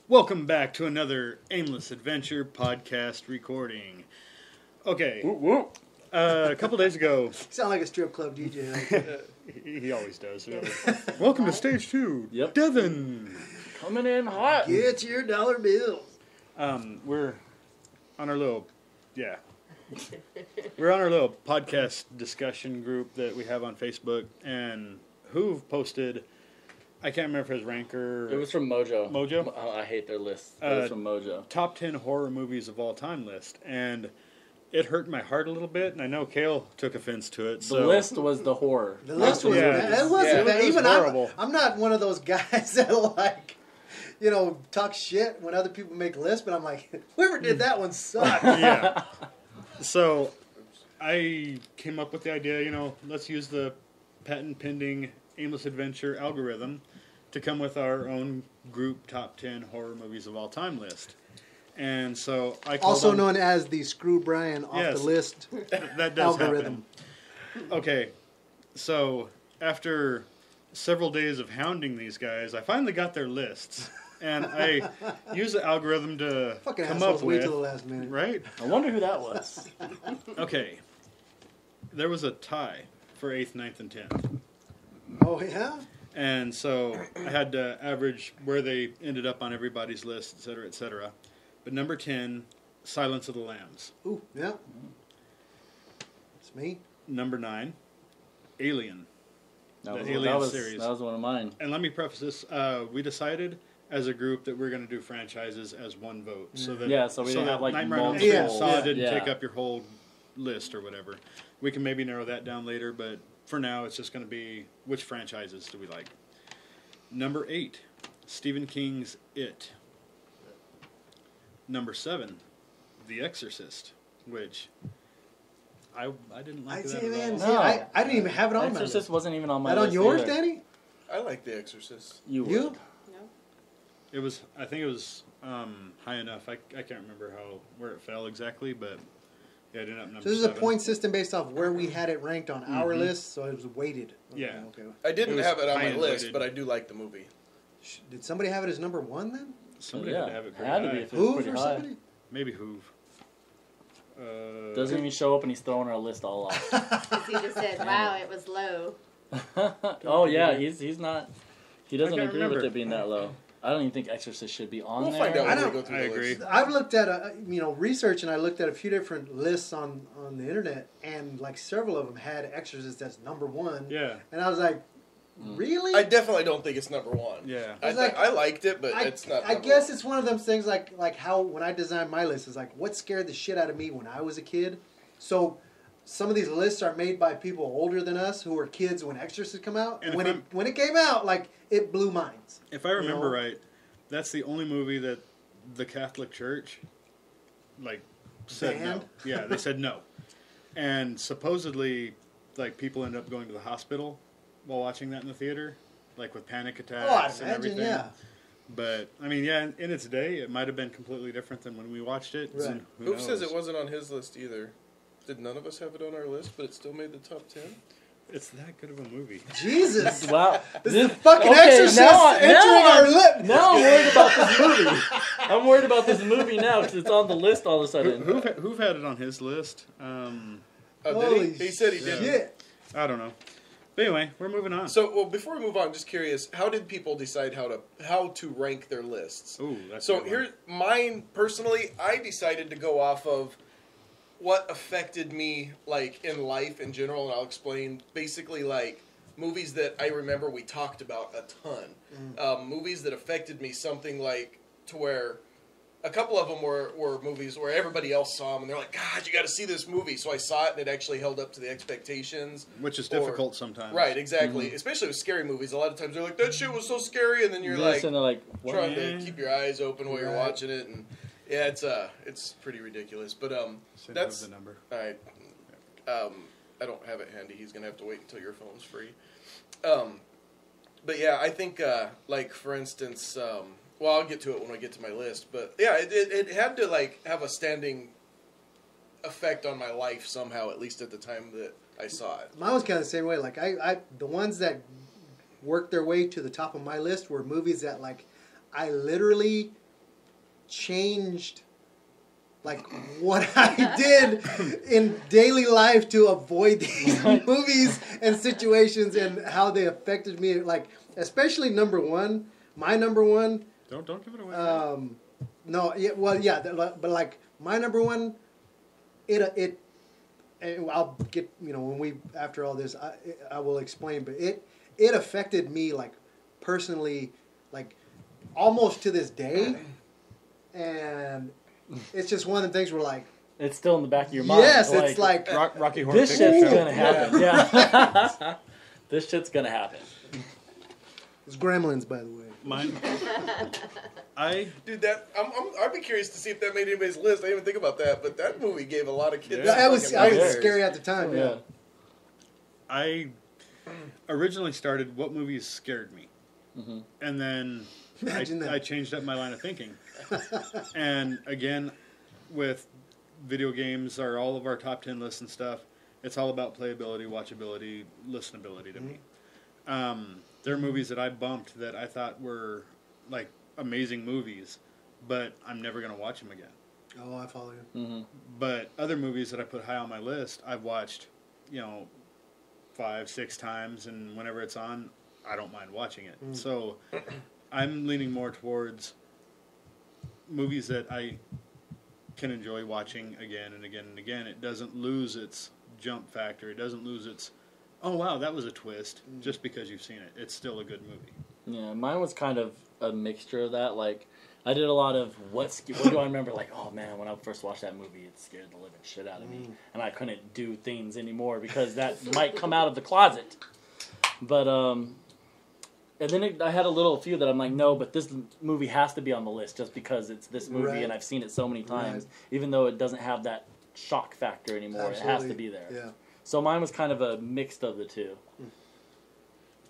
Welcome back to another Aimless Adventure podcast recording. Okay, a couple days ago... Sound like a strip club DJ. He always does. Really. Welcome to stage 2. Yep. Devin. Coming in hot. Get your dollar bills. We're on our little... We're on our little podcast discussion group that we have on Facebook, and Hoove posted... I can't remember if it was Ranker. It was from Mojo. Mojo? Oh, I hate their list. It was from Mojo. Top 10 horror movies of all time list. And it hurt my heart a little bit, and I know Kale took offense to it. The list was the horror. The list was bad. It wasn't bad. Even I'm not one of those guys that talk shit when other people make lists, but I'm like, whoever did that one sucked. Yeah. So I came up with the idea, let's use the patent pending Aimless Adventure algorithm to come with our own group top 10 horror movies of all time list. And so I called also known as the Screw Brian off the list that does algorithm. Happen. Okay, so after several days of hounding these guys, I finally got their lists. And I used the algorithm to come up with... Wait till the last minute. Right? I wonder who that was. Okay. There was a tie for 8th, 9th, and 10th. Oh, yeah? And so I had to average where they ended up on everybody's list, et cetera, et cetera. But number 10, Silence of the Lambs. Ooh, yeah. It's me. Number 9, Alien. That Alien was series. That was one of mine. And let me preface this. We decided as a group that we're going to do franchises as one vote. So that, so we didn't have Nightmare on Elm multiple. Street Saw didn't take up your whole list or whatever. We can maybe narrow that down later, but for now it's just going to be which franchises do we like. Number 8, Stephen King's It. Number 7, The Exorcist, which I didn't like that at all. I didn't even have it on my list. Exorcist wasn't even on my list. list. That on yours, either. Danny? I like The Exorcist. You? No. It was. I think it was high enough. I can't remember where it fell exactly, but yeah, it ended up number 7. So this is a point system based off where we had it ranked on our list, so it was weighted. Okay, Yeah. Okay. I didn't have it on my high-end list, weighted. but I do like the movie. Did somebody have it as number 1 then? Somebody yeah, had to have it pretty had to high. be if it was Hoove pretty or high. somebody? Maybe Hoove. Doesn't even show up, and he's throwing our list all off. Because he just said, "Wow, it was low." Oh yeah, he's not. He doesn't I can't agree remember. with it being that low. I don't even think Exorcist should be on We'll there. find out I when we don't- go through I the agree. list. I've looked at research, and I looked at a few different lists on the internet, and like several of them had Exorcist as number 1. Yeah. And I was like, really? I definitely don't think it's number 1. Yeah. I liked it, but I it's not. I number guess one. it's one of those things like how when I designed my list is like what scared the shit out of me when I was a kid. So some of these lists are made by people older than us who were kids when Exorcist come out. And And when it came out, like it blew minds. If I remember know? right, that's the only movie that the Catholic Church, said Banned? no. Yeah, they said no. And supposedly, people end up going to the hospital while watching that in the theater, with panic attacks Oh, I and imagine, everything. yeah. But, I mean, yeah, in its day, it might have been completely different than when we watched it. Right. And who Hoop says knows? it wasn't on his list either. Did none of us have it on our list, but it still made the top 10? It's that good of a movie. Jesus. Wow. This is fucking Exorcist entering our lip. Now I'm worried about this movie. I'm worried about this movie now because it's on the list all of a sudden. Who've had it on his list? Oh, Holy did he? He said he did. shit. I don't know. But anyway, we're moving on. So, well, before we move on, just curious, how did people decide how to rank their lists? Ooh, that's So a good one. here's mine personally. I decided to go off of what affected me in life in general, and I'll explain. Basically, movies that I remember we talked about a ton. Movies that affected me something to where a couple of them were movies where everybody else saw them, and they're like, "God, you got to see this movie." So I saw it, and it actually held up to the expectations. Which is difficult sometimes. Right, exactly. Especially with scary movies. A lot of times they're like, "That shit was so scary," and then you're This and they're like, what? trying to keep your eyes open while you're Right. watching it, and yeah, it's pretty ridiculous. But Should that's have the number. all right. I don't have it handy. He's gonna have to wait until your phone's free. But yeah, I think for instance, well, I'll get to it when I get to my list. But yeah, it had to have a standing effect on my life somehow, at least at the time that I saw it. Mine was kind of the same way. The ones that worked their way to the top of my list were movies that I literally changed like what I did in daily life to avoid these movies and situations and how they affected me. Like especially number one, my number one. Don't give it away. No, yeah, well, yeah, but like my number one, it. And I'll get when we after all this, I will explain. But it affected me like personally, like almost to this day, and it's just one of the things where like It's still in the back of your mind. yes, it's like Rocky Horror this Picture shit's Show. gonna happen. Yeah. This shit's gonna happen. it's Gremlins, by the way. Mine. Dude, I'd be curious to see if that made anybody's list. I didn't even think about that, but that movie gave a lot of kids. Yeah. That was fucking I was nightmares. scary at the time. Yeah. I originally started what movies scared me, and then Imagine that. I changed up my line of thinking. And again, with video games or all of our top 10 lists and stuff, it's all about playability, watchability, listenability to me. There are movies that I bumped that I thought were like amazing movies, but I'm never going to watch them again. Oh, I follow you. But other movies that I put high on my list, I've watched, 5-6 times, and whenever it's on, I don't mind watching it. So I'm leaning more towards movies that I can enjoy watching again and again and again. It doesn't lose its jump factor. It doesn't lose its, oh wow, that was a twist, just because you've seen it. It's still a good movie. Yeah, mine was kind of a mixture of that. Like, I did a lot of what do I remember? Like, oh man, when I first watched that movie, it scared the living shit out of me, and I couldn't do things anymore because that might come out of the closet. But and then I had a few that I'm like, no, but this movie has to be on the list just because it's this movie Right. and I've seen it so many times, Right. even though it doesn't have that shock factor anymore. It has to be there. Yeah. So mine was kind of a mix of the two.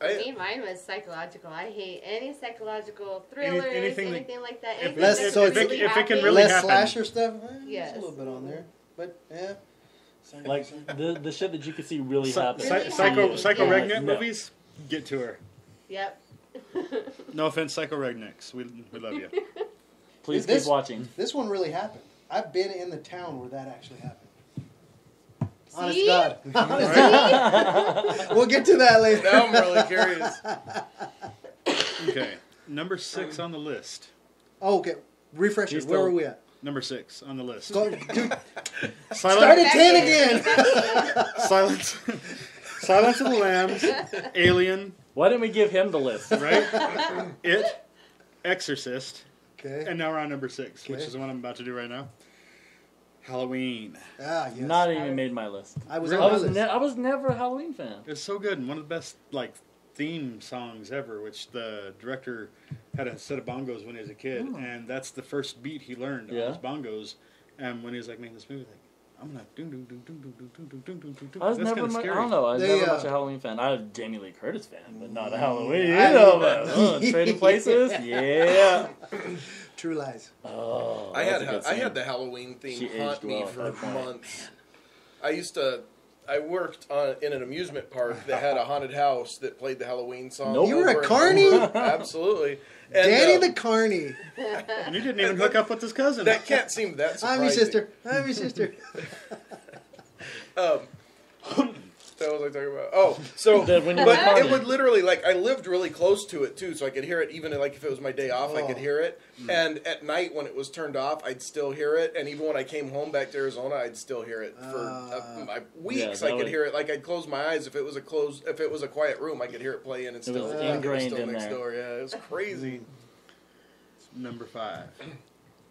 Me, mine was psychological. I hate any psychological thrillers, anything anything, that- like that. if Anything Less- that so could if it- really if it can happen. really Less happen. slasher stuff. Yes. There's a little bit on there, but yeah. Like the shit that you could see really happen. Really Psycho happen. Psycho Yeah. Redneck No. movies, get to her. Yep. No offense, Psycho Rednecks. We love you. Please This- keep watching. This one really happened. I've been in the town where that actually happened. Honest See? God. Honest God. We'll get to that later. Now I'm really curious. Okay, number 6 on the list. Oh, okay. Refresh He's it. Where still- were we at? Number 6 on the list. Go, dude, start Silence, at 10 again. Silence, Silence of the Lambs, Alien, Why didn't we give him the list? right? It, Exorcist, Okay. and now we're on number 6, which Okay. is the one I'm about to do right now. Halloween. Ah, yes. Not even made my list. I was Really? on I my was list. I was never a Halloween fan. It's so good, and one of the best theme songs ever, which the director had a set of bongos when he was a kid, and that's the first beat he learned Yeah. on his bongos. And when he was like making this movie, like I'm like doo doo doo doo doo doo doo doo doo doo doo. I was That's never. kinda I scary. don't know. I was They, never much a Halloween fan. I was a Jamie Lee Curtis fan, but not a Halloween. I- You know, but Trading Places. Yeah. True Lies. Oh, I that's a had good I scene. had the Halloween She theme aged haunt me well at for that point. months. I worked in an amusement park that had a haunted house that played the Halloween song. Nope. You were a over and carny? over. Absolutely. And, Danny the Carney. And he didn't even hook up with his cousin. that can't seem that surprising. I'm your sister. I'm your sister. What was I talking about? Oh, so That when you were but carny. it would literally I lived really close to it too, so I could hear it even if it was my day off, I could Oh. hear it. And at night when it was turned off, I'd still hear it. And even when I came home back to Arizona, I'd still hear it for weeks. that I could would- hear it. Like I'd close my eyes if it was a quiet room, I could hear it playing and still was like, ingrained still in next there. door. Yeah, it was crazy. Number 5.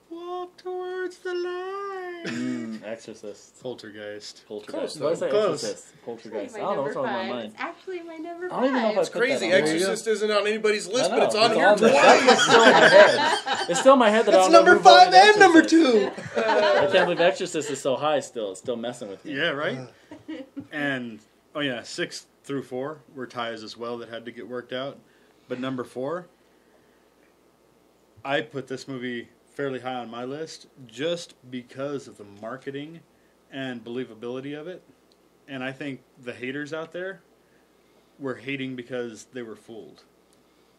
Walk towards the light. Exorcist. Poltergeist. Poltergeist. Close, What did I say? Close. Exorcist. Poltergeist. My I don't know number what's on my 5. mind. It's actually my number I 5. don't even know if I It's put crazy. that on. Exorcist isn't on anybody's list, I but it's on It's here there. twice. It's still in my head. It's still in my head that I It's don't know number who voted 5 and number Exorcist. 2. I can't believe Exorcist is so high still. It's still messing with me. Yeah, right? And, 6 through 4 were ties as well that had to get worked out. But number 4, I put this movie fairly high on my list just because of the marketing and believability of it. And I think the haters out there were hating because they were fooled.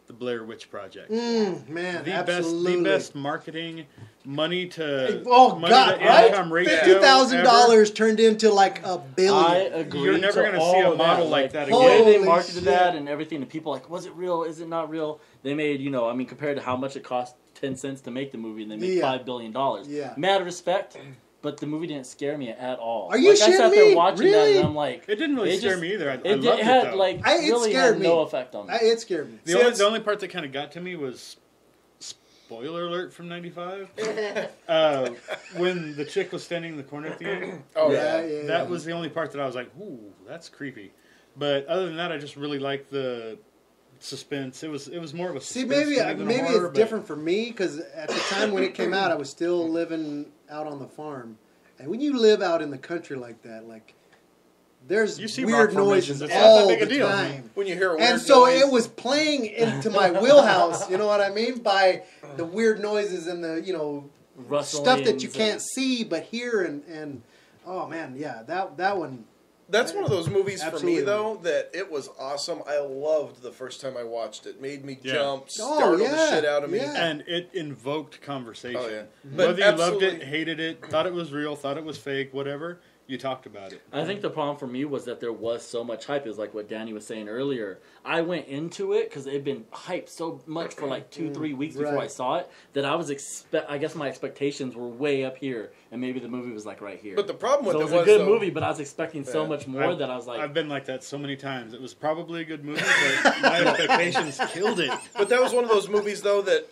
the Blair Witch Project. Man, absolutely. The best marketing, money to Oh money God! to Right? income ratio $50,000 turned into like $1 billion. I agree. You're never to gonna all see a of model that. like that The again. way they Holy marketed shit. that and everything, and people like, was it real? Is it not real? They made, compared to how much it cost 10 cents to make the movie, and they made Yeah. $5 billion. Yeah. Mad respect, but the movie didn't scare me at all. Are you I sat shitting there me? watching that, Really? and I'm like, It didn't really It scare just- me either. I it loved had it though. like it really scared had me. no effect on me. It scared me. The only part that kind of got to me was, spoiler alert from '95, when the chick was standing in the corner at the end. Oh Yeah, yeah. yeah. That was the only part that I was like, ooh, that's creepy. But other than that, I just really liked the suspense. It was more of a See, suspense maybe movie than a maybe horror, it's but different for me because at the time when it came out, I was still living out on the farm, and when you live out in the country like that, like there's You see weird rock formations, noises it's not all that big the a deal. time. When you hear a weird And so noise, it was playing into my wheelhouse, you know what I mean? By the weird noises and the, stuff that you Rustlings can't and- see but hear and oh man, yeah, that one. That's one of those movies for Absolutely. me, though, that it was awesome. I loved the first time I watched it. Made me Yeah. jump, Oh, startled yeah, the shit out of me. yeah. and it invoked conversation. Oh, yeah. But Whether you loved absolutely- it, hated it, thought it was real, thought it was fake, whatever, you talked about it. I think the problem for me was that there was so much hype. It was like what Danny was saying earlier. I went into it because it had been hyped so much for like 2-3 weeks before Right. I saw it that I was I guess my expectations were way up here, and maybe the movie was like right here. But the problem with so it it was was a good though, movie, but I was expecting so Yeah. much more that I was like, I've been like that so many times. It was probably a good movie, but my expectations killed it. But that was one of those movies, though, that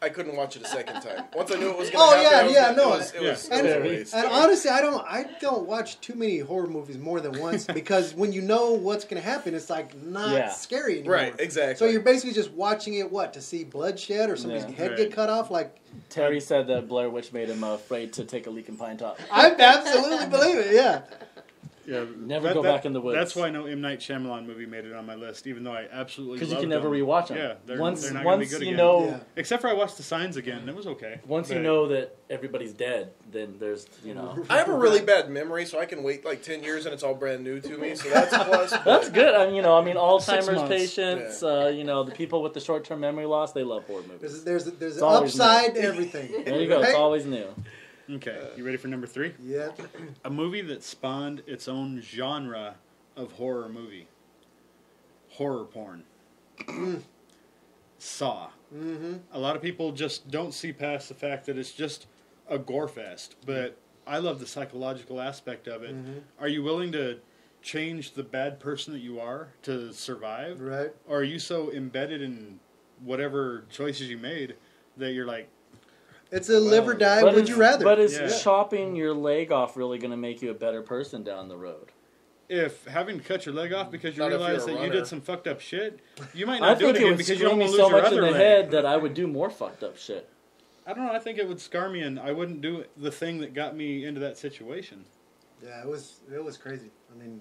I couldn't watch it a second time. Once I knew it was going to Oh, happen, yeah, it no, was and- a waste. And honestly, I don't watch too many horror movies more than once because when you know what's going to happen, it's like not Yeah. scary anymore. Right, exactly. So you're basically just watching it to see bloodshed or somebody's Yeah. head Right. get cut off. Like Terry said that Blair Witch made him afraid to take a leak in Pine Top. I absolutely believe it. Yeah. Yeah, Never go back in the woods. That's why no M. Night Shyamalan movie made it on my list, even though I absolutely Because you loved can never them. rewatch them. Yeah, they're once not gonna be once good you again. know Yeah. Except for I watched The Signs again, and it was okay. once you But- know that everybody's dead, then there's I have a really bad memory, so I can wait like 10 years and it's all brand new to me, so that's a plus. That's good. I mean, Alzheimer's months. patients, the people with the short-term memory loss, they love horror movies. There's It's an always upside to everything. There you go. It's Right? always new. Okay, you ready for number 3? Yeah. A movie that spawned its own genre of horror movie. Horror porn. Saw. Mm-hmm. A lot of people just don't see past the fact that it's just a gore fest, but I love the psychological aspect of it. Mm-hmm. Are you willing to change the bad person that you are to survive? Right. Or are you so embedded in whatever choices you made that you're like, It's a live or die. But Would is- you rather? But is Yeah. chopping your leg off really going to make you a better person down the road? if having to cut your leg off because you Not if realize you're a that you runner. did some fucked up shit, you might I not do think it it again would because you don't scream me want to so lose your much in other the leg. head that I would do more fucked up shit. I don't know. I think it would scar me, and I wouldn't do the thing that got me into that situation. Yeah, it was crazy. I mean,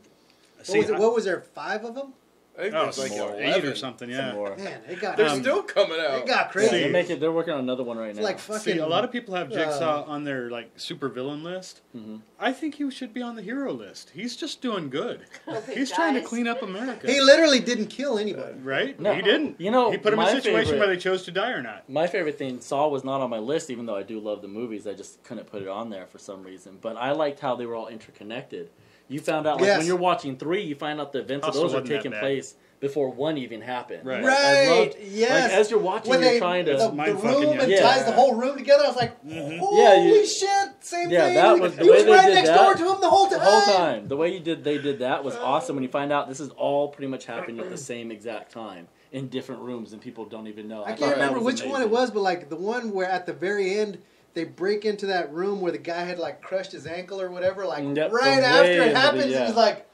See, what was there? 5 of them? I think oh, there's like more, 11. 8 or something. Some Yeah. more. Man, it got They're Um, still coming out. it got crazy. See, They're working on another one right It's now. like fucking. See, a lot of people have Jigsaw on their like super villain list. Mhm. I think he should be on the hero list. He's just doing good. Okay, He's trying to guys. clean up America. He literally didn't kill anybody. Right? No. He didn't. You know, he put him in a my situation favorite- where they chose to die or not. My favorite thing, Saw was not on my list, even though I do love the movies. I just couldn't put it on there for some reason. But I liked how they were all interconnected. You found out, like, Yes. when you're watching 3, you find out the events of Also those are wasn't that taking bad. place before 1 even happened. Right. Like, I Right. loved- Yes. Like, as you're watching, when you're they trying to... the mind room fucking you. and Yeah. ties the whole room together. I was like, Mhm. holy Yeah, you- shit! Same Yeah, thing. that was the he way was they right did next that. door to him the whole time. The whole time. The way they did that was awesome when you find out this is all pretty much happening at the same exact time in different rooms and people don't even know. I thought can't that remember was which one it amazing. was, but like the one where at the very end they break into that room where the guy had like crushed his ankle or whatever. Like Yep, right from after way it into happens, yeah. it was like,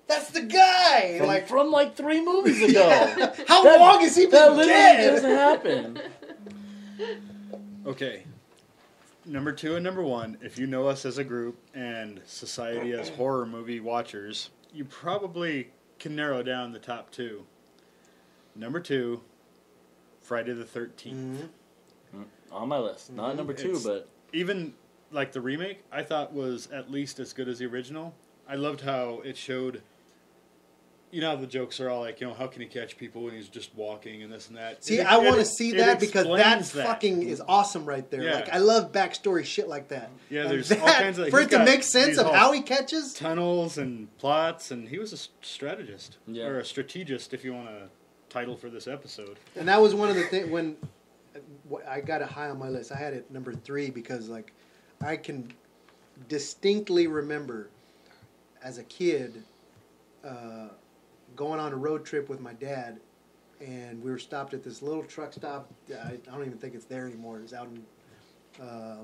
"That's the guy!" From like 3 movies ago. how That- long has he That been literally dead? doesn't happen. Okay. Number 2 and number 1, if you know us as a group and society as horror movie watchers, you probably can narrow down the top 2. Number 2, Friday the 13th. On my list. Not number 2, It's- but Even like the remake, I thought was at least as good as the original. I loved how it showed you know, the jokes are all like, you know, how can he catch people when he's just walking and this and that. See, I want to see that because that explains that. fucking is awesome right there. Yeah. Like, I love backstory shit like that. Yeah, And there's that, all kinds of... for he's it to got make sense these of whole how he catches. tunnels and plots, and he was a strategist. Yeah. Or a strategist, if you want a title for this episode. And that was one of the things when I got it high on my list. I had it number 3 because, like, I can distinctly remember as a kid going on a road trip with my dad, and we were stopped at this little truck stop. I don't even think it's there anymore. It's out in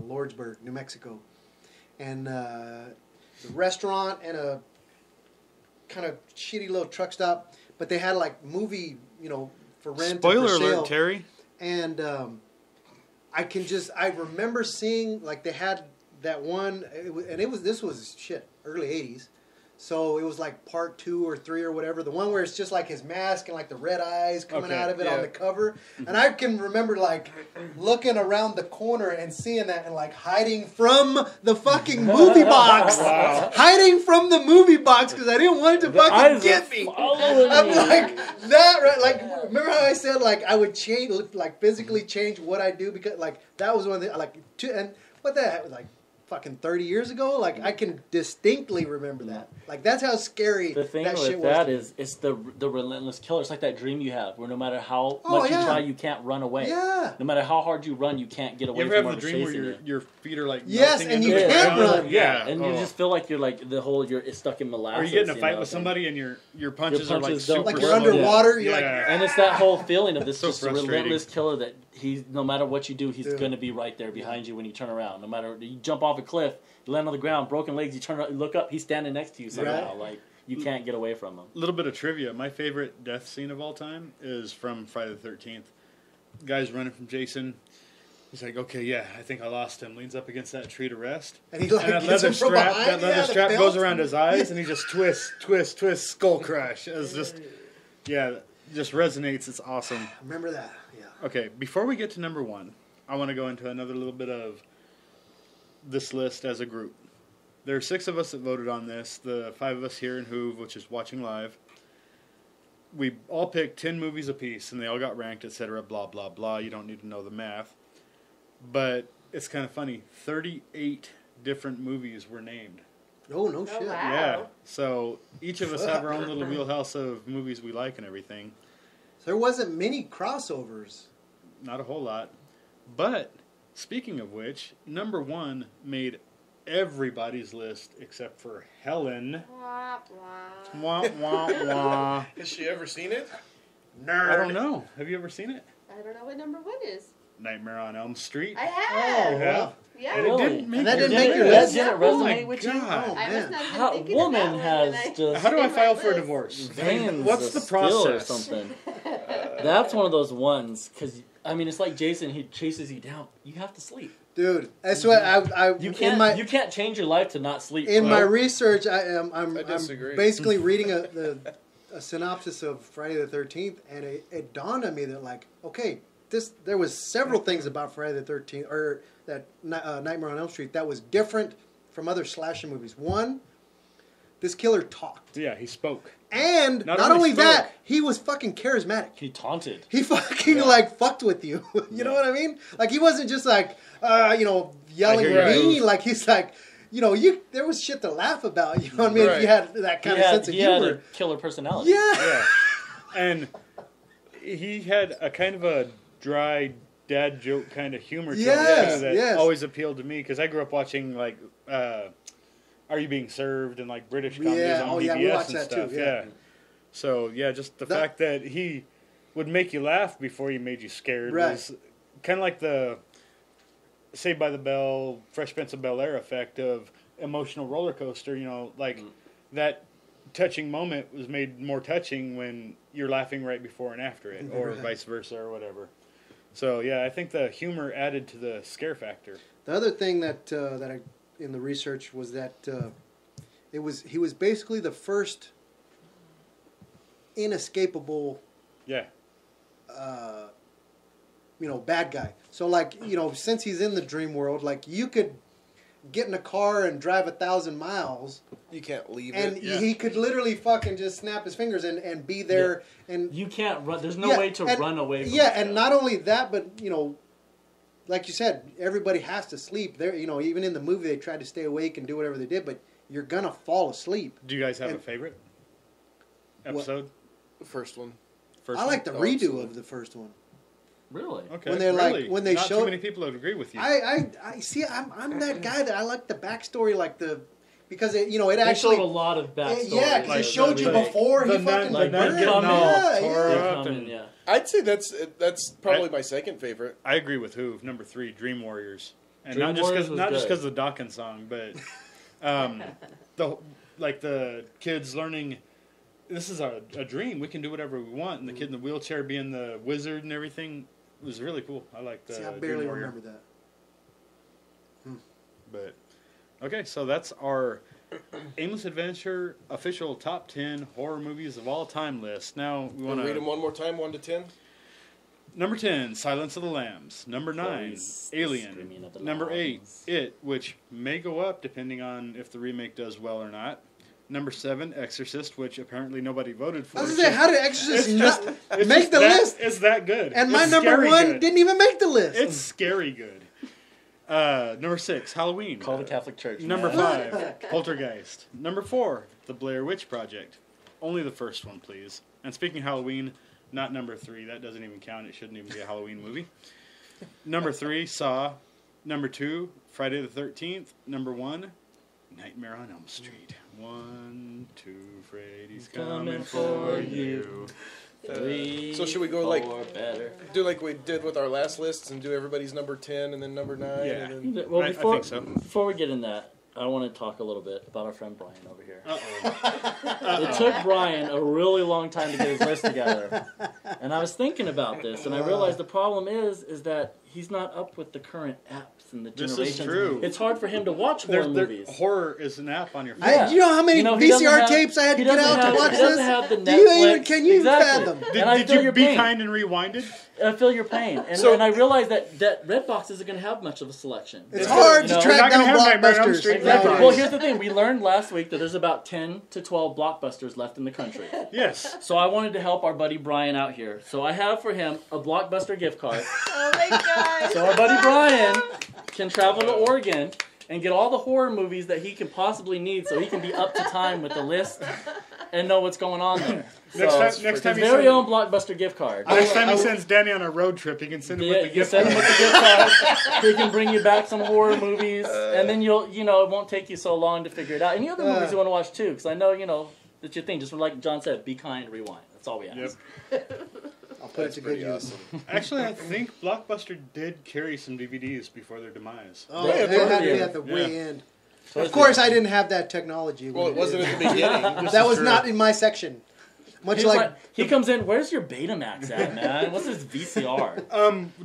Lordsburg, New Mexico. And the restaurant and a kind of shitty little truck stop, but they had like movie, you know, for rent. Spoiler or for sale. alert, Terry. And I remember seeing, like, they had that one, this was shit, early 80s. So it was like part 2 or 3 or whatever. The one where it's just like his mask and like the red eyes coming Okay, out of it yeah. on the cover. And I can remember like looking around the corner and seeing that and like hiding from the fucking movie box. Wow. Hiding from the movie box because I didn't want it to fucking get me. I'm like, that, right? Like, remember how I said like I would change, like physically change what I do because like that was one of the, like, and what the heck, like, fucking 30 years ago, like I can distinctly remember that. Like that's how scary The thing that shit with was. that is, it's the relentless killer. It's like that dream you have, where no matter how Oh, much yeah. you try, you can't run away. Yeah. No matter how hard you run, you can't get You away ever from have the whatever's dream where chasing your feet are like Yes, melting and into you the can't ground? run. Yeah, and you Oh. just feel like you're like it's stuck in molasses. Or you get in a you fight know, with and- somebody and your punches are like punches don't super Like work. you're slow. underwater, you're Yeah. like, And it's that whole feeling of this So just a frustrating. relentless killer that he's, no matter what you do, he's Dude. going to be right there behind you when you turn around. No matter, you jump off a cliff, you land on the ground, broken legs, you turn around, you look up, he's standing next to you somehow. Right. Like, you can't get away from him. A little bit of trivia. My favorite death scene of all time is from Friday the 13th. Guy's running from Jason. He's like, okay, yeah, I think I lost him. Leans up against that tree to rest. and he like And that gets leather him from strap, behind. that leather yeah, the strap belt. goes around his eyes, and he just twists, skull crash. It's just, yeah, just resonates. It's awesome. I remember that. Yeah. Okay, before we get to number 1, I want to go into another little bit of this list as a group. There are 6 of us that voted on this. The 5 of us here in Hoove, which is watching live. We all picked 10 movies apiece, and they all got ranked, etc. Blah blah blah. You don't need to know the math, but it's kind of funny. 38 different movies were named. Oh no Oh, shit. wow. Yeah, so each of us have our own little wheelhouse of movies we like and everything. There wasn't many crossovers. Not a whole lot. But, speaking of which, number 1 made everybody's list except for Helen. Wah, wah. Wah, wah, wah. Has she ever seen it? Nerd. I don't know. Have you ever seen it? I don't know what number 1 is. Nightmare on Elm Street. I Oh, have. You wow. have? Yeah. And it Really? didn't make And that your didn't make your list. list? Did it Oh my resonate with you? God. Oh, I man. must not have How- been thinking woman of that one has when I just- How do I made my file for a list. divorce? Veins What's the of steel or process? something. That's one of those ones, because, I mean, it's like Jason, he chases you down. You have to sleep. Dude, that's what I You in my can't change your life to not sleep. in bro. my research I'm I disagree. basically reading a synopsis of Friday the 13th, and it dawned on me that, like, okay, there was several things about Friday the 13th or that Nightmare on Elm Street that was different from other slasher movies. One, this killer talked, Yeah, he spoke. and Not not only only spoke. that, he was fucking charismatic. He taunted. He fucking like fucked with you. You know what I mean? Like he wasn't just like yelling hear at you. me. Like he's like, there was shit to laugh about. You know what I mean? If you Right. had that kind He of had, sense of he had humor. a killer personality. Yeah. Yeah. And he had a kind of a dry dad joke kind of humor to Yes, him too, that yes. always appealed to me because I grew up watching like Are You Being Served and like British comedies Yeah, on oh, PBS yeah, we watched and that stuff. too, yeah. So yeah, just the That- fact that he would make you laugh before he made you scared Right. was kind of like the Saved by the Bell, Fresh Prince of Bel-Air effect of emotional roller coaster. Like that touching moment was made more touching when you're laughing right before and after it, or Right. vice versa, or whatever. So yeah, I think the humor added to the scare factor. The other thing that I in the research was that he was basically the first inescapable Yeah, bad guy. So like, since he's in the dream world, like you could get in a car and drive 1,000 miles, You can't leave and it. Yeah. he could literally fucking just snap his fingers and be there. And You can't run. There's no Yeah, way to and- run away from yeah, this and guy. not only that, but like you said, everybody has to sleep. There, even in the movie, they tried to stay awake and do whatever they did, but you're gonna fall asleep. Do you guys have a And- favorite episode? The first one. First I like the Oh, redo absolutely. of the first one. Really? Okay. when they're really? when they Not show- too many people would agree with you. I see. I'm that guy that I like the backstory, because it They actually showed a lot of backstory. yeah, 'cause like it showed you the- before the he nun- fucking the like nun they're getting coming, all yeah, tore yeah. They're up coming, and- yeah. I'd say that's probably my second favorite. I agree with who number 3, Dream Warriors, and Dream not just Warriors because was not just good. because of the Dawkins song, but the kids learning. This is a dream. We can do whatever we want, and the kid in the wheelchair being the wizard and everything was really cool. I like the See, I Dream barely Warrior. remember that. But okay, so that's our Aimless Adventure official top 10 horror movies of all time list. Now we want Want to read to them one more time, 1 to 10? number 10, Silence of the Lambs. Number 9, Clarice, Alien. Screaming of the Number 8, Lambs. It, which may go up depending on if the remake does well or not. Number 7, Exorcist, which apparently nobody voted for. I was It's gonna say, just- how did Exorcist it's not it's make just the that- list? It's that good. And my It's number scary 1 good. didn't even make the list. It's scary good. Number 6, Halloween. Call the Catholic Church. Number man. 5, Poltergeist. Number 4, The Blair Witch Project. Only the first one, please. And speaking of Halloween, not number 3. That doesn't even count. It shouldn't even be a Halloween movie. Number 3, Saw. Number 2, Friday the 13th. Number 1, Nightmare on Elm Street. 1, 2, Freddy's coming for you. 3, So should we go, 4, like- better? Do like we did with our last lists and do everybody's number 10 and then number 9. Yeah. And then... Well, I before think so. before we get in that, I want to talk a little bit about our friend Brian over here. Uh-oh. It took Brian a really long time to get his list together, and I was thinking about this, and I realized the problem is that he's not up with the current apps and the This is generations. true. It's hard for him to watch horror movies. Horror is an app on your phone. Yeah. You know how many You know, he doesn't VCR have- tapes I had he to get doesn't out have- to watch he doesn't this? have the Do you even Netflix. can you Exactly. fathom? And I Did feel you your be pain. kind and rewinded? I feel your pain, and, So- and I realize that Redbox isn't going to have much of a selection. It's It's hard you to know, track You're not down gonna have Nightmare on Elm blockbusters. Street Exactly. Redbox. Well, here's the thing. We learned last week that there's about 10 to 12 blockbusters left in the country. Yes. So I wanted to help our buddy Brian out here. So I have for him a Blockbuster gift card. Oh my god. So our buddy Brian can travel to Oregon and get all the horror movies that he can possibly need so he can be up to time with the list and know what's going on there. Next So, time his he very sends- own Blockbuster gift card. Next time he I- sends Danny on a road trip, he can send him Yeah, with the you gift send him card. with the gift card. He can bring you back some horror movies, and then it won't take you so long to figure it out. Any other movies you want to watch too? Because I know, that's your thing. Just like John said, be kind, rewind. That's all we ask. Yep. I'll put it to good use. Actually, I think Blockbuster did carry some DVDs before their demise. Oh, Yeah, they had to yeah. be at the way Yeah. end. So Of it's- course, I didn't have that technology. Well, when it wasn't did. at the beginning. That was true. not in my section. Much He's like like, he comes in. Where's your Betamax at, man? What's this VCR?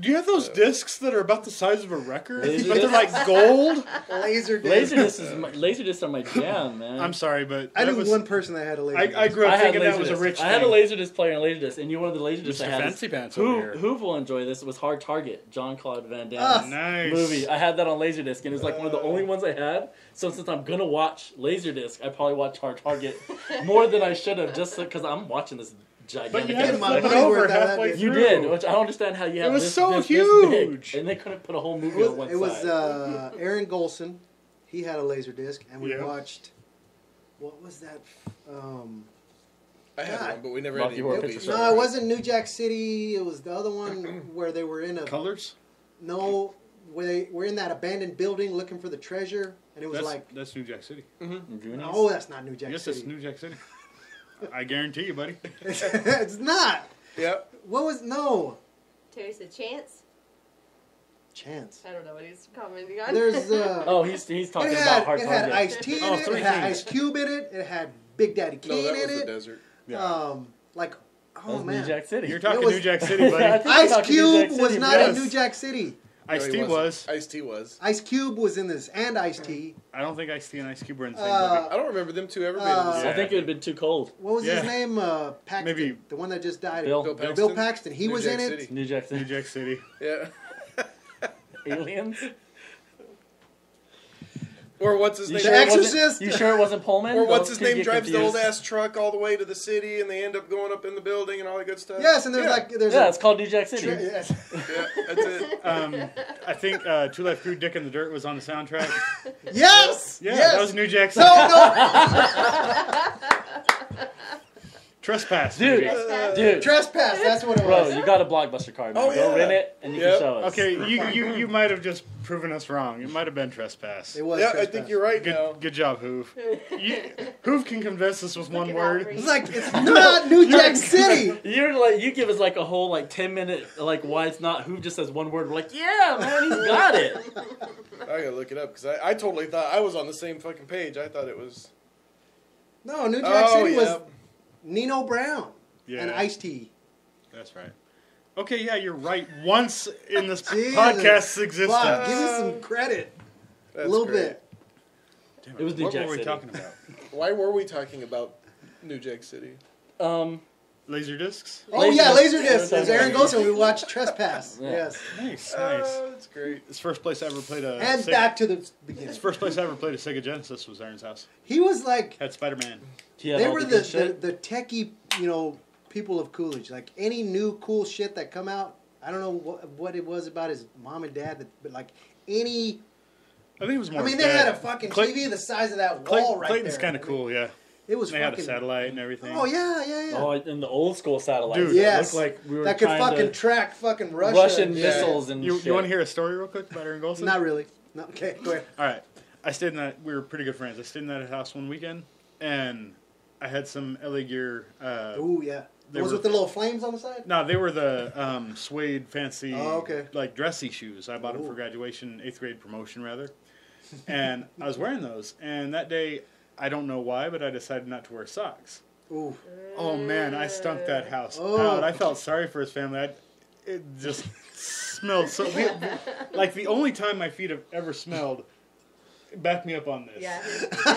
Do you have those discs that are about the size of a record, Laser but they're discs? like gold? laser disc. Laserdiscs are my jam, man. I'm sorry, but I that knew was, one person that had a laser. I disc. grew up I had thinking that was a Laserdisc. rich I had a thing. Laserdisc player and a Laserdisc, and you know one of the Laserdiscs Mr. I had. Fancy Pants over here. Hoove will enjoy this. It was Hard Target, John Claude Van Damme. Ah. Nice Movie. I had that on Laserdisc, and it was like one of the only ones I had. So since I'm gonna watch Laserdisc, I probably watch Hard Target more than I should have, just because I'm watching this gigantic. But you had to my flip it money's over worth out of that halfway disc. through. You did, which I don't understand how you have. It was this, so this huge. big, and they couldn't put a whole movie It on one was side. Aaron Golson. He had a laser disc, and we Yeah. watched. What was that? I had God. one, but we never Rocky had any Horror movies. Picture Show. No, it wasn't New Jack City. It was the other one where they were in a Colors? no. Where they were in that abandoned building looking for the treasure, and it was That's New Jack City. Goonies? no, that's not New Jack Yes, City. it's New Jack City. I guarantee you, buddy. It's not. Yep. What was no Terry said chance. chance? I don't know what he's commenting on. There's Oh, he's talking it about had Hard it had Target. Ice T in Oh, it. three It had things. Ice Cube in it. It had Big Daddy No, Kane that in was the it. desert. Like That oh was man, New Jack City. You're talking It was- New Jack City, Yeah, I buddy. think you're Ice talking New Cube Jack was City, not yes. in New Jack City. Ice-T was. Ice-T was. Ice Cube was in this, and Ice T. I don't think Ice-T and Ice Cube were in the same I don't remember them two ever being in the I same. think it would have been too cold. What was Yeah. his name? Paxton, Maybe- the one that just died. Bill. Bill Paxton. He New was Jack in it. City. New Jack movie. City. New Jack City. Yeah. Aliens. Or what's his name? The Exorcist? You sure it wasn't Pullman? Or what's his Don't name get drives the confused. old ass truck all the way to the city, and they end up going up in the building and all that good stuff. Yes, and there's Yeah, it's called New Jack City. yes. Yeah, that's it. I think Two Life Crew Dick in the Dirt was on the soundtrack. Yes. Yeah, yes. that was New Jack City. No. Trespass, Dude, movie. dude, Trespass. That's what it bro, was. you got a Blockbuster card. Man. Oh, Go yeah. rent it, and you Yep. can show us. Okay, you might have just proven us wrong. It might have been Trespass. It was. Yeah, I Trespass. think you're right now. Good job, Hoove. Hoove can convince us with one at word. that It's like it's not New Jack City. You give us like a whole 10-minute why it's not who just says one word. We're like, yeah, man, he's got it. I gotta look it up because I totally thought I was on the same fucking page. I thought it was. No, New Jack City yeah. was Nino Brown Yeah, and Ice-T. that's right. Okay, yeah, you're right. Once in this Jesus. podcast's existence. Fuck, give me some credit. That's A little great. bit. Damn It was New what Jack were we City. talking about? Why were we talking about New Jack City? Laser discs? Oh yeah, Laser- Laserdisc. As Aaron goes and we watched Trespass. Yeah. Yes. Nice. That's great. It's the first place I ever played a And Sega. back to the beginning. It's the first place I ever played a Sega Genesis was Aaron's house. He was like, Had Spider-Man. they were the techie, people of Coolidge. Like any new cool shit that come out, I don't know what it was about his mom and dad, but like any. I think it was more. I mean, his they dad. had a fucking Clay- TV the size of that wall right Clayton's there. kind of cool, yeah. It was They had fucking. a satellite and everything. Oh yeah. Oh, and the old school satellites. Dude. that Yes. looked like we were That could trying fucking to track fucking Russia. Russian Yeah. missiles and You shit. want to hear a story real quick about Aaron Golson? Not really. No, okay, go ahead. All right. I stayed in that. We were pretty good friends. I stayed in that house one weekend, and I had some LA Gear. Ooh yeah. They Was were- with the little flames on the side? No, they were the suede fancy, Oh, okay. like dressy shoes. I bought them for Ooh. graduation, 8th grade promotion rather. And I was wearing those. And that day, I don't know why, but I decided not to wear socks. Ooh. Oh man, I stunk that house Oh. out. I felt sorry for his family. It just smelled so. Like the only time my feet have ever smelled. Back me up on this. Yeah.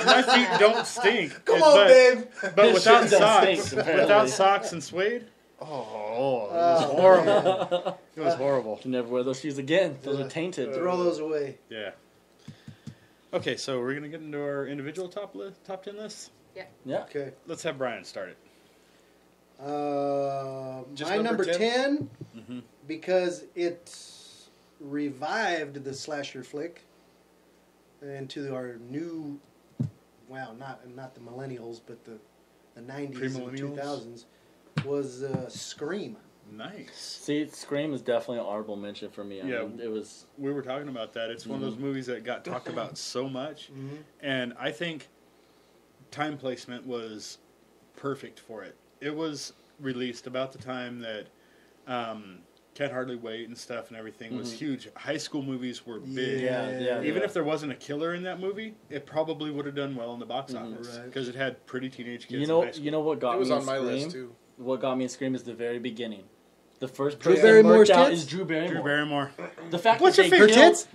My feet don't stink. Come on, babe. But His without shit don't socks, stink, apparently. without socks and suede, it was horrible. It was horrible. You never wear those shoes again. Those Yeah. are tainted. Throw those away. Yeah. Okay, so we're gonna get into our individual top 10 lists. Yeah. Okay. Let's have Brian start it. Just My number number 10, Mm-hmm. because it revived the slasher flick into our new, well, not the millennials, but the 90s and Premillennials? 2000s, was Scream. Nice. See, Scream is definitely an honorable mention for me. I Yeah. mean, it was. We were talking about that. It's one of those movies that got talked about so much, and I think time placement was perfect for it. It was released about the time that Can't Hardly Wait and stuff and everything was huge. High school movies were big. Yeah. Even if there wasn't a killer in that movie, it probably would have done well in the box office Right. because it had pretty teenage kids. You know, in high school. you know what got It was me on in my Scream? list too. What got me in Scream is the very beginning. The first Drew person Barrymore's worked out tits? is Drew Barrymore. Drew Barrymore. The fact What's that your they favorite killed- tits?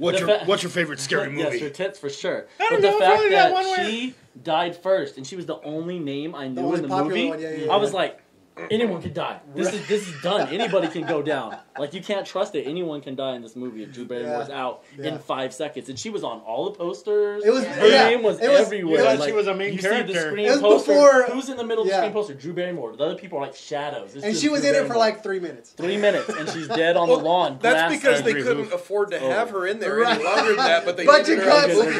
What's your favorite scary movie? Yes, her tits for sure. I But don't the know, fact probably that that one where- she died first and she was the only name I knew only in the popular movie, one, yeah. I was like, anyone could die. This is done. Anybody can go down. Like you can't trust it. Anyone can die in this movie if Drew Barrymore's out Yeah. in 5 seconds. And she was on all the posters. It was- her yeah, name was it was- everywhere. you thought Like, she was a main you See character. the Scream It was poster. before- Who's in the middle of the yeah. Scream poster? Drew Barrymore. The other people are like shadows. It's And just she was Drew in it for Barrymore. like 3 minutes. 3 minutes, and she's dead on the lawn. That's grass because they Angry couldn't Hoof. afford to have her in there Right. any longer than that, but they Budget needed her on cuts. the They movie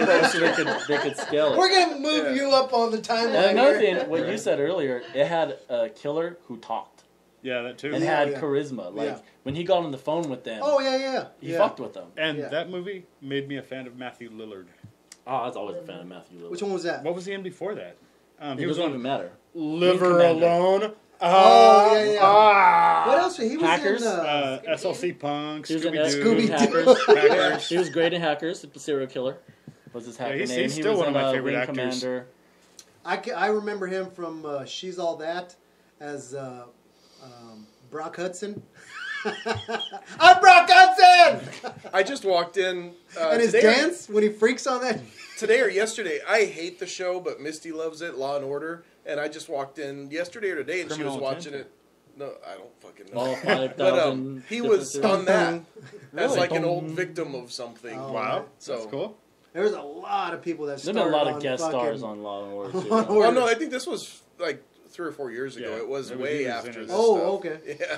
could- poster. they could scale it. We're going to move Yeah. you up on the timeline. And another here. thing, what you said earlier, it had a killer who talked Yeah, that too. and Yeah, had yeah. charisma. Like Yeah. when he got on the phone with them, Oh, yeah. he yeah. fucked with them. And Yeah. that movie made me a fan of Matthew Lillard. Oh, I was always a fan of Matthew Lillard. Which one was that? What was he in before that? It He was doesn't even on matter. Liver Commander. Alone. Oh, yeah. Ah. What else? He was Hackers? in... SLC Punk, He was in Scooby-Doo. Scooby-Doo. Hackers. He was great in Hackers. The serial killer was his hacker he's- name. he's he still was one of in, my favorite Wing actors. Commander. I remember him from She's All That as Brock Hudson. I'm Brock Hudson! I just walked in And his today, dance when he freaks on that. today or yesterday. I hate the show, but Misty loves it. Law and Order, and I just walked in yesterday or today, and Criminal she was watching Intent. it. No, I don't fucking know. All 5,000. But he was different on that as Really? like an old victim of something. Oh, Wow, So- that's cool. There's a lot of people that There's started been a lot on of guest fucking- stars on Law and Order too. Law and though. Order. Well, no, I think this was like 3 or 4 years ago. Yeah. It was It was- way he was after in it. this Oh, stuff. okay. Yeah.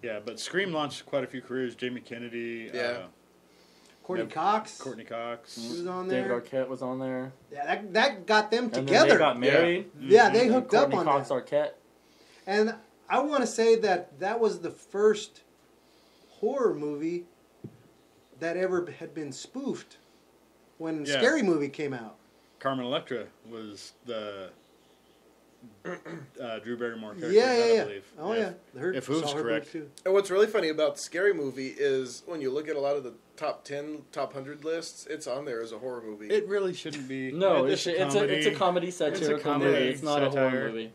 Yeah, but Scream launched quite a few careers. Jamie Kennedy, Yeah. Courtney Yep. Cox. Courtney Cox. She was on David there. Arquette was on there. Yeah, that got them And then together. they got married. Yeah, they And hooked up Courtney on Cox that. Arquette. And I want to say that was the first horror movie that ever had been spoofed when Yeah. Scary Movie came out. Carmen Electra was the Drew Barrymore character. Yeah, I yeah. believe. Oh, If- yeah. Her, if Who's saw her correct. boobs, too. And what's really funny about the Scary Movie is when you look at a lot of the top 10, top 100 lists, it's on there as a horror movie. It really shouldn't be. No, it's it's a comedy satirical comedy movie. It's not a horror satire. movie.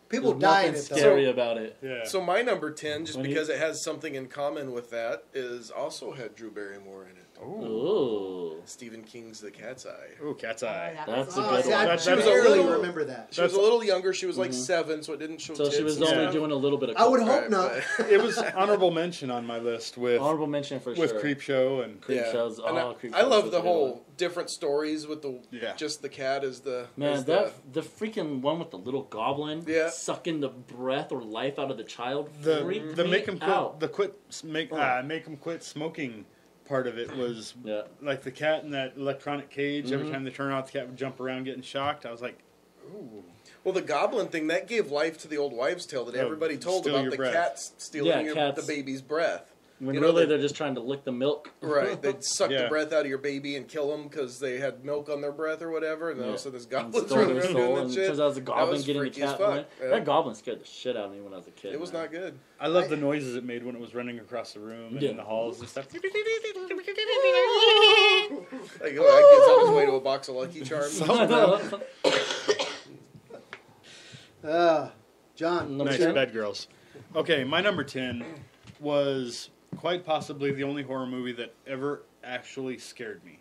People There's die in nothing it, though. scary about it. Yeah. So my number 10, just When because it has something in common with that, is also had Drew Barrymore in it. Ooh. Stephen King's The Cat's Eye. Ooh, Cat's Eye. That's a Oh, good see, one. I That's- barely little- remember that. She was a little younger. She was like Mhm. 7, so it didn't show So tits she was and only stuff. doing a little bit of I would coke. hope Right, not. but- It was honorable mention on my list with Honorable mention for with sure. Creep Show and Creep shows. And Oh, Creep I shows love was the a good whole one. different stories with the Yeah. just the cat as the Man, as that the freaking one with the little goblin Yeah. sucking the breath or life out of the child the freaked the me make him quit out. make him quit smoking part of it was Yeah. like the cat in that electronic cage. Every Mhm. time they turn off, the cat would jump around getting shocked. I was like, ooh. well, the goblin thing that gave life to the old wives' tale that Oh, everybody told steal about your the breath. cats stealing Yeah, cats. the baby's breath. When You know, really they- they're just trying to lick the milk. Right, they'd suck Yeah. the breath out of your baby and kill them because they had milk on their breath or whatever, and then all of a sudden this And goblin's stole running their around soul, doing and that shit. because I was a That goblin was getting the freaky as cat fuck. away. Yeah. That goblin scared the shit out of me when I was a kid. It was man. not good. I love the noises it made when it was running across the room and Yeah. in the halls and stuff. Like, oh, that kid's on his way to a box of Lucky Charms. John. Number Nice 10? bed girls. Okay, my number 10 was quite possibly the only horror movie that ever actually scared me.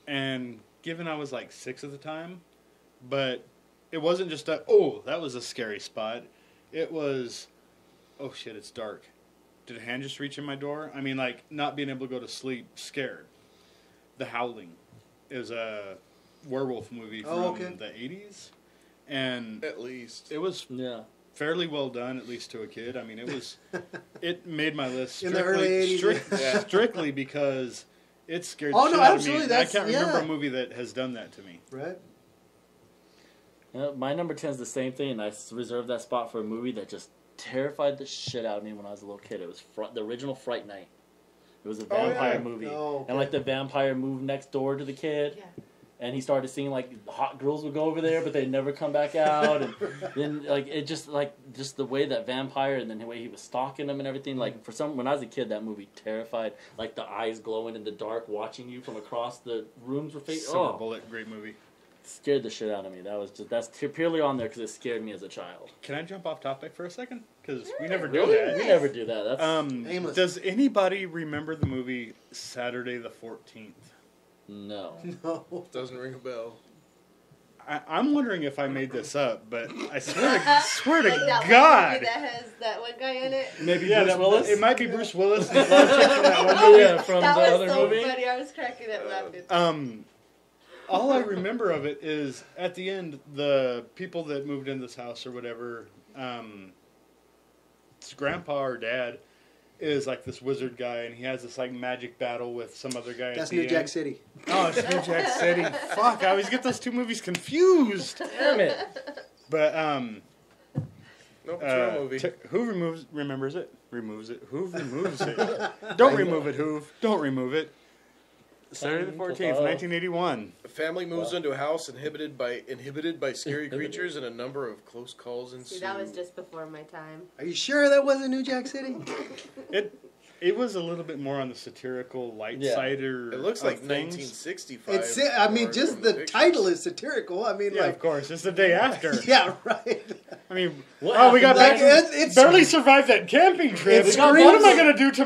And given I was like 6 at the time, but it wasn't just that was a scary spot. It was, oh shit, it's dark. Did a hand just reach in my door? I mean, like, not being able to go to sleep, scared. The Howling is a werewolf movie from Oh, okay. the 80s. And At least. it was Yeah. fairly well done, at least to a kid. I mean, it made my list In strictly, the early 80s, yeah. strictly because it scared Oh, the no, shit out of absolutely, me. I that's- can't remember yeah. a movie that has done that to me. Right? Yeah, my number 10 is the same thing, and I reserved that spot for a movie that just terrified the shit out of me when I was a little kid. It was the original Fright Night. It was a Oh, yeah. vampire movie. Oh, okay. And like the vampire moved next door to the kid. Yeah. And he started seeing like hot girls would go over there, but they'd never come back out. And then like it just the way that vampire and then the way he was stalking them and everything. Like when I was a kid, that movie terrified. Like the eyes glowing in the dark, watching you from across the rooms were facing. Silver Oh, Bullet, great movie. scared the shit out of me. That's purely on there because it scared me as a child. Can I jump off topic for a second? Because we never do Really? that. We never do that. That's Aimless. Does anybody remember the movie Saturday the 14th? no. No. Doesn't ring a bell. I'm wondering if I made this up, but I swear to Like that one God. movie that has that one guy in it. Maybe Yeah, Bruce Willis. It might be Bruce Willis. And Love Chicks from that one Oh movie. yeah, from That the was other so movie. funny. I was cracking up laughing. All I remember of it is at the end, the people that moved in this house or whatever, it's grandpa or dad is like this wizard guy, and he has this like magic battle with some other guy. That's at the New end. Jack City. Oh, it's New Jack City. Fuck, I always get those two movies confused. Damn it. But Nope, it's a real movie. who remembers it? Removes it. Who removes it? Don't remove it, Hoove. Don't remove it. Saturday the 14th, 1981. A family moves into a house inhibited by scary creatures, and a number of close calls ensue. See, that was just before my time. Are you sure that wasn't New Jack City? It was a little bit more on the satirical light Yeah. side or It looks of like things. 1965. I mean, or just from the pictures. title is satirical. I mean, Yeah, like, of course. It's the day after. yeah, right. I mean, What we got happened? back. Like, it's barely survived that camping trip. It's What am I going to do We got back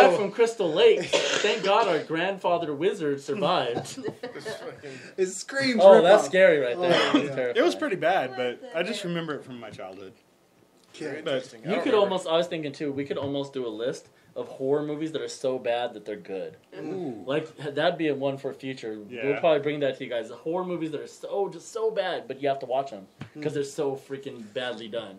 tomorrow? from Crystal Lake. Thank God our grandfather wizard survived. It screams. Oh, rip that's off. scary right there. Oh, That's yeah. terrifying. It was pretty bad, but I just remember it from my childhood. Very Okay. interesting. I You don't could remember. almost, I was thinking too, we could almost do a list of horror movies that are so bad that they're good. Ooh. Like that'd be a one for future. Yeah. We'll probably bring that to you guys. Horror movies that are just so bad, but you have to watch them because they're so freaking badly done.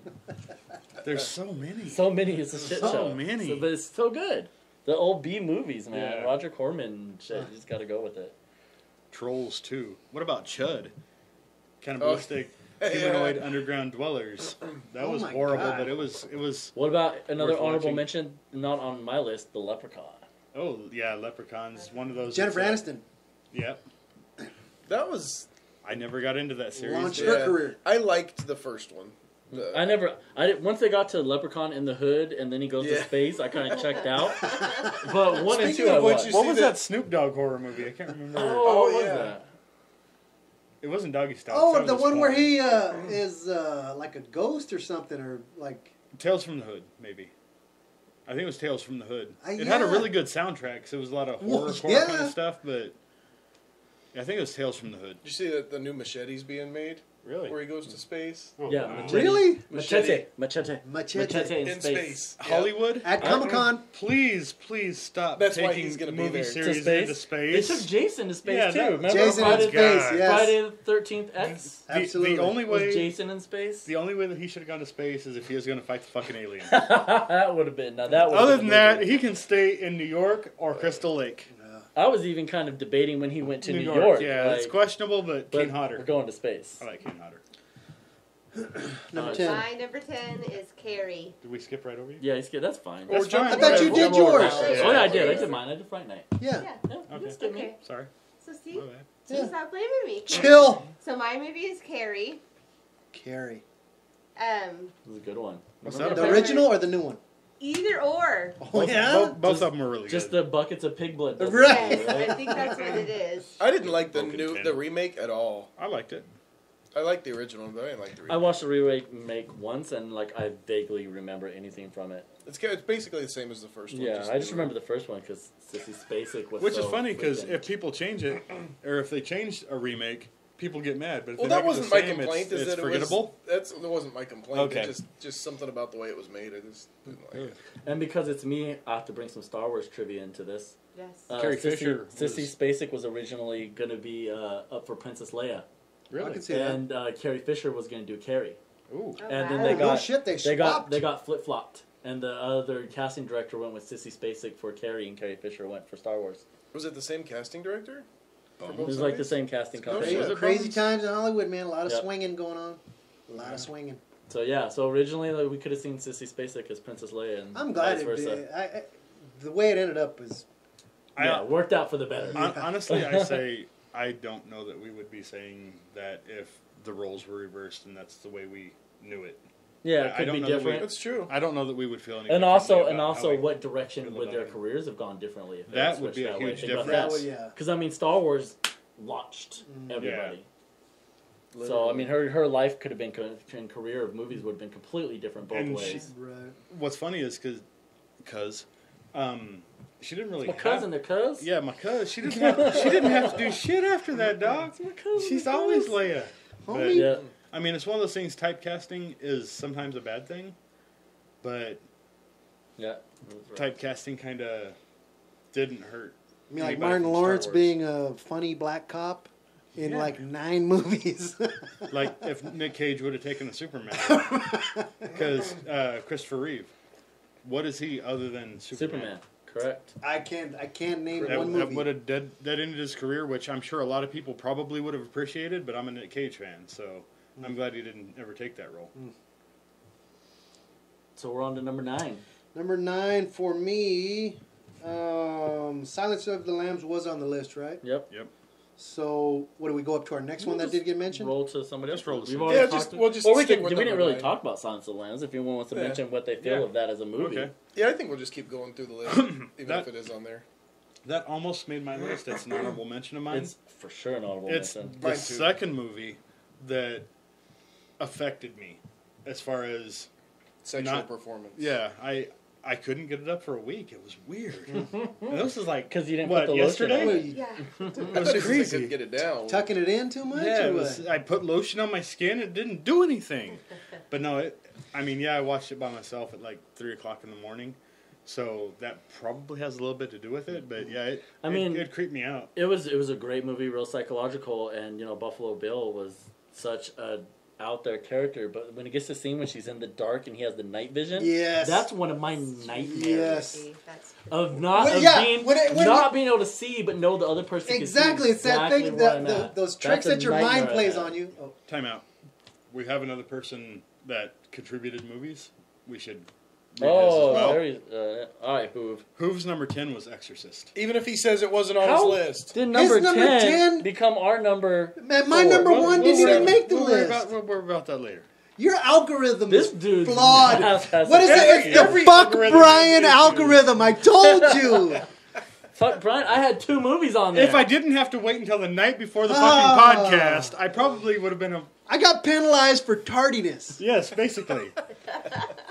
There's so many. So many, it's a shit So show. many. But it's so good. The old B movies, man. Yeah. Roger Corman and shit. You just got to go with it. Trolls 2. What about Chud? Cannibalistic humanoid underground dwellers. That Oh was my horrible, God. but it was. What about another Worth honorable watching. mention? Not on my list. The Leprechaun. Oh yeah, Leprechauns. One of those. Jennifer that's, Aniston Yep. That was I never got into that series. launched but- her career. I liked the first one. Once they got to Leprechaun in the Hood and then he goes to Yeah. space, I kind of checked out. But 1 and 2 Speaking I of which, watched. you What see was that- that Snoop Dogg horror movie? I can't remember. Oh, what was yeah. that? It wasn't Doggy Style. Oh, that the was one where fun. he is like a ghost or something, or like. Tales from the Hood, maybe. I think it was Tales from the Hood. It yeah. had a really good soundtrack, so it was a lot of horror Well, kind yeah. of stuff, but I think it was Tales from the Hood. Did you see that the new Machete's being made? Really? Where he goes to space? Oh, Yeah, wow. Machete. Really? Machete. Machete. Machete. in In space. space. Yeah. Hollywood? At Comic-Con. Please stop That's why taking he's gonna be movie there. To series space. into They space. took Jason to space Yeah, too. that- Remember Jason in Friday, space, God. yes. Friday the 13th X? Absolutely. The only Was way Jason in space? the only way that he should have gone to space is if he was going to fight the fucking alien. That would have been. Now that would. Other than that, he can stay in New York or Crystal Lake. I was even kind of debating when he went to New York, York. yeah, like, it's questionable, but but Kane Hodder. We're going to space. I like Kane Hodder. Number Uh, 10. My number 10 is Carrie. Did we skip right over you? Yeah, he's good. That's fine. Or That's John. fine. I thought you did yours. Oh yeah, I did. I did mine. I did Fright Night. Yeah. Yeah. Yeah, Okay. just give me. Okay. Sorry. So see, My bad. Yeah. stop blaming me. Chill. So my movie is Carrie. Carrie. It was a good one. What's Remember that The about? original or the new one? Either or. Oh, yeah? Both Just- of them were really Just good. the buckets of pig blood. doesn't Right. it, Yes, I think that's what it is. I didn't like the Broken the tin. remake at all. I liked it. I liked the original, but I didn't like the I remake. watched the remake once, and like I vaguely remember anything from it. It's basically the same as the first one. Yeah, I just newer. remember the first one because Sissy Spacek was. Which so is funny because freaking- if people change it, or if they change a remake, people get mad. But if Well, they that make it wasn't the my same, complaint. It's Is that forgettable. that wasn't my complaint. Okay. It just something about the way it was made. I just didn't like it. and because it's me, I have to bring some Star Wars trivia into this. Yes. Carrie Fisher Sissy was- Spacek was originally going to be up for Princess Leia, I Really? can see that. and Carrie Fisher was going to do Carrie. Ooh. Oh, and then wow. they Oh, got no shit, they swapped. got flip flopped, and the other casting director went with Sissy Spacek for Carrie, and Carrie Fisher went for Star Wars. Was it the same casting director? For Bones. It both was like the movies? same casting No company. shit. Was it Crazy Bones? times in Hollywood, man. A lot of Yep. swinging going on. A lot of swinging. So yeah, so originally like, we could have seen Sissy Spacek as Princess Leia, and I'm glad vice it versa. did. The way it ended up is. Yeah, worked out for the better. Honestly, I say I don't know that we would be saying that if the roles were reversed and that's the way we knew it. Yeah, I it could don't be know that we- different. That's true. I don't know that we would feel any. And differently also, about how we- what direction feel would about their it. careers have gone differently? If they That had would be switched a that way? huge Think about difference. That would, yeah. Because I mean, Star Wars launched everybody. So I mean, her life could have been and career of movies would have been completely different both And ways. Right. What's funny is because she didn't really. My have- cousin, the cuz. Yeah, my cousin. She didn't have to do shit after that, dog. My cousin, She's the cuz. always Leia. But, Homie. Yeah. I mean, it's one of those things. Typecasting is sometimes a bad thing, but Yeah. typecasting kind of didn't hurt. I mean, like anybody Martin from Star Lawrence Wars. being a funny black cop in Yeah. like 9 movies. Like if Nick Cage would have taken the Superman, because Christopher Reeve, what is he other than Superman? Correct. I can't name That, one that movie. would have dead ended his career, which I'm sure a lot of people probably would have appreciated. But I'm a Nick Cage fan, so I'm glad he didn't ever take that role. So we're on to number 9. Number 9 for me, Silence of the Lambs was on the list, right? Yep. Yep. So, what do we go up to our next one that did get mentioned? Roll to somebody else. Just roll to We've somebody already Yeah, talked we'll just or we stick can. with We didn't number really 9. talk about Silence of the Lambs. If you want to Yeah. mention what they feel Yeah. of that as a movie. Okay. Yeah, I think we'll just keep going through the list, even That- if it is on there. That almost made my list. It's an honorable mention of mine. It's for sure an honorable It's mention. the Mine too. second movie that affected me as far as Sexual Not- performance. yeah, I couldn't get it up for a week. It was weird. And this was like 'Cause you didn't what, put the lotion yesterday? on. Well, you Yeah. I It thought was he said they crazy. couldn't get it down. tucking it in too much? Yeah, or it was, what? I put lotion on my skin. It didn't do anything. But no, I watched it by myself at like 3 o'clock in the morning. So that probably has a little bit to do with it, but yeah, I mean, it creeped me out. It was a great movie, real psychological, and Buffalo Bill was such a out there character. But when it gets to the scene when she's in the dark and he has the night vision, Yes. that's one of my nightmares. Yes. See, that's Of not Well, of yeah, being when not being able to see, but know the other person Exactly. can see It's that exactly thing where that I'm at. those tricks That's a that your mind nightmare I plays have. on you. Oh. Time out. We have another person that contributed movies. We should read his Oh, as well. there he, all right, Hoove. Hoove's number 10 was Exorcist. Even if he says it wasn't on How his list. did number, number 10, 10 become our number? Man, my four? number one didn't even make the We'll worry list. we'll worry about that later. Your algorithm This is dude's flawed. has What is some it? issues. It's the fuck algorithm Brian has issues. algorithm. I told you. Fuck, Brian, I had 2 movies on there. If I didn't have to wait until the night before the Ah. fucking podcast, I probably would have been a... I got penalized for tardiness. Yes, basically.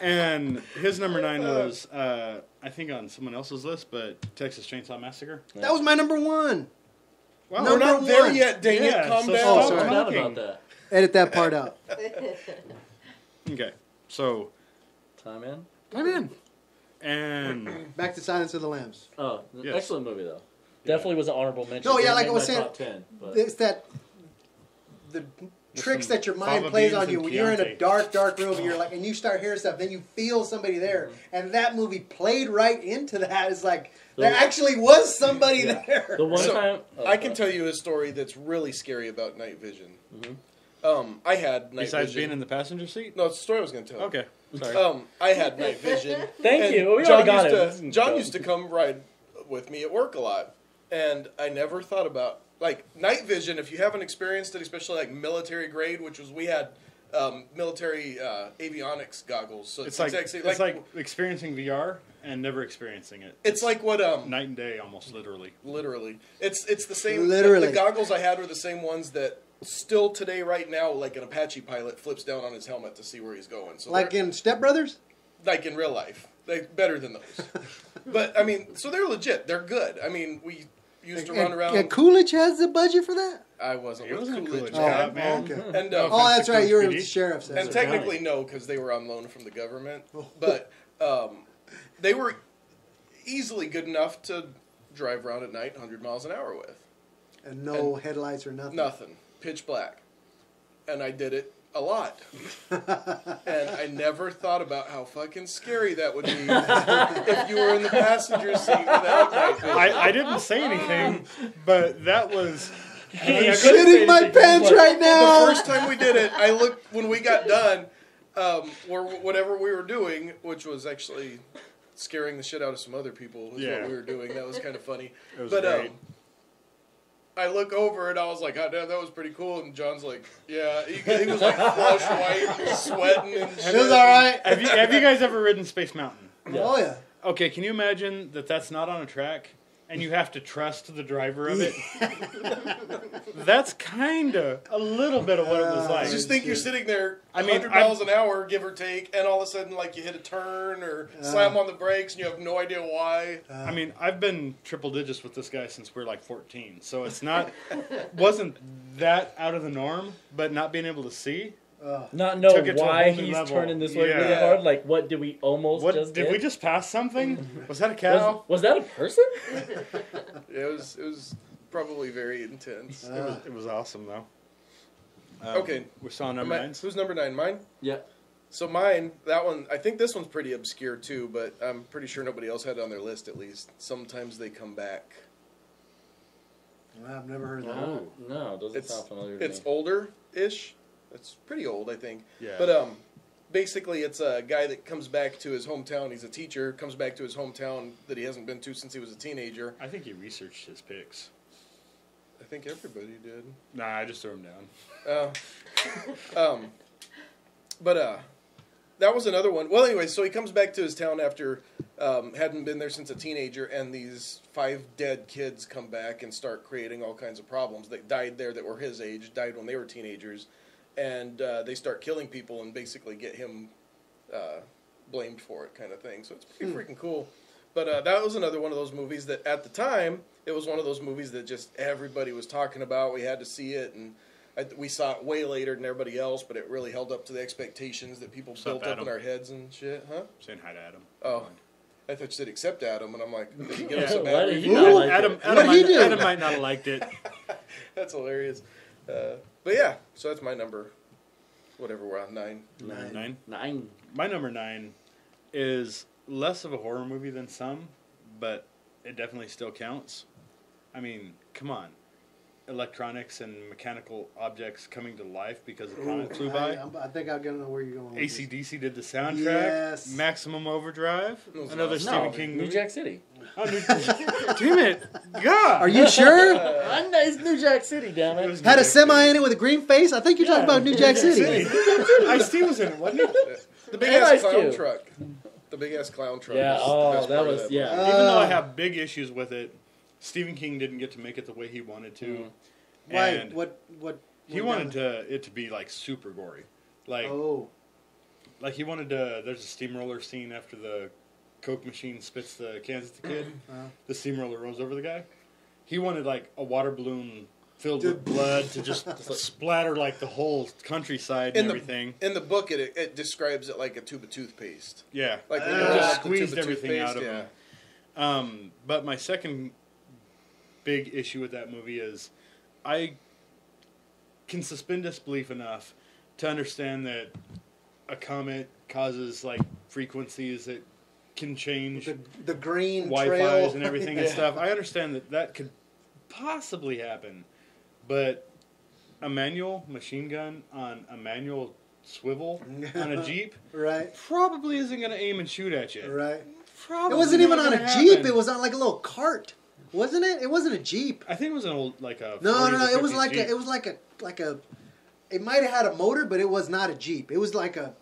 And his number 9 was, I think on someone else's list, but Texas Chainsaw Massacre. That was my number one. Wow, We're Number not there one. yet, dang Yeah, it. Calm so down. Oh, stop sorry. Forgot talking. about that. Edit that part out. Okay, so Time in? I'm in. And Back to Silence of the Lambs. Oh, Yes. excellent movie though. Definitely was an honorable mention. No, yeah, Didn't like make I was my saying, top 10, but It's that the tricks some that your mind fava plays beans on you and when you're in a Chianti. dark room and you're like, and you start hearing stuff, then you feel somebody there, and that movie played right into that. It's like there The- actually was somebody Yeah. there. the one So, time I can tell you a story that's really scary about night vision. I had night besides vision. being in the passenger seat? No, it's a story I was going to tell. Okay, sorry. I had night vision. Thank and you. We John already got used it. John used to come ride with me at work a lot, and I never thought about like night vision. If you haven't experienced it, especially like military grade, which was we had military avionics goggles. So It's actually like experiencing VR and never experiencing it. it's like what Night and day, almost literally. literally it's the same. Literally. the goggles I had were the same ones that still today, right now, like an Apache pilot flips down on his helmet to see where he's going. So Like they're- in Step Brothers? like in real life, they better than those. But I mean, so they're legit. They're good. I mean, we used to run around. And Coolidge has the budget for that? I wasn't It with wasn't a Coolidge. Coolidge Oh, cop, man. okay. And Oh, that's right. You were PD. with the sheriffs. and That's right. technically no, because they were on loan from the government. Oh. But they were easily good enough to drive around at night 100 miles an hour with. And no headlights or nothing. Nothing. Pitch black. And I did it a lot. And I never thought about how fucking scary that would be if you were in the passenger seat without night vision. I didn't say anything, but that was... He's Shitting my pants right now. The first time we did it, I looked when we got done, or whatever we were doing, which was actually scaring the shit out of some other people. Is Yeah. what we were doing. That was kind of funny. It was But great. I look over and I was like, "Oh, damn, that was pretty cool." And John's like, "Yeah." He was like flush white, he was sweating and shit. It was all right. Have you guys ever ridden Space Mountain? Oh, yeah. Okay, can you imagine that that's not on a track and you have to trust the driver of it? That's kind of a little bit of what it was like. Just think you're sitting there, I mean, 100 miles an hour, give or take, and all of a sudden, like you hit a turn or slam on the brakes, and you have no idea why. I mean, I've been triple digits with this guy since we were like 14, so it's wasn't that out of the norm, but not being able to see. Not know Took it to a why whole new he's level. turning this way Yeah. really hard. Like, what did we almost What just did we just pass something? Was that a Was, cow? was that a person? It was probably very intense. It was awesome though. Okay. we saw number 9. Who's number 9? Mine? Yeah. So mine, that one, I think this one's pretty obscure too, but I'm pretty sure nobody else had it on their list at least. Sometimes They Come Back. I've never heard of that. Oh, no, it doesn't It's sound familiar to it's me. older-ish. It's pretty old, I think. Yeah. But basically it's a guy that comes back to his hometown. He's a teacher, comes back to his hometown that he hasn't been to since he was a teenager. I think he researched his picks. I think everybody did. Nah, I just threw him down. But that was another one. Well, anyway, so he comes back to his town after hadn't been there since a teenager, and these 5 dead kids come back and start creating all kinds of problems. That died there that were his age, died when they were teenagers, and they start killing people and basically get him blamed for it, kind of thing. So it's pretty freaking cool. But that was another one of those movies that at the time, it was one of those movies that just everybody was talking about. We had to see it, and we saw it way later than everybody else, but it really held up to the expectations that people What's up, built up in Adam? our heads and shit, huh? Saying hi to Adam. Oh. I thought you said except Adam, and I'm like, did he give Yeah, us a why bad did he review? not like Adam, it? What'd he do? Adam might not have liked it. That's hilarious. But yeah, so that's my number. Whatever, we're on 9. 9. My number 9 is less of a horror movie than some, but it definitely still counts. I mean, come on. Electronics and mechanical objects coming to life because a comet flew by. I think I know where you're going. with this. AC/DC did the soundtrack. Yes. Maximum Overdrive. Those Another are Stephen No, King New movie. Jack City. Oh, damn it. God. Are you sure? It's New Jack City, damn It it. was Had New a Jack semi City. in it with a green face? I think you're talking about New Jack City. Ice-T was in it, wasn't it? The big And ass Ice clown Cube. truck. The big ass clown truck. Yeah, was oh, the best that part of was- that yeah. movie. Even though I have big issues with it, Stephen King didn't get to make it the way he wanted to. Why? And What? he wanted it to be like super gory. Like Oh. like he wanted to. There's a steamroller scene after the Coke machine spits the cans at the kid. The steamroller rolls over the guy. He wanted like a water balloon filled with blood to just splatter like the whole countryside and everything. In the book, it describes it like a tube of toothpaste. Yeah, Like when It you roll just out the tube squeezed of everything out toothpaste, of yeah. him. But my second big issue with that movie is I can suspend disbelief enough to understand that a comet causes like frequencies that can change The green Wi-Fi's trail and everything and stuff. I understand that could possibly happen, but a manual machine gun on a manual swivel on a Jeep Right. probably isn't going to aim and shoot at you. Right. Probably It wasn't even not on a gonna Jeep. happen. It was on like a little cart, wasn't it? It wasn't a Jeep. I think it was an old like a. No, 40s no, no. or It was 50s like Jeep. a. It was like a. It might have had a motor, but it was not a Jeep. It was like a.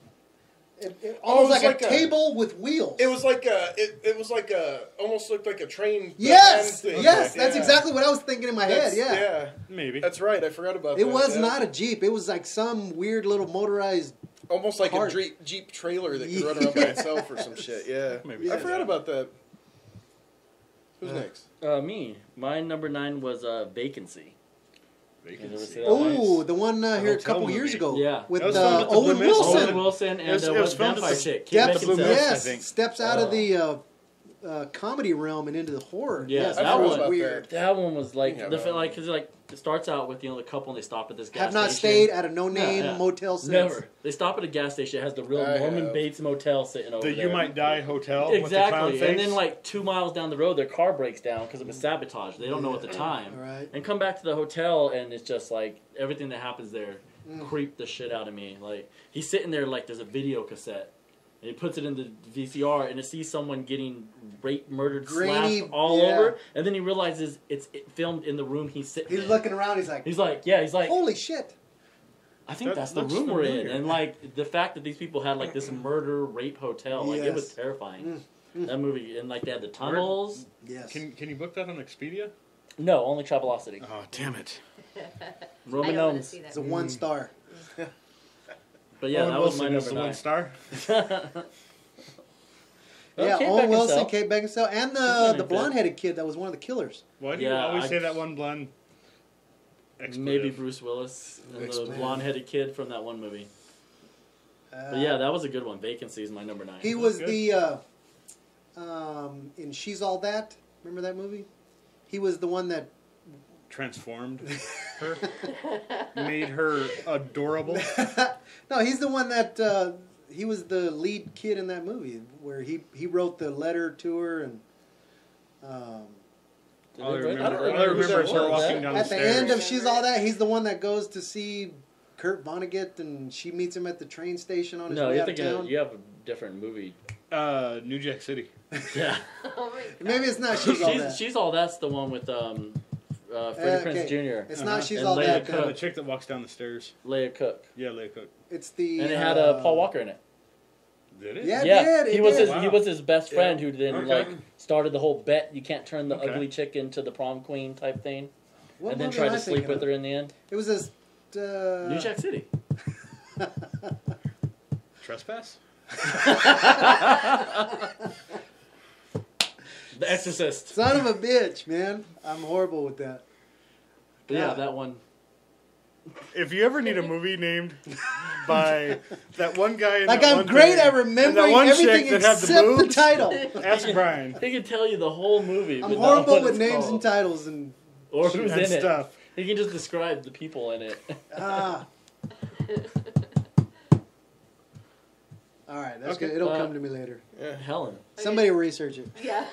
It almost was like like a a- table with wheels. It was like it was like almost looked like a train. Yes, van thing. yes, that's Yeah. exactly what I was thinking in my head. That's- Yeah. Maybe. That's right. I forgot about It that. was yeah. not a Jeep. It was like some weird little motorized. Almost like Cart. a Jeep trailer that could run around by Yeah. itself or some shit. Yeah. Maybe I so, forgot yeah. about that. Who's next? Me. My number 9 was Vacancy. Vacancy. You ever see that Oh, the one here a hotel couple movie. years ago. Yeah. With That was filmed at the Owen Blue Mist. Wilson. Owen Wilson and It was what filmed at vampire the- chick. Kate Steps, Blue Beckinsale. Mist, I yes, think. steps out of the comedy realm and into the horror. Yeah, yes, that that was one- weird. That one was like Yeah, the man. like because like it starts out with the couple and they stop at this gas Have not station. stayed at a no-name Yeah, yeah. motel since. Never. They stop at a gas station. It has the real I Norman have. Bates motel sitting over The there. You Might Die Hotel. With the clown Exactly, face. and then like 2 miles down the road, their car breaks down because it was sabotage. They don't know at the time, Right. and come back to the hotel, and it's just like everything that happens there Mm. creeped the shit out of me. Like he's sitting there like there's a video cassette, and he puts it in the VCR, and it sees someone getting raped, murdered, Grainy, slashed all yeah. over, and then he realizes it's filmed in the room he's sitting. He's in. looking around. He's like, He's like, holy shit. I think That that's the looks room we're in, familiar. and like the fact that these people had like this murder rape hotel, like it was Yes. terrifying. That movie, and like they had the tunnels. Yes. Can you book that on Expedia? No, only Travelocity. Oh, damn it. Roman I don't want to gnomes. see that. It's a 1-star. But yeah, Owen that was my Wilson number is the 9. one star. Well, Yeah, Kate Owen Wilson, Beckinsale. Kate Beckinsale, and She's not the in blonde-headed kid that was one of the killers. Why do you Yeah, always I- say that one blonde? Expletive? Maybe Bruce Willis and the Expletive. blonde-headed kid from that one movie. Uh, But yeah, that was a good one. Vacancy is my number 9. he was good. the in She's All That. Remember that movie? He was the one that. Transformed her. Made her adorable. No, he's the one that he was the lead kid in that movie where he wrote the letter to her and. All I remember, I don't all I remember remember is who her that was. walking down the At the stairs. end of She's All That, he's the one that goes to see Kurt Vonnegut, and she meets him at the train station on his No, way you're out of thinking town. you have a different movie. New Jack City. Yeah, Oh my God. Maybe it's not She's All That. she's all that's the one with Freddie Prinze Jr. It's not She's And All Leia That. Cook. The chick that walks down the stairs. Leia Cook, Yeah, Leia Cook. It's the. and it had Paul Walker in it. Did it? Yeah, it Yeah, did, he it was did. his he was his best friend who then Okay. like started the whole bet you can't turn the Okay. ugly chick into the prom queen type thing, What and then movie tried am to I sleep thinking with of? her in the end. It was this. New Jack City. Trespass? The Exorcist. Son of a bitch, man! I'm horrible with that. But yeah, Yeah. that one. if you ever need a movie named by that one guy in Like that I'm one great thing, at and that remembering one everything chick that had except the boobs, title. ask Brian He can tell you the whole movie. I'm but not horrible what with it's names called. and titles and Or who's and in it. stuff. He can just describe the people in it. ah. All right, that's Okay, good. It'll uh, come to me later. Helen. Somebody will research it. Yeah.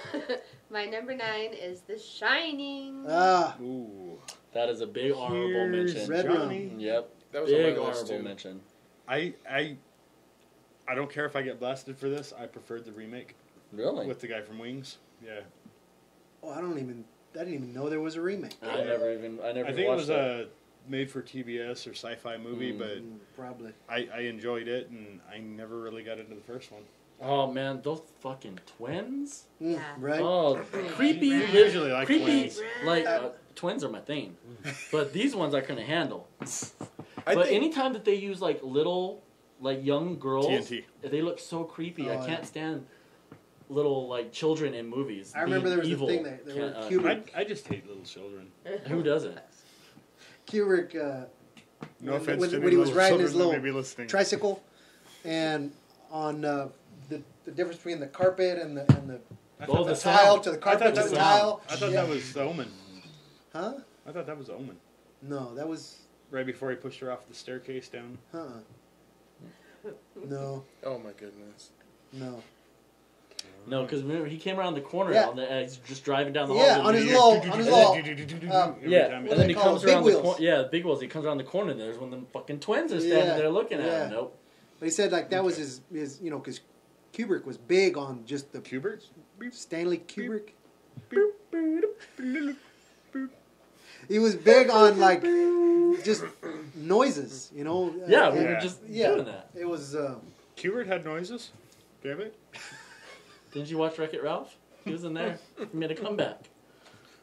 My number 9 is The Shining. Ah, Ooh, That is a big honorable here's mention. Red Johnny. Yep. That was on Big my list, honorable too. mention. I don't care if I get blasted for this. I preferred the remake Really? with the guy from Wings. Yeah, oh, I didn't even know there was a remake. I never I think it watched was that. a made for TBS or sci-fi movie, but Mm, probably. I enjoyed it, and I never really got into the first one. Oh man, those fucking twins. Mm, Yeah. right. Oh, creepy. I usually like creepy. twins. Like twins are my thing, but these ones I couldn't handle. I But think anytime that they use like little, like young girls, TNT. they look so creepy. Oh, I can't yeah. stand little like children in movies. I remember being there was a evil. thing that there were Can't- Kubrick. I just hate little children. Who doesn't? Kubrick No When- offense when- to when any he was little riding children his that little may be listening. tricycle, and on the difference between the carpet and the I Oh, thought the that, sound. tile to the I carpet thought to that the was tile. I thought Yeah. that was Omen. Huh? I thought that was Omen. No, that was Right before he pushed her off the staircase down. no, Oh my goodness. no. No, because remember he came around the corner Yeah. on the he's just driving down the Yeah, hall. on his and little, then- on his little. Every Yeah, time and he- What then they he call comes big around the wheels. corner. Yeah, big wheels. He comes around the corner. And there's when the fucking twins are standing Yeah, there looking at yeah. him. Nope. But he said like that was his because Kubrick was big on just the Kubert? Stanley Kubrick. He was big on like just noises, Yeah, we and- were just yeah. doing that. It was. Kubert had noises? Damn it. Didn't you watch Wreck-It Ralph? He was in there. He made a comeback.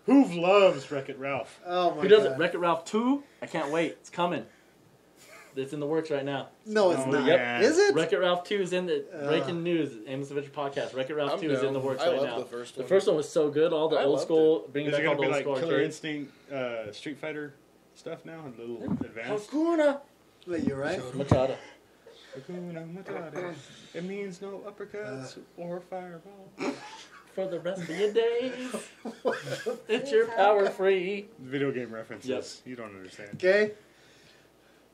Who loves Wreck-It Ralph? Oh my Who does god! it? Wreck-It Ralph 2? I can't wait. It's coming. It's in the works right now. No, it's Oh, not. yeah. Is it? Wreck-It Ralph 2 is in the breaking news. Amos Adventure Podcast. Wreck-It Ralph I'm 2 is in down. the works I right love now. the first The one. first one was so good. All the I old loved school, bringing Is it back all going the to be old like school Killer arcades. Instinct, Street Fighter stuff now? A little advanced? Hakuna Wait, you're right. Matata. Hakuna Matata. It means no uppercuts or fireball. For the rest of your days, it's your power free. Video game references. Yes. You don't understand. Okay,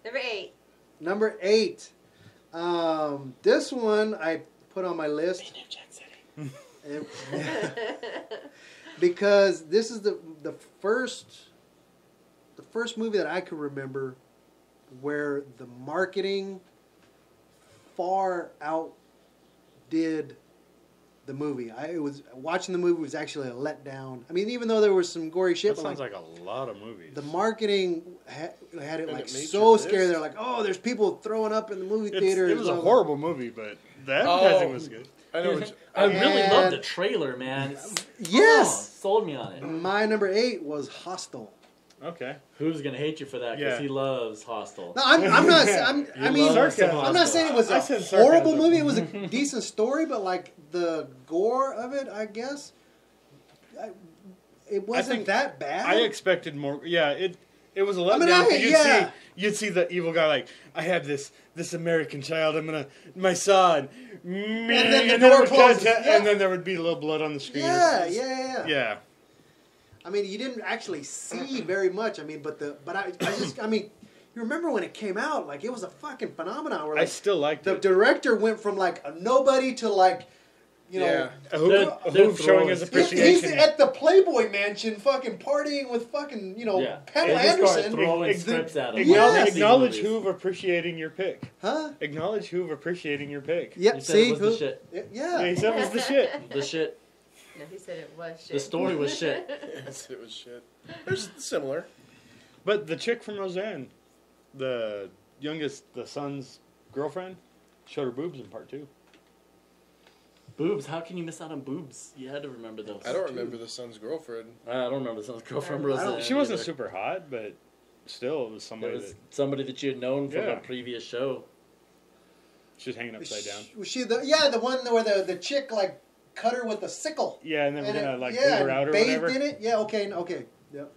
Number 8. number 8. This one I put on my list and- because this is the first movie that I could remember where the marketing far outdid the movie. Watching the movie was actually a letdown. I mean, even though there was some gory shit, That but sounds like a lot of movies. the marketing had it And like it made so your scary. list. They're like, oh, there's people throwing up in the movie It's- theater. it was a horrible movie, but the advertising was good. I know. What I really And- loved the trailer, man. It's, Yes. sold me on it. My number 8 was Hostel. Okay. Who's gonna hate you for that? Because Yeah. he loves Hostel. No, I'm not. I mean, love sarcasm. I'm not saying it was I a said horrible sarcasm. movie. It was a decent story, but like the gore of it, I guess, it wasn't think that bad. I expected more. Yeah, it was a letdown. mean, 'cause you'd see the evil guy like, I have this American child. I'm gonna my son. And then the it door would cut closes. to- Yeah. and then there would be a little blood on the screen. Yeah. Yeah. I mean, you didn't actually see very much. I mean, but I mean, you remember when it came out? Like, it was a fucking phenomenon. Where, I like, still liked the it. director went from like a nobody to like, you know. Yeah. A hoop They're showing his throwing- He's appreciation. at the Playboy Mansion, fucking partying with fucking, Yeah. Pamela They just start Anderson. throwing Ex- scripts at him. Yes. Acknowledge Hoove appreciating your pick. Huh? Acknowledge Hoove appreciating your pick. Yep. You said See it was the shit. Yeah, Yeah. he said it was the shit. The shit. No, he said it was shit. The story was shit. Yes, it was shit. There's similar. But the chick from Roseanne, the son's girlfriend, showed her boobs in part 2. Boobs. How can you miss out on boobs? You had to remember those. I don't remember the son's girlfriend. I don't remember the son's girlfriend. I don't- Roseanne She wasn't either. super hot, but still, it was It somebody was that somebody that you had known from Yeah. a previous show. she was hanging upside down. Was she the one where the chick like cut her with a sickle? Yeah, and then we're gonna like yeah, leave her out or bathed whatever. in it. Yeah. Okay. Yep.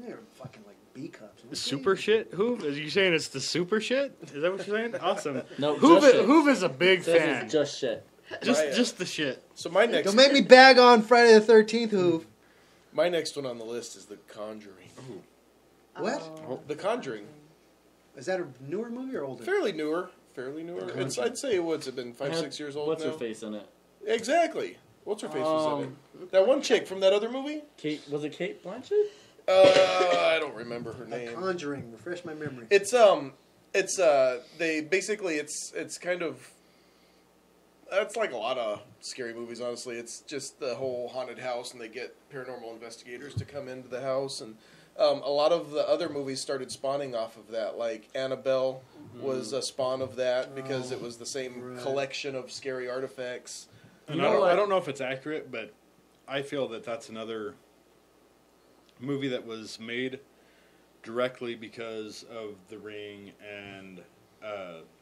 You're fucking like B cups. Okay. Super shit? Hoov? Are you saying it's the super shit? Is that what you're saying? Awesome. No, Hoov, just shit. Hoov is a big Says fan. it's just shit. Just the shit. So my next Don't make me bag on Friday the 13th, Hoov. my next one on the list is The Conjuring. What? Oh. The Conjuring. Is that a newer movie or older? Fairly newer. It's, I'd say, what's it been, 5, Had- 6 years old What's now? her face in it? Exactly. What's her face was in it? That one chick from that other movie? Was it Kate Blanchett? I don't remember her The name. Conjuring. Refresh my memory. They basically, it's kind of, it's like a lot of scary movies, honestly. It's just the whole haunted house, and they get paranormal investigators to come into the house, and a lot of the other movies started spawning off of that. Like Annabelle was a spawn of that because it was the same Right. collection of scary artifacts. And You know what? I don't know if it's accurate, but I feel that that's another movie that was made directly because of The Ring and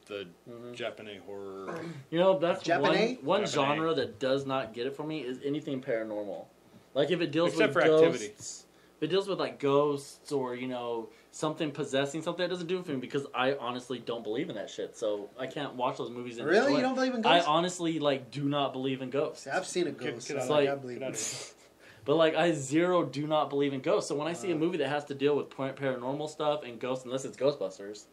the Japanese horror. You know, that's Japanese? one Japanese. genre that does not get it for me is anything paranormal. Like if it deals Except with for ghosts, Activity. if it deals with like ghosts or something possessing something, that doesn't do it for me because I honestly don't believe in that shit. So I can't watch those movies. And Really? enjoy You it. don't believe in I ghosts? honestly do not believe in ghosts. See, I've seen a ghost. Get out so of here. I believe Get out it. of here. But I do not believe in ghosts. So when I see a movie that has to deal with paranormal stuff and ghosts, unless it's Ghostbusters,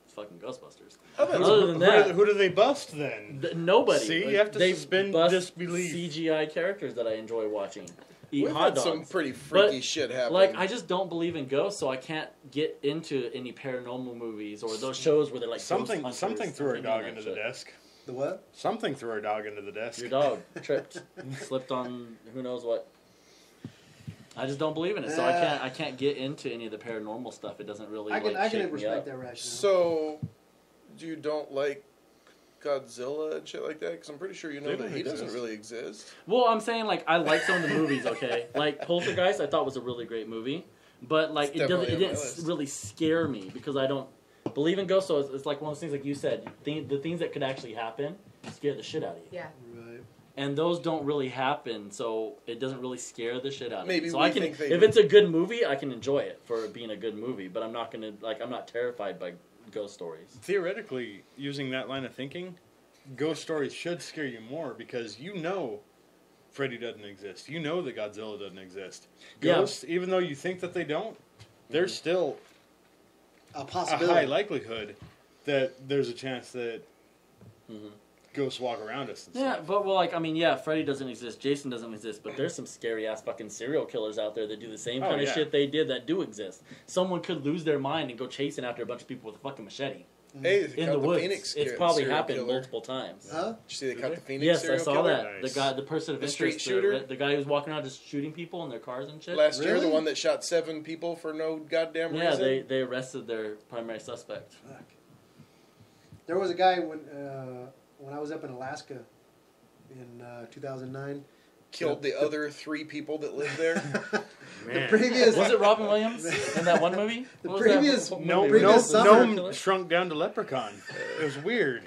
it's fucking Ghostbusters. Other than that, Who do they bust then? nobody. See, you have to they suspend bust disbelief. CGI characters that I enjoy watching. Eat We've hot had dogs. some pretty freaky But, shit happen. Like, I just don't believe in ghosts, so I can't get into any paranormal movies or those shows where they're like Something ghost something hunters threw our and dog that into the shit. desk. The what? Something threw our dog into the desk. Your dog tripped, slipped on who knows what. I just don't believe in it, so I can't get into any of the paranormal stuff. It doesn't really. I can shake me respect up. that rationale. So, you don't like Godzilla and shit like that? Because I'm pretty sure you know They that don't he doesn't exist. really exist. Well, I'm saying I like some of the movies. Okay, like Poltergeist, I thought was a really great movie, but It's it definitely on my didn't list. really scare me because I don't believe in ghosts. So it's like one of those things, like you said, the things that could actually happen scare the shit out of you. Yeah. Right. And those don't really happen, so it doesn't really scare the shit out of Maybe me. So we I can, think they if do. it's a good movie, I can enjoy it for being a good movie. But I'm not gonna I'm not terrified by ghost stories. Theoretically, using that line of thinking, ghost stories should scare you more because you know Freddy doesn't exist. You know that Godzilla doesn't exist. Yeah. Ghosts, even though you think that they don't, there's still A a possibility. high likelihood that there's a chance that ghosts walk around us. And Yeah, stuff. but Freddy doesn't exist, Jason doesn't exist, but there's some scary ass fucking serial killers out there that do the same Oh, kind of yeah. shit they did that do exist. Someone could lose their mind and go chasing after a bunch of people with a fucking machete Hey, they in caught the woods. Phoenix It's kid- probably serial happened killer. multiple times. Huh? Did you see they caught the Phoenix Yes, I serial saw killer? that. Nice. The person of The interest, street shooter? the guy who's walking around just shooting people in their cars and shit. Last year, the Really? one that shot 7 people for no goddamn Yeah, reason. they arrested their primary suspect. Fuck. There was a guy when I was up in Alaska in 2009. Killed the other 3 people that lived there. The Man. previous Was it Robin Williams in that one movie? The What was that? previous- What No, movie? previous no, summer- gnome shrunk down to leprechaun. It was weird.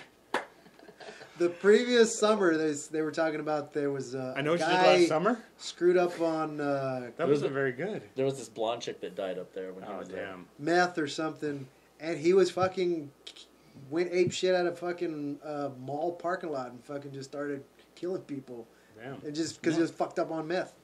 the previous summer they were talking about there was I know a what you did guy last summer. screwed up on That was wasn't a- very good. There was this blonde chick that died up there when he Oh was there. damn! meth or something, and he was fucking went ape shit out of fucking mall parking lot and fucking just started killing people, Damn. and just because he was fucked up on meth.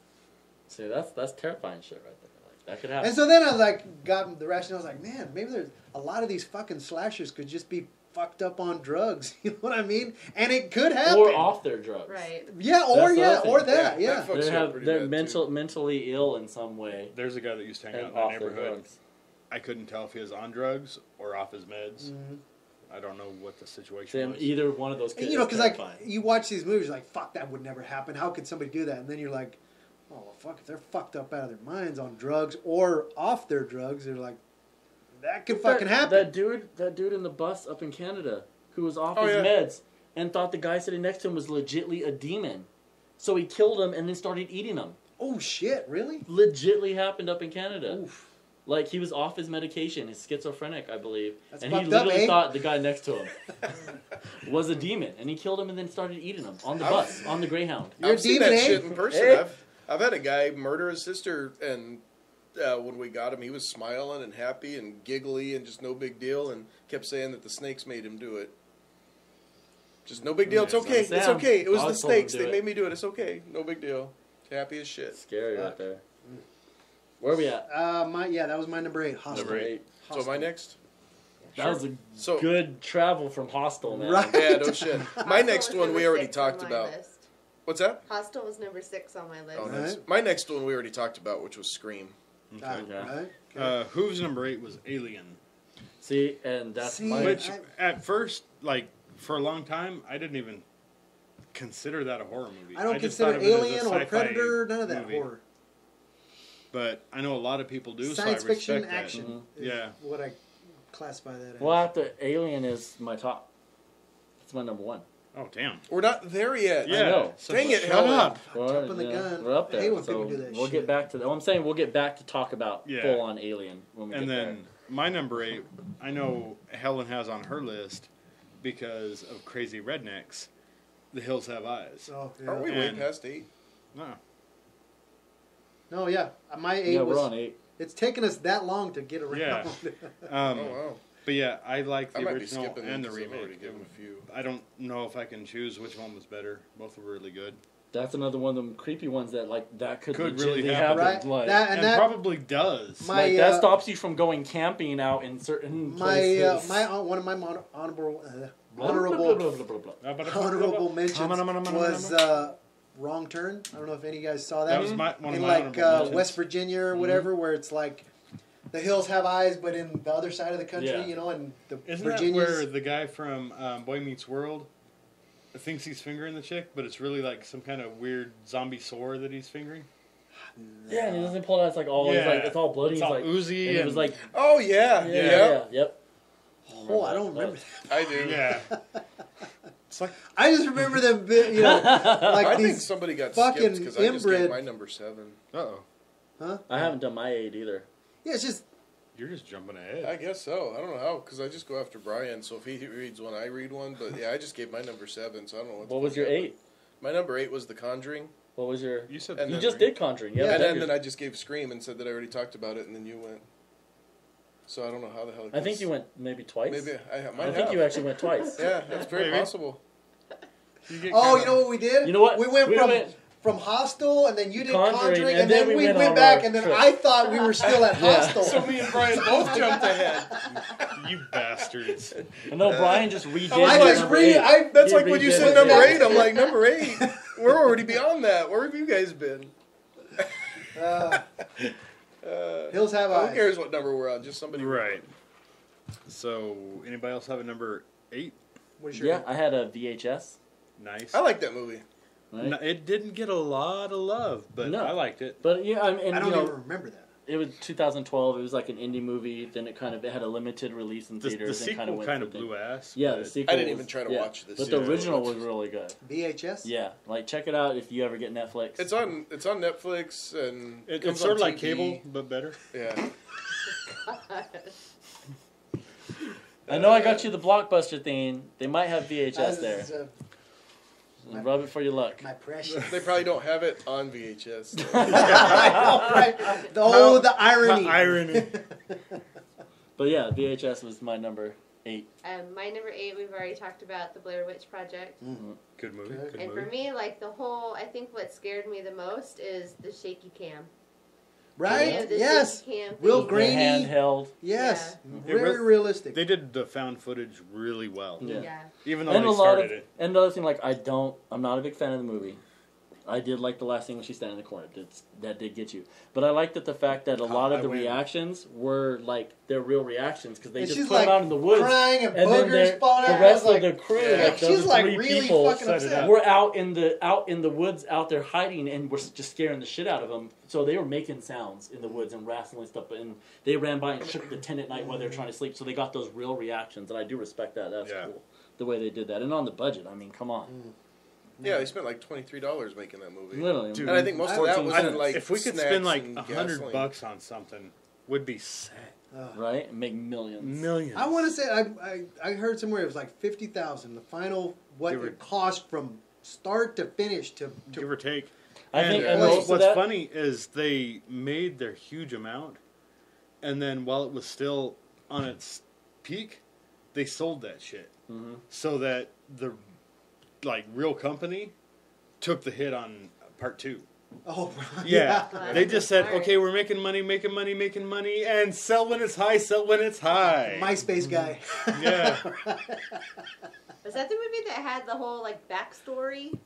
See, that's terrifying shit right there. Like that could happen. And so then I got the rationale. I was like, man, maybe there's a lot of these fucking slashers could just be fucked up on drugs. You know what I mean? And it could happen. Or off their drugs. Right. Yeah, or That's the yeah, other or thing. that. Yeah, Yeah. that fucks you up pretty They're bad, too. mentally ill in some way There's a guy that used to hang out and in my off their neighborhood. drugs. I couldn't tell if he was on drugs or off his meds. Mhm. I don't know what the situation Then was. either one of those kids. And, you know, because like terrifying. you watch these movies, you're like, fuck, that would never happen. How could somebody do that? And then you're like, oh well, fuck, if they're fucked up out of their minds on drugs or off their drugs, they're like, that could fucking happen. That dude in the bus up in Canada who was off Oh, his yeah. meds and thought the guy sitting next to him was legitly a demon. So he killed him and then started eating him. Oh shit, really? Legitly happened up in Canada. Oof. Like he was off his medication, he's schizophrenic, I believe, That's and he fucked up, literally eh? thought the guy next to him was a demon, and he killed him and then started eating him on the bus, on the Greyhound. You're a I've seen demon, that eh? shit in person. Eh? I've had a guy murder his sister and when we got him, he was smiling and happy and giggly and just no big deal, and kept saying that the snakes made him do it. Just no big deal. It's okay. It's Sam. okay. It was I the told him snakes. to They do made it. me do it. It's okay. No big deal. Happy as shit. Scary right there. Where are we at? That was my number 8. Hostel. Number 8. So am I next? That was a So good travel from Hostel, man. Right. yeah, no shit. My Hostel next was one number we already 6 on talked my about. list. What's that? Hostel was number 6 on my list. Oh, Right. nice. My next one we already talked about, which was Scream. Ah, Okay. right? Who's number 8 was Alien, See, and that's See, my... which at first, like for a long time, I didn't even consider that a horror movie. I don't just consider thought of it as a Alien or sci-fi Predator, none of that movie. horror. But I know a lot of people do. Science so I fiction, respect that. action. Mhm. Is Yeah. what I classify that as. Well, after Alien is my top. It's my number 1. Oh damn! We're not there yet. Yeah. know. So Dang it, shut Helen. up. Well, jumping the gun. We're up I there. hate when so people do that we'll shit. get back to that. I'm saying we'll get back to talk about Yeah. full on Alien when we And get then my number 8, I know Helen has on her list because of Crazy Rednecks. The Hills Have Eyes. Oh, yeah. Aren't we way And- past 8? No. No, yeah. My 8 there. Yeah, was. we're on 8. It's taken us that long to get around. Yeah. Oh wow. But yeah, I like I the might be original skipping and the them 'cause I've already remake. given a few. I don't know if I can choose which one was better. Both were really good. That's another one of them creepy ones that like that could Could really legitimately happen. happen. Right. Like, That- And, and that probably does. My- like, that uh, stops you from going camping out in certain my places. one of my honorable Blah, honorable blah, blah, blah, blah, blah. honorable mentions was Wrong Turn. I don't know if any of you guys saw that. That was one of in my like honorable mentions. West Virginia or whatever, where it's like the hills have eyes, but in the other side of the country, Yeah. you know, and the Isn't Virginia's. that where the guy from Boy Meets World thinks he's fingering the chick, but it's really like some kind of weird zombie sore that he's fingering? Yeah, and he doesn't pull it out. It's like all Yeah. it's all bloody. It's He's all like oozy And it was and- like Oh yeah. yep. Oh, I don't remember that. I do. Yeah. It's like I just remember them, you know, like I think these. somebody got fucking skipped because I just gave inbred- my number 7. uh-oh. Huh? I haven't done my 8 either. Yeah, it's just You're just jumping ahead. I guess so. I don't know how because I just go after Brian. So if he reads one, I read one. But yeah, I just gave my number 7. So I don't know What was your 8? My number 8 was The Conjuring, What was your? You said And You then- just did Conjuring. Yeah, Yeah, and that- then I just gave Scream and said that I already talked about it, and then you went. So I don't know how the hell. I think you went maybe twice. Maybe I might I think have. you actually went twice. Yeah, that's very Maybe. possible. You get oh, kinda- you know what we did? You know what? We went We from went- from Hostel, and then you did Conjuring, Conjuring, and and then then we we went went on back, our and then trip. I thought we were still at Yeah. Hostel. So me and Brian both jumped ahead. You bastards. No, Brian just redid. I your just number read. 8. That's You like when you redid said it, number yeah. 8. I'm like number 8. We're already beyond that. Where have you guys been? Hills have Who eyes. cares what number we're on? Just somebody. Right. So, anybody else have a number 8? What is your Yeah, I had a VHS. Nice. I like that movie. Right? No, it didn't get a lot of love, but No. I liked it. But yeah, I mean, I don't you know, even remember that. it was 2012. It was like an indie movie. Then it had a limited release in The theaters. and sequel went kind of through blew things. ass. Yeah, but the sequel. I didn't was- even try to yeah. watch this. But the Yeah. original was really good. VHS. Yeah, like check it out if you ever get Netflix. It's on Netflix and It's comes sort on of like TV. cable, but better. Yeah. I know I got you the Blockbuster thing. They might have VHS there. That's, Rub it for your luck. my precious. They probably don't have it on VHS. so. Right. The irony. Irony. But yeah, VHS was my number 8. My number 8, we've already talked about the Blair Witch Project. Good movie. Okay. Good And movie. for me, like I think what scared me the most is the shaky cam. Right? Yeah, the Yes. shaky cam Real thing. grainy. Handheld. Yes. Yeah. Very realistic. They did the found footage really well. Yeah. Yeah. Even though And they a lot started of, it. and another thing, like I'm not a big fan of the movie. I did like the last thing when she's standing in the corner. That did get you. But I liked the fact that a lot I of the win. reactions were like their real reactions because they And just she's put them like out in the woods. crying and And then boogers falling the out. rest I was of the crew, yeah, like the she's other like 3 really people, fucking set it upset. up. were out in the woods out there hiding and were just scaring the shit out of them. So they were making sounds in the woods and wrestling stuff. And they ran by and shook the tent at night while they were trying to sleep. So they got those real reactions, and I do respect that. That's Yeah. cool. The way they did that, and on the budget. I mean, come on, Yeah, they spent like $23 making that movie. literally. Dude, And I think most of that 14 was cents. in like if we could snacks spend like and $100 gasoline. on something, would be set. Right? And make millions. Millions. I want to say I heard somewhere it was like 50,000. The final what Give or- it cost from start to finish to Give or take. I think And and most of what's that, funny is they made their huge amount, and then while it was still on its peak, they sold that shit so that the real company took the hit on part 2. Oh, Yeah, they just said, Smart. okay, we're making money, and sell when it's high, sell when it's high. MySpace guy. Yeah. Was that the movie that had the whole like backstory?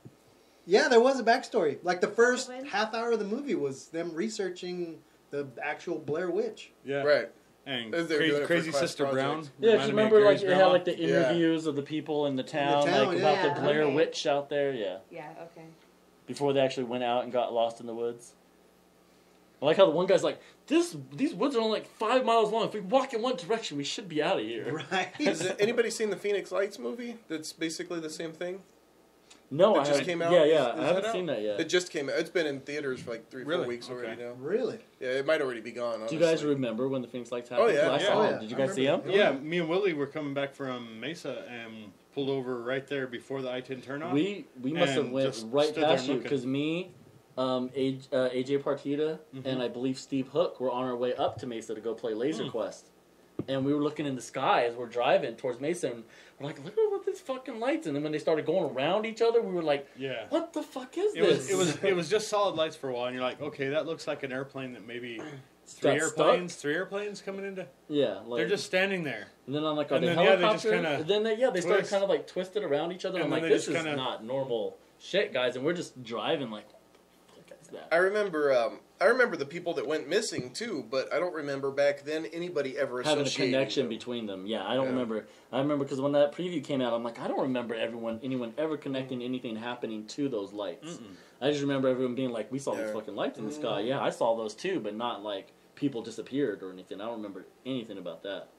Yeah, there was a backstory. Like the first When? half hour of the movie was them researching the actual Blair Witch. Yeah. Right. And As they were doing it for Crazy class Sister Brown. projects. yeah, reminded because me of remember, like Gary's it had grandma. like the interviews of the people in the town, town, like yeah. about the Blair Okay. Witch out there. Yeah, Yeah. Okay. before they actually went out and got lost in the woods. I like how the one guy's like, these woods are only like 5 miles long. If we walk in one direction, we should be out of here. Right. Has anybody seen the Phoenix Lights movie? That's basically the same thing. No, It I just haven't. came out? Yeah, Is yeah, that I haven't out? seen that yet. It just came out. It's been in theaters for like 3-4 Really? weeks already Okay. now. Really? Yeah, it might already be gone. Do Honestly. you guys remember when the Phoenix Lights happened? Oh, yeah. I Yeah. saw Oh, them. yeah. Did you I guys see them? remember. Yeah, me and Willie were coming back from Mesa and pulled over right there before the I-10 turnoff. We must have And went just right stood there past you looking. because me, AJ Partita, and I believe Steve Hook were on our way up to Mesa to go play Laser Quest, and we were looking in the sky as we're driving towards Mesa, and we're like, look at what these fucking lights! And then when they started going around each other, we were like, Yeah. what the fuck is It this? it was just solid lights for a while, and you're like, okay, that looks like an airplane that maybe Got stuck? three airplanes coming into. Yeah, like, They're just standing there. and then I'm like, are and they then, yeah, they helicopters? just kinda And then they started twist. kind of like twisted around each other. And I'm then like, they this just is kinda- not normal shit, guys. And we're just driving like, what the fuck is that? I remember the people that went missing too, but I don't remember back then anybody ever Having a associating connection them. between them. Yeah, I don't Yeah. remember. I remember because when that preview came out, I'm like, I don't remember anyone ever connecting anything happening to those lights. I just remember everyone being like, we saw these Yeah. fucking lights in the sky. Yeah, I saw those too, but not like people disappeared or anything. I don't remember anything about that.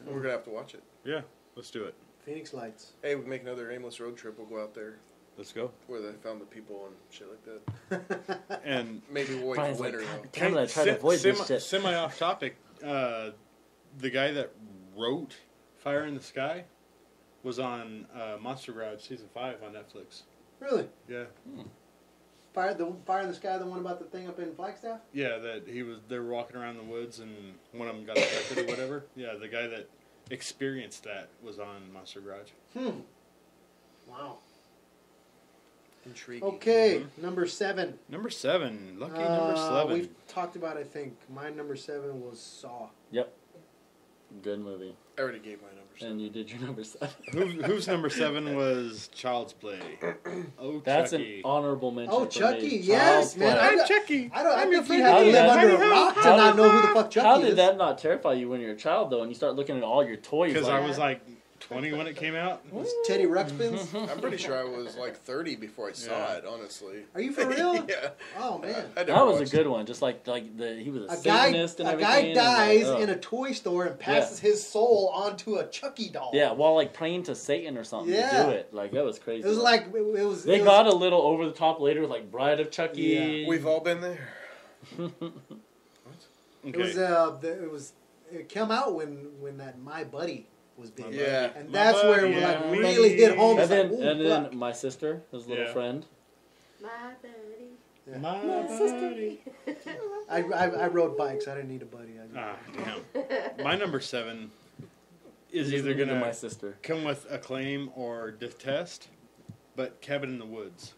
We're gonna have to watch it. Yeah, let's do it. Phoenix Lights. Hey, we make another aimless road trip. We'll go out there Let's go. where they found the people and shit like that. And Maybe we'll wait Brian's for like, winter God though. damn it, I try to avoid this shit. Semi off topic. The guy that wrote Fire in the Sky was on Monster Garage season 5 on Netflix. Really? Yeah, Fire in the Sky, the one about the thing up in Flagstaff? yeah. They were walking around the woods and one of them got affected or whatever. Yeah, the guy that experienced that was on Monster Garage. Wow. Intriguing. Okay, number 7. Number 7, lucky number 7. We've talked about, I think, my number 7 was Saw. Yep. Good movie. I already gave my numbers. And you did your number 7. Whose number 7 was Child's Play? Oh, That's Chucky. an honorable mention. Oh, for Chucky, me. yes, Child's man. Play. I'm Chucky. I I'm your think you friend. have to How live did under that- a rock to how not did- know who the fuck Chucky How is. did that not terrify you when you're a child, though, and you start looking at all your toys? Because Like, I was like 20 when it came out. Was Teddy Ruxpin's? I'm pretty sure I was like 30 before I saw Yeah. it. Honestly. Are you for real? Yeah. Oh, man. I never that was a watched good one. Just like he was a, A guy, Satanist and a everything. guy and dies like, oh. in a toy store and passes his soul onto a Chucky doll. Yeah, while like praying to Satan or something Yeah. to do it. Like that was crazy. It was like, it was. they it got was, a little over the top later with like Bride of Chucky. Yeah. We've all been there. it was, it came out when that My Buddy was big. Yeah. And My that's where buddy, it like yeah, really hit home. And It's then like, ooh, and fuck. then my sister, his little Yeah. friend. My buddy. Yeah. My buddy. I rode bikes. I didn't need a buddy. Ah, damn. My number 7 is He's either meaner than going my to sister. come with acclaim or detest, but Cabin in the Woods.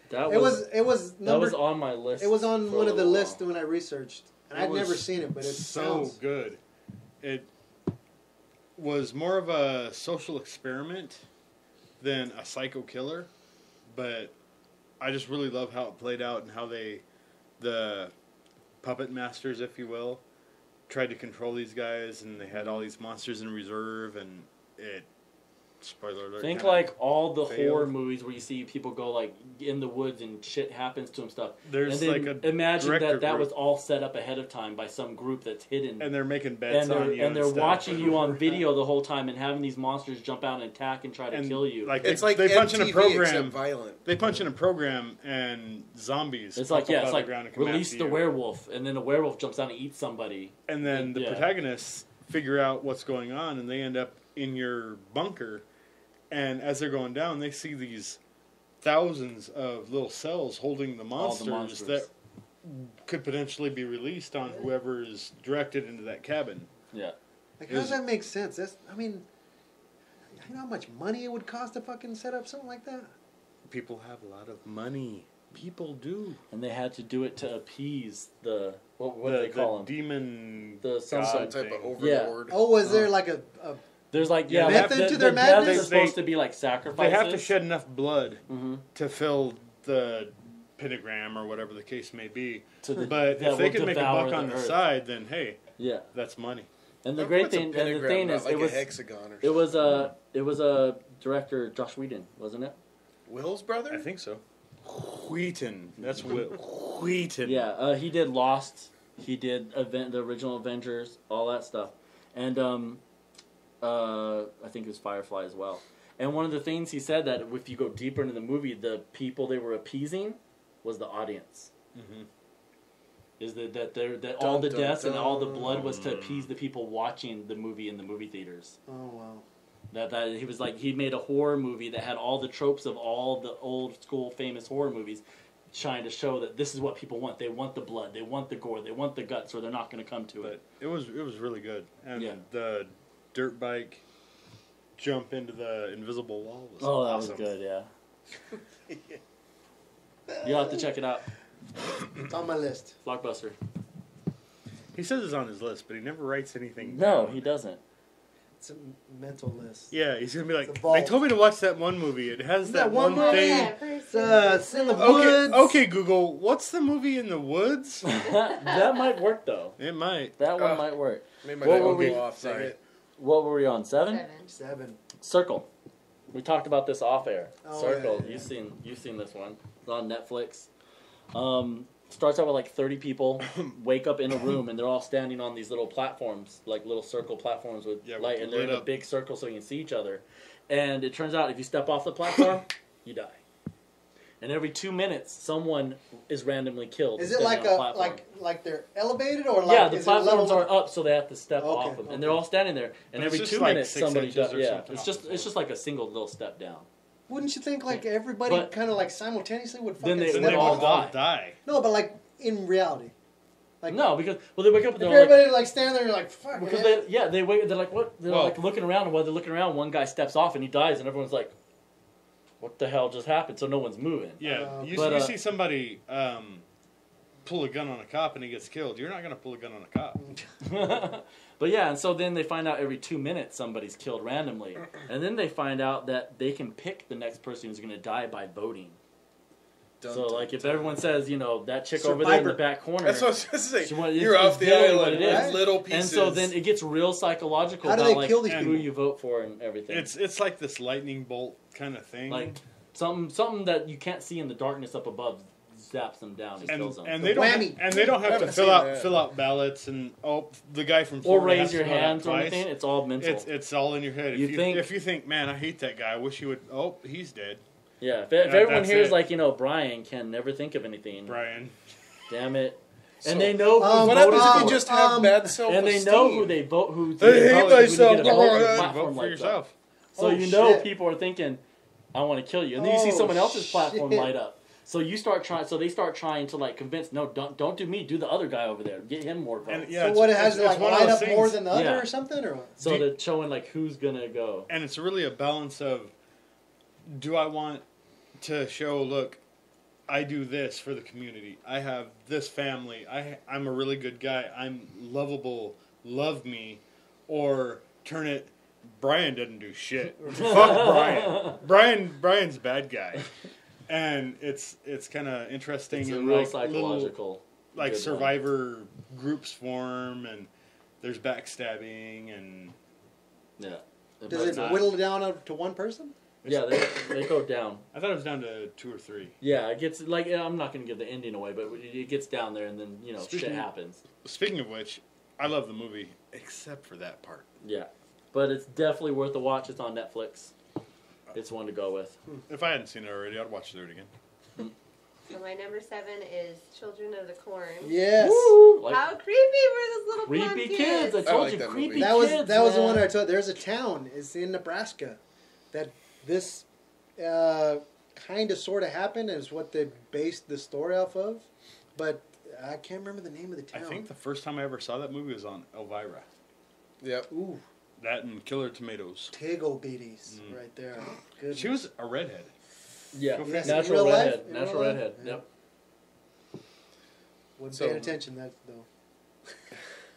That It was was that number. was on my list. It was on for one a of the while. lists when I researched, and It I'd was never seen it, but it so sounds good. It was more of a social experiment than a psycho killer, but I just really love how it played out and how the puppet masters, if you will, tried to control these guys, and they had all these monsters in reserve, and it. Spoiler alert. Think kinda like all the failed. horror movies where you see people go like in the woods and shit happens to them stuff. There's and then like a imagine director that group, was all set up ahead of time by some group that's hidden. and they're making bets and on they're, you, and they're stuff. watching you on video the whole time and having these monsters jump out and attack and try to And, kill you. Like It's they, like they punch in a MTV program. except violent. They punch in a program and zombies. it's pop like up yeah, out it's of like the ground and come release after the you. werewolf, and then the werewolf jumps out and eats somebody. And then the Yeah. protagonists figure out what's going on, and they end up in your bunker. And as they're going down, they see these thousands of little cells holding the All the monsters, monsters. that could potentially be released on whoever is directed into that cabin. Yeah. Like, how does that make sense? I mean, you know how much money it would cost to fucking set up something like that? People have a lot of money. People do. And they had to do it to appease the what do the, they call the them? demon The some god Some type thing. of overlord. Oh, was there like a There's like Yeah, yeah, they the, have to- the, their the deaths madness? are supposed They- to be like They sacrifices. have to shed enough blood hmm to fill the pentagram or whatever the case may be. to the, But that if they will can make a devour buck on the earth. side, then hey, Yeah, that's money. and the How great come it's a thing, and the pentagram, thing not is, like it was a hexagon or it was something? it was a director Josh Whedon, wasn't it? Will's brother. I think so. Wheaton. That's Wheaton. Yeah, he did Lost. He did the original Avengers, all that stuff, and I think it was Firefly as well. And one of the things he said that if you go deeper into the movie, the people they were appeasing was the audience. Mhm. Is that all the Dun, deaths dun, and all the dun. blood was to appease the people watching the movie in the movie theaters. oh wow. That he was like, he made a horror movie that had all the tropes of all the old school famous horror movies, trying to show that this is what people want. They want the blood, they want the gore, they want the guts, or they're not going to come to But it. it was really good. And Yeah. the dirt bike jump into the invisible wall was Oh, that awesome. was good, yeah. You'll have to check it out. It's on my list. Blockbuster. He says it's on his list, but he never writes anything No, down. he doesn't. It's a mental list. Yeah, he's gonna be like, It's a vault. they told me to watch that one movie. It has Isn't that that one one movie? thing. Yeah, first It's in the Okay, woods. okay, Google, what's the movie in the woods? That might work though. It might. That one Oh. might work. Made my What dad were go we- off. Dang sorry. it. What were we on? 7? 7. Circle. We talked about this off air. Oh, Circle. yeah. You've seen this one. It's on Netflix. Starts out with like 30 people wake up in a room and they're all standing on these little platforms, like little circle platforms with Yeah, light, with and they're in lit a up. big circle so you can see each other. And it turns out if you step off the platform, you die. And every 2 minutes, someone is randomly killed. Is it standing like on a platform. like they're elevated or like Yeah, the is it level platforms are one? up, so they have to step Okay, off them, okay. and they're all standing there. And But it's every just 2 like minutes, 6 somebody inches does. or Yeah, something it's off just the it's just like a single little step down. Wouldn't you think like everybody But- kind of like simultaneously would Then fucking they Then step they would all would off? die. No, but like in reality. Like No, because they wake up and if they're like, everybody like standing there, you're like fuck. because man. they wait. They're like, what? They're Well- like looking around, and while they're looking around, one guy steps off and he dies, and everyone's like, "What the hell just happened?" So no one's moving. Yeah, you, But, you uh, see somebody pull a gun on a cop and he gets killed. You're not gonna pull a gun on a cop. But yeah, and so then they find out every 2 minutes somebody's killed randomly, and then they find out that they can pick the next person who's going to die by voting. Dun, So dun, like if dun. everyone says, you know, that chick over there in the Survivor. back corner. That's what I was going to say. She wanted- You're it's off the literally what island. it is. With little And pieces. so then it gets real psychological How do about they like kill these who people? you vote for and everything. It's like this lightning bolt kind of thing. like something that you can't see in the darkness up above zaps them down and kills them. and The they don't whammy. and they don't have to Haven't fill seen out that. fill out ballots and the guy from or Florida has raise to your fill it out hands or twice. anything. It's all mental. It's all in your head. You think- if you think, man, I hate that guy. I wish he would. Oh, he's dead, yeah. If that- everyone that's hears it. like, you know, Brian can never think of anything. Brian. Damn it. So- And they know who What voted happens if for you it. just have bad self-esteem? And they know who they vote. Who I they hate vote, when you myself. get a vote on a Vote platform Vote for like yourself. that. So Oh, you know shit. people are thinking, "I want to kill you," and then you see Oh, someone else's platform shit. light up. So you start trying. So they start trying to like convince. No, don't do me. Do the other guy over there. Get him more votes. And yeah, So it's- what it has it's- to like it's one of light those up more things. than the other Yeah. or something or what? So Do- they're showing like who's gonna go. And it's really a balance of, do I want to show, look, I do this for the community. I have this family. I'm a really good guy. I'm lovable. Love me. Or turn it, Brian doesn't do shit. Fuck Brian. Brian's a bad guy. And it's kind of interesting. It's a and real like psychological. like good one. survivor groups form, and there's backstabbing, and Yeah. Does But it not- whittle down to one person? Yeah, they go down. I thought it was down to 2 or 3. Yeah, it gets like I'm not gonna give the ending away, but it gets down there, and then you know Speaking- shit happens. Speaking of which, I love the movie except for that part. Yeah, but it's definitely worth a watch. It's on Netflix. It's one to go with. If I hadn't seen it already, I'd watch it again. So my number 7 is Children of the Corn. Yes. Woo! Like How creepy were those little creepy blonde kids. I I told like you, that creepy movie. That was kids. the one man. I told. There's a town. It's in Nebraska that this kind kind of sort of happened, and it's what they based the story off of. But I can't remember the name of the I town. think the first time I ever saw that movie was on Elvira. Yep. Ooh, That and Killer Tomatoes. Tiggle Beaties right there. Good. She was a redhead. Yeah, Yes, in natural real life? redhead. In Natural real life? redhead. Yeah. Yep. Wasn't So- paying attention that though.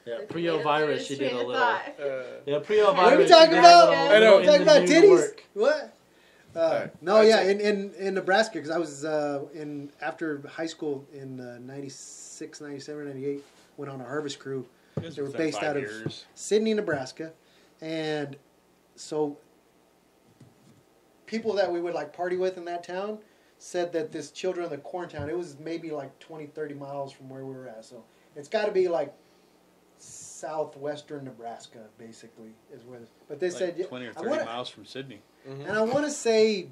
Yeah, pre-Elvira she did a little. Yeah, What pre-Elvira. are we she talking did a about? little- I know. We're talking about in the New titties. York. What? Alright. No, I'd yeah, say- in Nebraska, because I was in after high school in 96, 97, 98, went on a harvest crew. They were based out of Sydney, Nebraska, and so people that we would like party with in that town said that this Children of the Corn town, it was maybe like 20, 30 miles from where we were at. So it's got to be like southwestern Nebraska, basically, is where. But they said 20 or I 30 wanna- miles from Sydney. and I want to say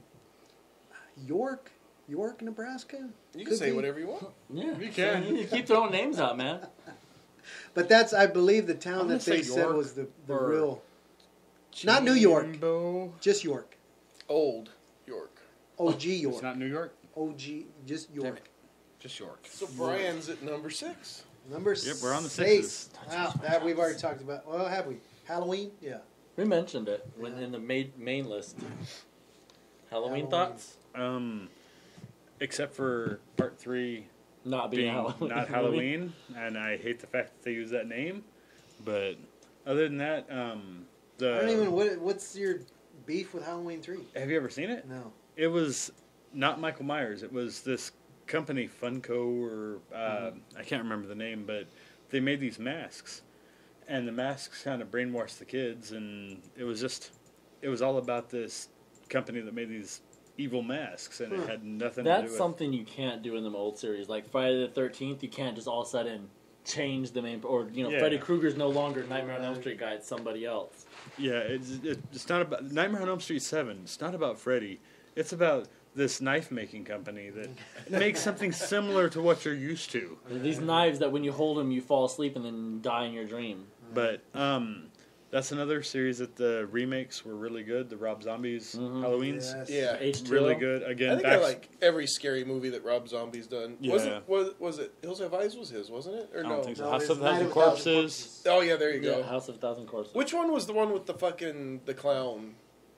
York, Nebraska. You can Could say be. whatever you want. Yeah, You can. You keep throwing names out, man. But that's, I believe, the town I'm that gonna they say said York was the or- real. Not New York. Jimbo. Just York. Old York. OG York. It's not New York. OG, just Damn York. it. Just York. So Brian's at number 6. Number Yep, we're on the six. sixes. Wow, that we've already talked about. Well, have we? Halloween? Yeah. We mentioned it when Yeah. in the main list. Halloween Halloween. thoughts? Except for part 3 Not being being Halloween. not Halloween, and I hate the fact that they use that name. But other than that, I don't even. What's your beef with Halloween 3? have you ever seen it? No. It was not Michael Myers. It was this company, Funko, or I can't remember the name, but they made these masks, and the masks kind of brainwashed the kids, and it was all about this company that made these evil masks, and it had nothing to do That's with. something you can't do in the old series. Like Friday the 13th, you can't just all of a sudden change the main, or Yeah. Freddy Krueger's no longer Nightmare on Elm Street guy; it's somebody else. Yeah, it's not about Nightmare on Elm Street 7. It's not about Freddy. It's about this knife making company that makes something similar to what you're used to. These knives that when you hold them, you fall asleep and then die in your dream. But that's another series that the remakes were really good. The Rob Zombies Halloweens, Yes. Yeah. H2O. really good. I Again, think I like every scary movie that Rob Zombie's done. Was Yeah. it Hills Have Eyes was his, wasn't it? Or I no? don't think so. No, House it's of Night 1,000 of a Thousand Corpses. Oh yeah, there you Yeah, go. House of a Thousand Corpses. Which one was the one with the clown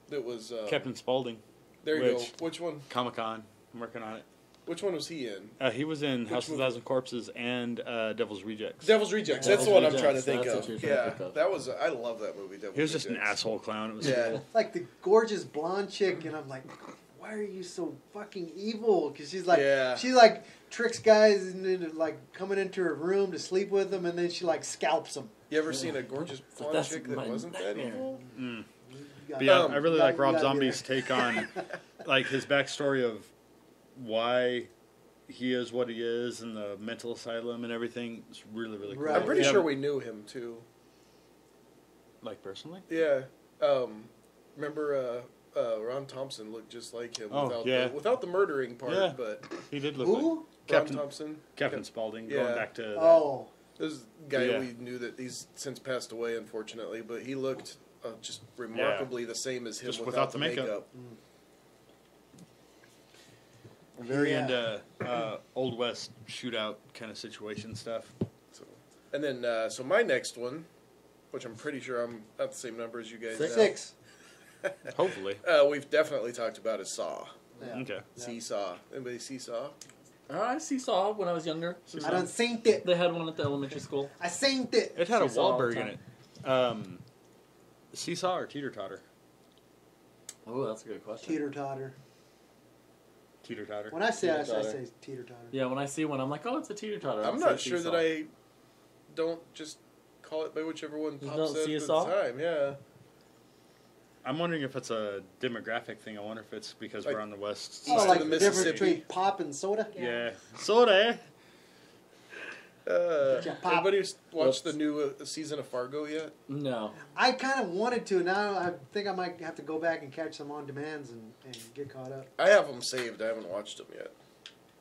that was Captain Spaulding, There you which- go. Which one? Comic Con. I'm working on it. Which one was he in? He was in Which House of movie? 1,000 Corpses and Devil's Rejects. Devil's Rejects. Devil's That's the one I'm Rejects, trying to think that's of. what you're trying to Yeah, think of. that was. I love that movie. Devil's He was just an Rejects. asshole clown. It was Yeah. cool. Like the gorgeous blonde chick, and I'm like, why are you so fucking evil? Because she's like, Yeah. she like tricks guys into like coming into her room to sleep with them, and then she like scalps them. You ever seen a gorgeous blonde That's chick my that wasn't that nightmare. evil? But yeah, I really you like got- Rob you got Zombie's there. take on like his backstory of why he is what he is and the mental asylum and everything. It's really, really cool. Right. I'm pretty Yeah, sure we knew him too. like personally. Yeah. Remember Ron Thompson looked just like him Oh, yeah. without the murdering part, Yeah. but He did look Who? like Captain Captain Thompson. Captain Spaulding. Yeah. Going back to that. Oh, This is a guy Yeah. we knew that he's since passed away, unfortunately, but he looked just remarkably the same as him Just without the makeup. very Yeah. into Old West shootout kind of situation stuff. So, and then, so my next one, which I'm pretty sure I'm not the same number as you guys. now. 6. Hopefully. We've definitely talked about is Saw. Yeah. Okay. Seesaw. Anybody see Saw? I Saw when I was younger. I done synced it. They had one at the elementary school. I synced it. It had a Seesaw all the Wahlberg in it. Seesaw or teeter totter? Oh, that's a good question. Teeter totter. Teeter totter. When I say it, I Teeter-totter. say teeter totter. Yeah, when I see one, I'm like, oh, it's a teeter totter. I'm not sure that I don't just call it by whichever one You pops don't up see at a the Saw? time. Yeah. I'm wondering if it's a demographic thing. I wonder if it's because Like- we're on the west. East Oh, of like the the difference Mississippi. between pop and soda? Yeah. Soda, eh? Yeah, pop. Anybody watched the Whoops. new season of Fargo yet? No. I kind of wanted to. Now I think I might have to go back and catch some on demands and get caught up. I have them saved. I haven't watched them yet.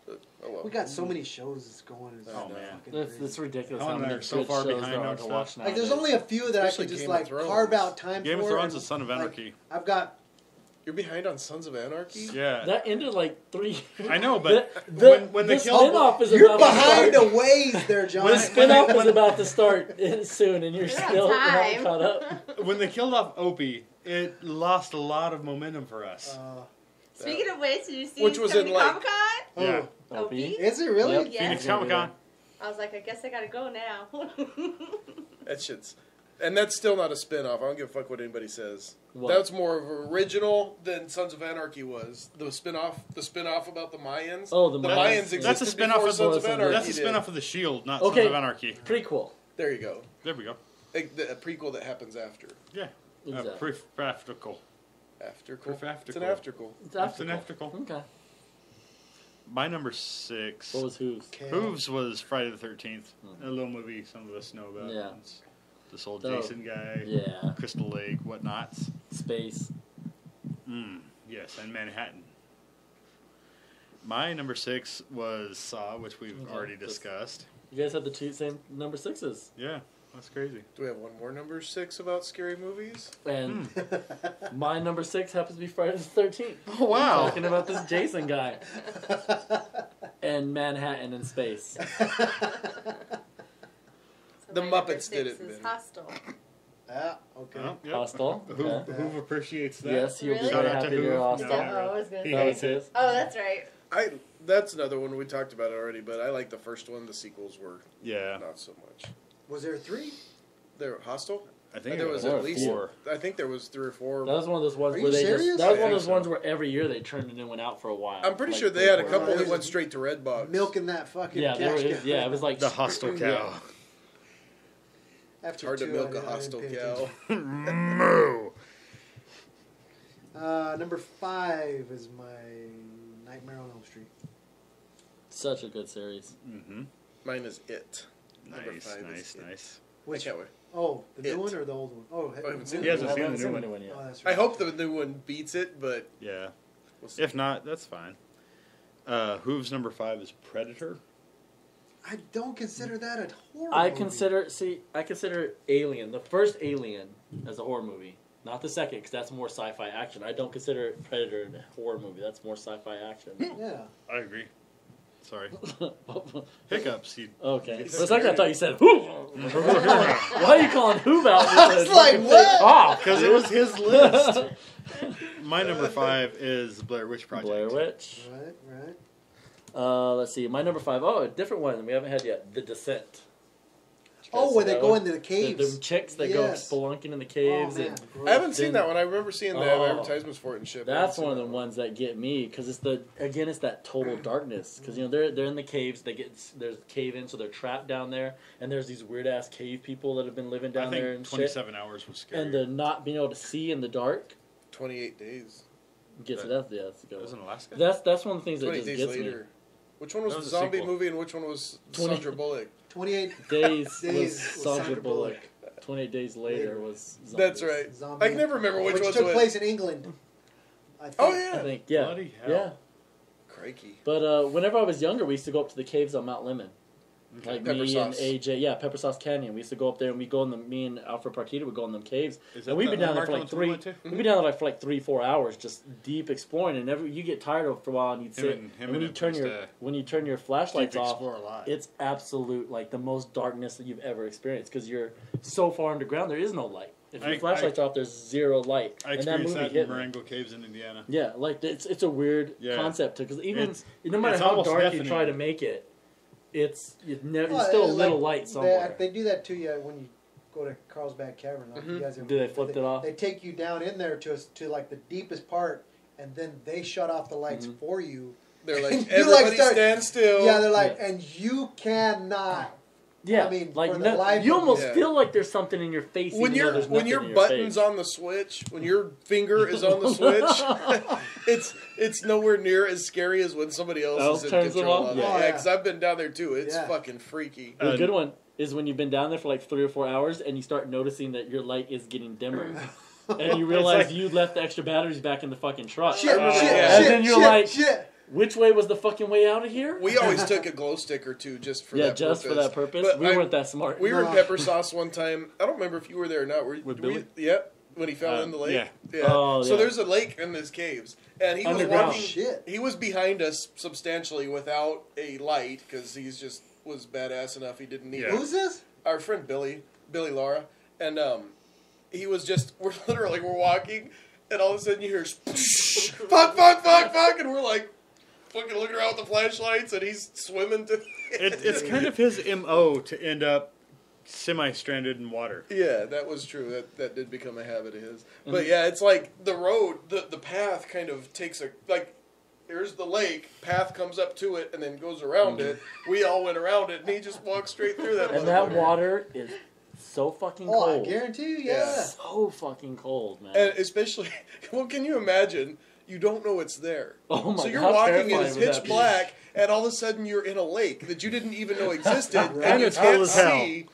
But, oh well. We got so many shows that's going. It's Oh, fucking man. crazy. It's ridiculous Oh, how and many they're good so far shows behind there are on to stuff. watch now. Like there's only a few that I Especially can just Game of like Thrones. carve out time Game for. of Thrones and, is Son of like, Anarchy. I've got You're behind on Sons of Anarchy? Yeah. That ended like 3 years. I know, but when the they killed spinoff is You're about to behind start. the waves there, John. The spinoff is about to start soon, and you're You're on still not time. caught up. when they killed off Opie, it lost a lot of momentum for us. Speaking of which, did you see Which was coming in, to like- Comic Con? Yeah. Opie? Is it really? Yep. Yeah. Phoenix Comic Con. I was like, I guess I gotta go now. That shit's... And that's still not a spin-off. I don't give a fuck what anybody says. What? That's more of an original than Sons of Anarchy was. The spin-off about the Mayans. Oh, the the Mayans. Mayans That's That's a existed spin-off before of Sons of the- Anarchy. That's a did. spin-off of the Shield, not Okay. Sons of Anarchy. Prequel. There you go. There we go. A prequel that happens after. Yeah. Exactly. Prefactical. Aftercal. Prefactical. It's an aftercal. It's an aftercal. Okay. My number 6. What was Hooves? Hooves was Friday the 13th. A little movie some of us know about. Yeah. It's this old Oh. Jason guy. Yeah. Crystal Lake, whatnots. Space. Yes, and Manhattan. My number 6 was Saw, which we've Okay. already discussed. You guys had the two same number 6s. Yeah, that's crazy. Do we have one more number 6 about scary movies? And my number 6 happens to be Friday the 13th. Oh, wow. Talking about this Jason guy. And Manhattan in space. So The my number Muppets did 6 it, is Ben. Hostel. Ah, okay. Oh, yep. Hostel. Who, Okay. who appreciates that? Yes, you'll be Really? very Shout out to happy to hear Hoove. Hostel. No. Oh, I was gonna He That say. was his. Oh, that's right. That's another one we talked about already, but I like the first one. The sequels were Yeah. not so much. Was there 3? They're Hostile? I think There it was was Or at least 4. I think there was 3 or 4. That was one of those ones Are where you they serious? just. That was I one of think those so. ones where every year they turned it and went out for a while. I'm pretty Like sure they had a 3 or 4 couple that years. went straight to Redbox. Milking that fucking Yeah, there cash was, cow. yeah, it was like The hostile cow. After It's hard to 2, milk I a hostile didn't pay cow. attention. Moo. Number 5 is my Nightmare on Elm Street. Such a good series. Mm-hmm. Mine is It. Number Nice, 5 is nice, It. nice. Which? I can't wait. Oh, the It. new one or the old one? Oh, I haven't seen He hasn't I seen haven't the seen new the one. new one Oh, yet. that's I right. hope the new one beats it, but Yeah. we'll see. If not, that's fine. Hooves number 5 is Predator. I don't consider that a horror I movie. consider Alien, the first Alien, as a horror movie. Not the second, because that's more sci-fi action. I don't consider Predator a horror movie. That's more sci-fi action. Yeah. I agree. Sorry. Hiccups. Okay. It's For a second, I scary. thought you said Hoove. Why are you calling Hoove out? I was like, what? Off, Because it was his list. My number 5 is Blair Witch Project. Blair Witch. Right. Let's see. My number 5. Oh, a different one we haven't had yet. The Descent. Oh, where they go into the caves. The chicks that Yes. go spelunking in the caves. Oh, man. and I haven't seen Then- that one. I remember seeing the Oh. advertisements for it and shit. but I That's haven't one of seen the that ones that get me because it's that total darkness because they're in the caves, there's cave in, so they're trapped down there, and there's these weird ass cave people that have been living I down there think and 27 hours was shit, scary. and the not being able to see in the dark 28 days. gets That- that's a good That was one. in Alaska? That's one of the things that 20 just days gets later. Which one was That the was a zombie sequel. movie and which one was 20 Sandra Bullock? 28 me. Days was Days Sandra Sandra Bullock. 28 days later was zombies. That's right. Zombie. I can never remember which one's took which. place in England. I think. Oh I yeah. think yeah, Bloody hell. yeah. Crikey. But whenever I was younger, we used to go up to the caves on Mount Lemon. Like Pepper me sauce. and AJ, yeah, Pepper Sauce Canyon. We used to go up there and we go in the. Me and Alfred Partita would go in them caves, Is that and we'd the been down there for unmarked like ones we three. went to? We'd be down there like for like 3-4 hours, just deep exploring, and you get tired of it for a while, and you'd sit. Him and and when you him turn used your to when you turn your flashlights Deep off, explore a lot. it's absolute like the most darkness that you've ever experienced because you're so far underground. There is no light. If your flashlights are off, there's zero light. I and that experienced movie that hit in me. Marengo Caves in Indiana. Yeah, like it's a weird Yeah. concept because even It's- no matter it's how almost dark you deafening. try to make it, it's Well, still a it's little like light somewhere. They do that to you when you go to Carlsbad Cavern. Like you guys ever, Do they flip it off? They take you down in there to like the deepest part, and then they shut off the lights for you. They're You, like, like, everybody start- stand still. Yeah, they're like, Yeah. and you cannot. Yeah, I mean, like for the life you of almost you. feel like there's something in your face. when even though your there's when nothing your in your button's face. on the switch, when your finger is on the switch, it's nowhere near as scary as when somebody else Else is in turns them control off? of it. Yeah. Yeah, because I've been down there too. It's Yeah. fucking freaky. The good one is when you've been down there for like 3 or 4 hours and you start noticing that your light is getting dimmer. And you realize you left the extra batteries back in the fucking truck. Shit, remember shit, that. And shit, then you're shit, like, shit. which way was the fucking way out of here? We always took a glow stick or two just for Yeah, that just purpose. for that purpose. But We weren't that smart. We were in No. Pepper Sauce one time. I don't remember if you were there or not. With Billy? Yep. when he fell in the lake. yeah. Oh, So yeah. there's a lake in his caves, and he was Underground. walking. Shit. He was behind us substantially without a light because he's just was badass enough. He didn't need Yeah. it. Who's this? Our friend Billy Laura, and he was just we're walking, and all of a sudden you hear fuck, and we're like fucking looking around with the flashlights, and he's swimming to. It's kind of his MO to end up semi-stranded in water. Yeah, that was true. That did become a habit of his. But yeah, it's like the road, the path kind of takes a like. Here's the lake. Path comes up to it and then goes around it. We all went around it, and he just walked straight through that. And that motherfucker. water is so fucking Oh, cold. I guarantee you, Yeah. yeah. So fucking cold, man. And especially, well, can you imagine? You don't know it's there. Oh my So you're God, how walking and terrifying it's would pitch that be? black, and all of a sudden you're in a lake that you didn't even know existed, Right. and you it's cold can't as hell. see.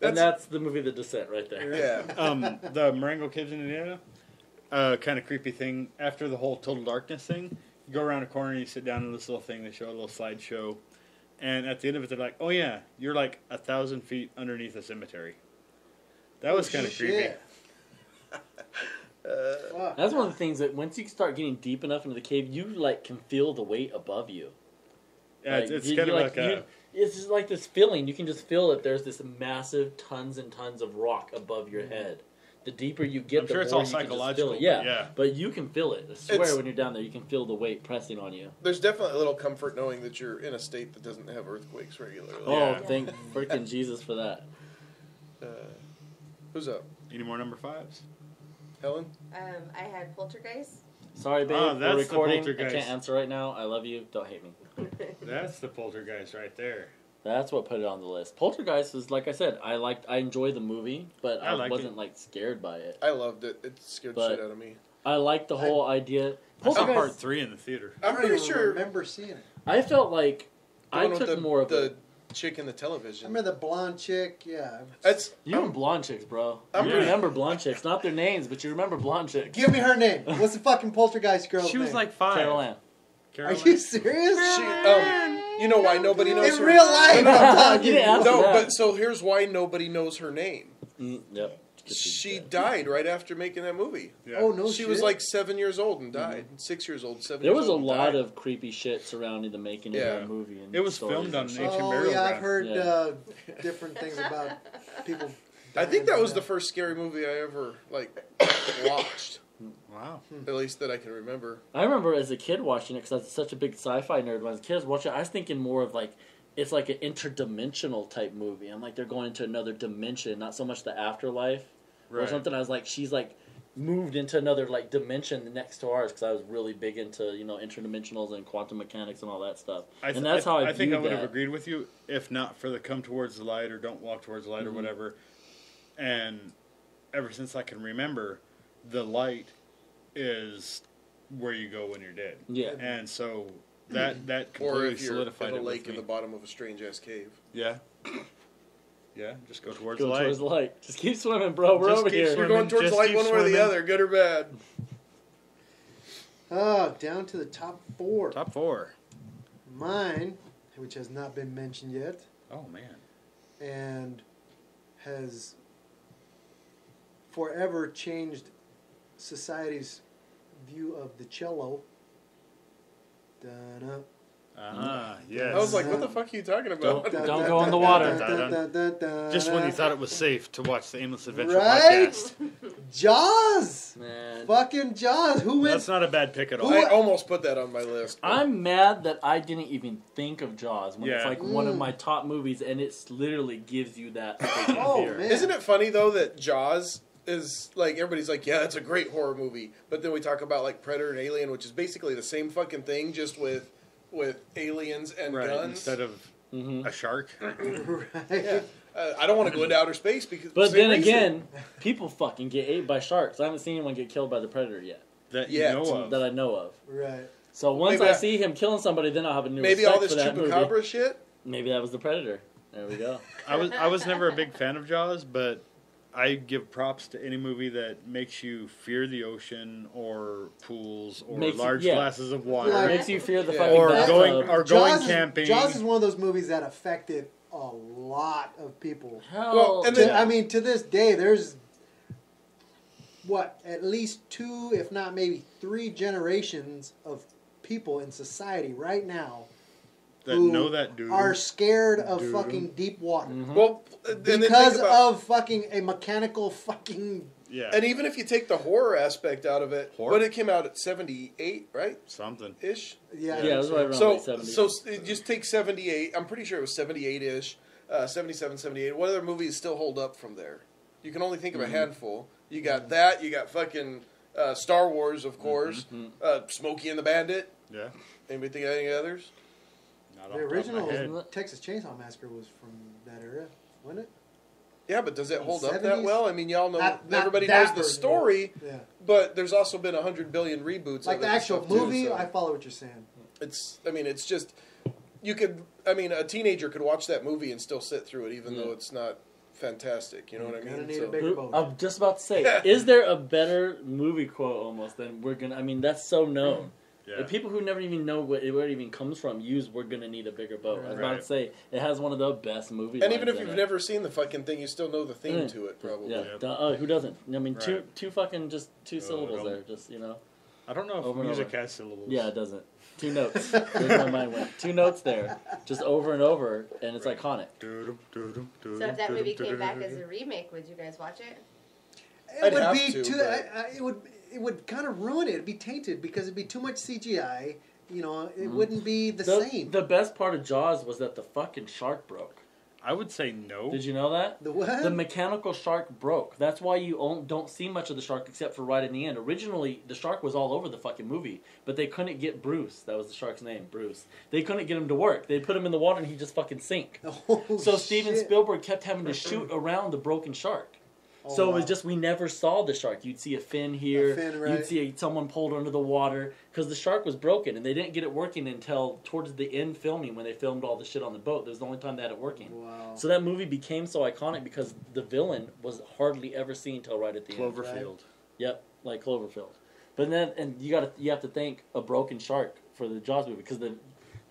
And that's the movie The Descent right there. Yeah. The Marengo Caves in Indiana, kind of creepy thing. After the whole Total Darkness thing, you go around a corner and you sit down in this little thing. They show a little slideshow, and at the end of it, they're like, "Oh yeah, you're like 1,000 feet underneath a cemetery." That was kind of creepy. Shit. Fuck. That's one of the things that once you start getting deep enough into the cave, you like can feel the weight above you. Yeah, Like, it's you- kind you of like- like a. you- It's just like this feeling. You can just feel that there's this massive tons and tons of rock above your head. The deeper you get, I'm the sure it's more all you can just psychological, feel it. but Yeah, yeah. but you can feel it. I swear, It's- when you're down there, you can feel the weight pressing on you. There's definitely a little comfort knowing that you're in a state that doesn't have earthquakes regularly. Oh, Yeah. thank freaking Jesus for that. Who's up? Any more number fives? Helen? I had Poltergeist. Sorry, babe. Oh, we're that's the recording. I poltergeist. can't answer right now. I love you. Don't hate me. That's the poltergeist right there. That's what put it on the list. Poltergeist is like I said. I enjoy the movie, but I I liked wasn't it. like scared by it. I loved it. It scared the But- shit out of me. I like the whole idea. I saw part Poltergeist. 3 in the theater. I I'm don't pretty even sure remember seeing it. I felt like the I one with took the, more of the a. chick in the I television. remember the blonde chick, yeah. That's You and blonde chicks, bro. I'm You pretty- remember blonde chicks, not their names, but you remember blonde chicks. Give me her name. What's the fucking poltergeist girl's She name? was like 5. Carol Ann. Are you serious? she. You know why nobody knows In her real life, I'm talking. You didn't ask No, that. but so here's why nobody knows her name. Yep. She died right after making that movie. Yeah. Oh, no She shit. was like 7 years old and died. 6 years old, 7 There years was a old. and lot died. of creepy shit surrounding the making of Yeah. that movie. And It was stories filmed on and an shit. ancient Oh, burial yeah, I've ground. heard Yeah. different things about people. I think dying that from was the first scary movie I ever watched. Wow. At least that I can remember. I remember as a kid watching it because I was such a big sci-fi nerd. When I was a kid, I was watching it, I was thinking more of like it's like an interdimensional type movie. I'm like they're going into another dimension, not so much the afterlife or Right. something. I was like, she's like moved into another like dimension next to ours because I was really big into interdimensionals and quantum mechanics and all that stuff. And that's how I think I viewed would have that. agreed with you if not for the come towards the light or don't walk towards the light or whatever. And ever since I can remember, the light is where you go when you're dead. Yeah. And so that Or completely if you're solidified in a it lake with in me. the bottom of a strange ass cave. Yeah. Yeah, just go towards Go the light. towards the light. Just keep swimming, bro. We're Just over keep here. You're swimming. going towards Just the light keep one way or the swimming. other, good or bad. Oh, down to the top 4. Top 4. Mine, which has not been mentioned yet, Oh man. and has forever changed society's view of the cello. Da-da. Yes. I was like, what the fuck are you talking about? Don't go in the water. Just when you thought it was safe to watch the Aimless Adventure Right? podcast. Jaws! Man. Fucking Jaws! Who went? That's not a bad pick at all. Who- I almost put that on my list. but- I'm mad that I didn't even think of Jaws when it's Yeah. like one of my top movies, and it literally gives you that freaking Oh, fear. man. Isn't it funny though that Jaws is like everybody's like, yeah, it's a great horror movie, but then we talk about like Predator and Alien, which is basically the same fucking thing, just with aliens and Right, guns. instead of a shark. Right. Yeah. I don't want to go into outer space because. But same then reason. again, people fucking get ate by sharks. I haven't seen anyone get killed by the predator yet That Yeah, you know of. that I know of. Right. So once Maybe I I- see him killing somebody, then I'll have a new maybe respect all this for that movie. chupacabra shit. Maybe that was the predator. There we go. I was never a big fan of Jaws, but I give props to any movie that makes you fear the ocean or pools or Makes you- large yeah. glasses of water. Like- Makes you fear the Yeah. fucking Or bathtub. going Jaws camping. Jaws is one of those movies that affected a lot of people. Hell, Well, and To, then- I mean, to this day, there's at least 2, if not maybe 3 generations of people in society right now That who know that dude. are scared of Dude. fucking deep water Well, and then think because about- of fucking a mechanical fucking. Yeah. And even if you take the horror aspect out of it, Horror? but it came out at 78, right? Something. Ish. Yeah, Yeah, it was right around So, like 70. so just take 78. I'm pretty sure it was 78-ish, 77, 78. What other movies still hold up from there? You can only think of a handful. You got that. You got fucking Star Wars, of course. Smokey and the Bandit. Yeah. Anybody think of any others? Not the off the top of original my head. Texas Chainsaw Massacre was from that era, wasn't it? Yeah, but does it hold up that 70s? well? I mean, y'all know Not everybody that knows the version, story, Yeah, but there's also been 100 billion reboots. like of the it and actual stuff, too, movie. so I follow what you're saying. it's. I mean, it's just you could. I mean, a teenager could watch that movie and still sit through it, even though it's not fantastic. You know what I Gonna mean? need a bigger boat. I'm just about to say, is there a better movie quote almost than "we're gonna"? I mean, that's so known. Yeah. The people who never even know where it even comes from use "we're gonna need a bigger boat." I was about Right. to say it has one of the best movie. And even lines if in you've it. never seen the fucking thing, you still know the theme Mm. to it, probably. Yeah, Yeah. who doesn't? I mean, Right. two fucking just two syllables don't- there, just I don't know if Over and music over. has syllables. Yeah, it doesn't. 2 notes. Where my mind went. 2 notes there, just over and over, and it's iconic. Doo-dum, doo-dum, So doo-dum, if that movie doo-dum, came back doo-dum, as a remake, would you guys watch it? It I'd would have be to, too. but- It would kind of ruin it. It'd be tainted because it'd be too much CGI. You know, it wouldn't be the same. The best part of Jaws was that the fucking shark broke. I would say no. Did you know that? The what? The mechanical shark broke. That's why you don't see much of the shark except for right in the end. Originally, the shark was all over the fucking movie, but they couldn't get Bruce. That was the shark's name, Bruce. They couldn't get him to work. They put him in the water and he'd just fucking sink. Oh, So Steven shit. Spielberg kept having to shoot around the broken shark. Oh, So it was wow. just, we never saw the shark. You'd see a fin here. A fin, right. You'd see someone pulled under the water. Because the shark was broken. And they didn't get it working until towards the end filming when they filmed all the shit on the boat. That was the only time they had it working. Wow. So that movie became so iconic because the villain was hardly ever seen till right at the end. Cloverfield. Yep, like Cloverfield. But then, and you have to thank a broken shark for the Jaws movie because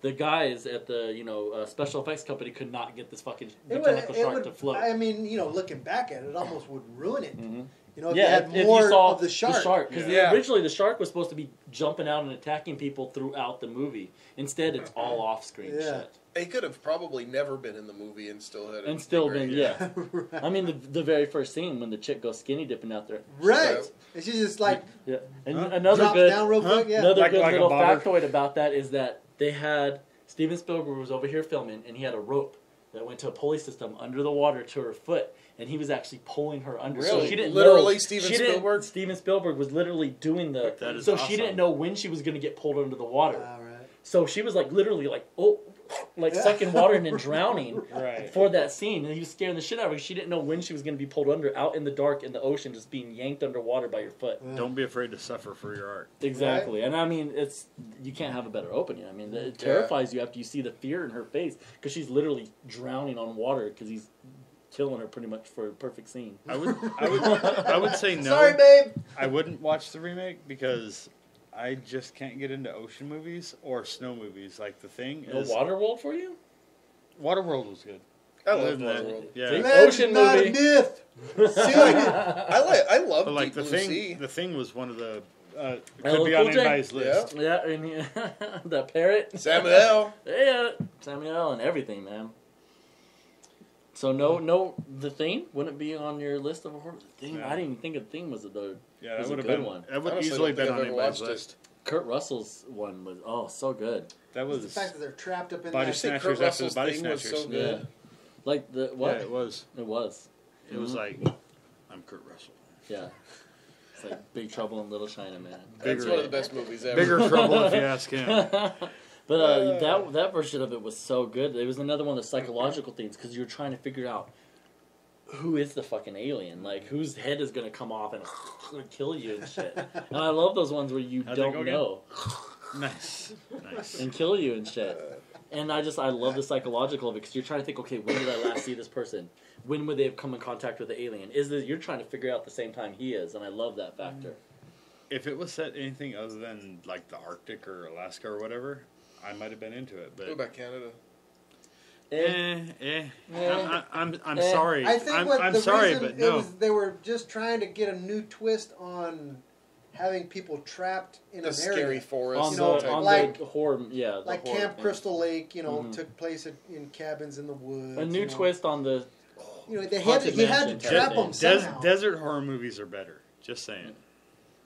the guys at the special effects company could not get this fucking mechanical shark to float. I mean, looking back at it, it almost would ruin it. Mhm. You know, if Yeah, you had if more you saw of the shark. because Yeah. originally the shark was supposed to be jumping out and attacking people throughout the movie. Instead, it's all off-screen Yeah. shit, They could have probably never been in the movie and still had it. and still great. been yeah. Right. I mean, the very first scene when the chick goes skinny dipping out there. Right. So- And she's just like Yeah, and Huh? another drops good down real quick. Yeah. Another Like- good like a little bobber. factoid about that is that they had Steven Spielberg was over here filming, and he had a rope that went to a pulley system under the water to her foot, and he was actually pulling her under. So Really? she didn't Literally know, Steven she didn't- Spielberg? Steven Spielberg was literally doing the. That is so awesome. she didn't know when she was going to get pulled under the water. All right. So she was like literally like sucking water and then drowning Right. for that scene, and he was scaring the shit out of her. She didn't know when she was going to be pulled under, out in the dark in the ocean, just being yanked underwater by your foot. Don't be afraid to suffer for your art. Exactly, and I mean, you can't have a better opening. I mean, it terrifies you after you see the fear in her face because she's literally drowning on water because he's killing her pretty much for a perfect scene. I would say no. Sorry, babe. I wouldn't watch the remake because I just can't get into ocean movies or snow movies. Like The Thing No is Waterworld for you? Waterworld was good. I Other love than that, Waterworld. yeah. See? Legend, Ocean not movie. a myth. See, I love But like Deep the Blue thing, Sea. the Thing was one of the LL could be on Cool J? anybody's list. Yeah, and the parrot. Samuel. Yeah, Samuel and everything, man. So no, The Thing wouldn't be on your list of horror. The Thing, No. I didn't even think The Thing was the. Yeah, was that a would have good been one. That would Honestly, easily I don't think been on I've ever anybody's watched it. list. Kurt Russell's one was so good. That The was fact that they're trapped up in Body that. I think Snatchers Kurt after the Russell's Body Thing was Snatchers. so good. Yeah, like the what? Yeah, it was. It was. It was like I'm Kurt Russell. Yeah. It's like Big Trouble in Little China, man. That's Bigger- one of the best movies ever. Bigger trouble if you ask him. But that version of it was so good. It was another one of the psychological things because you're trying to figure out who is the fucking alien, like whose head is gonna come off and kill you and shit. And I love those ones where you How'd that go don't again? know Nice, nice. and kill you and shit. And I love the psychological of it because you're trying to think, okay, when did I last see this person? When would they have come in contact with the alien? You're trying to figure out the same time he is, and I love that factor. If it was set anything other than like the Arctic or Alaska or whatever, I might have been into it. What But about Canada? I'm sorry. I think I'm the sorry, reason but no. they were just trying to get a new twist on having people trapped in The an scary area. forest. On You know, the like- horror, yeah, the Like horror Camp thing. Crystal Lake, Mhm. took place in cabins in the woods. A new twist. twist on the They Haunted he had Mansion to trap type them thing. somehow. Desert horror movies are better. Just saying.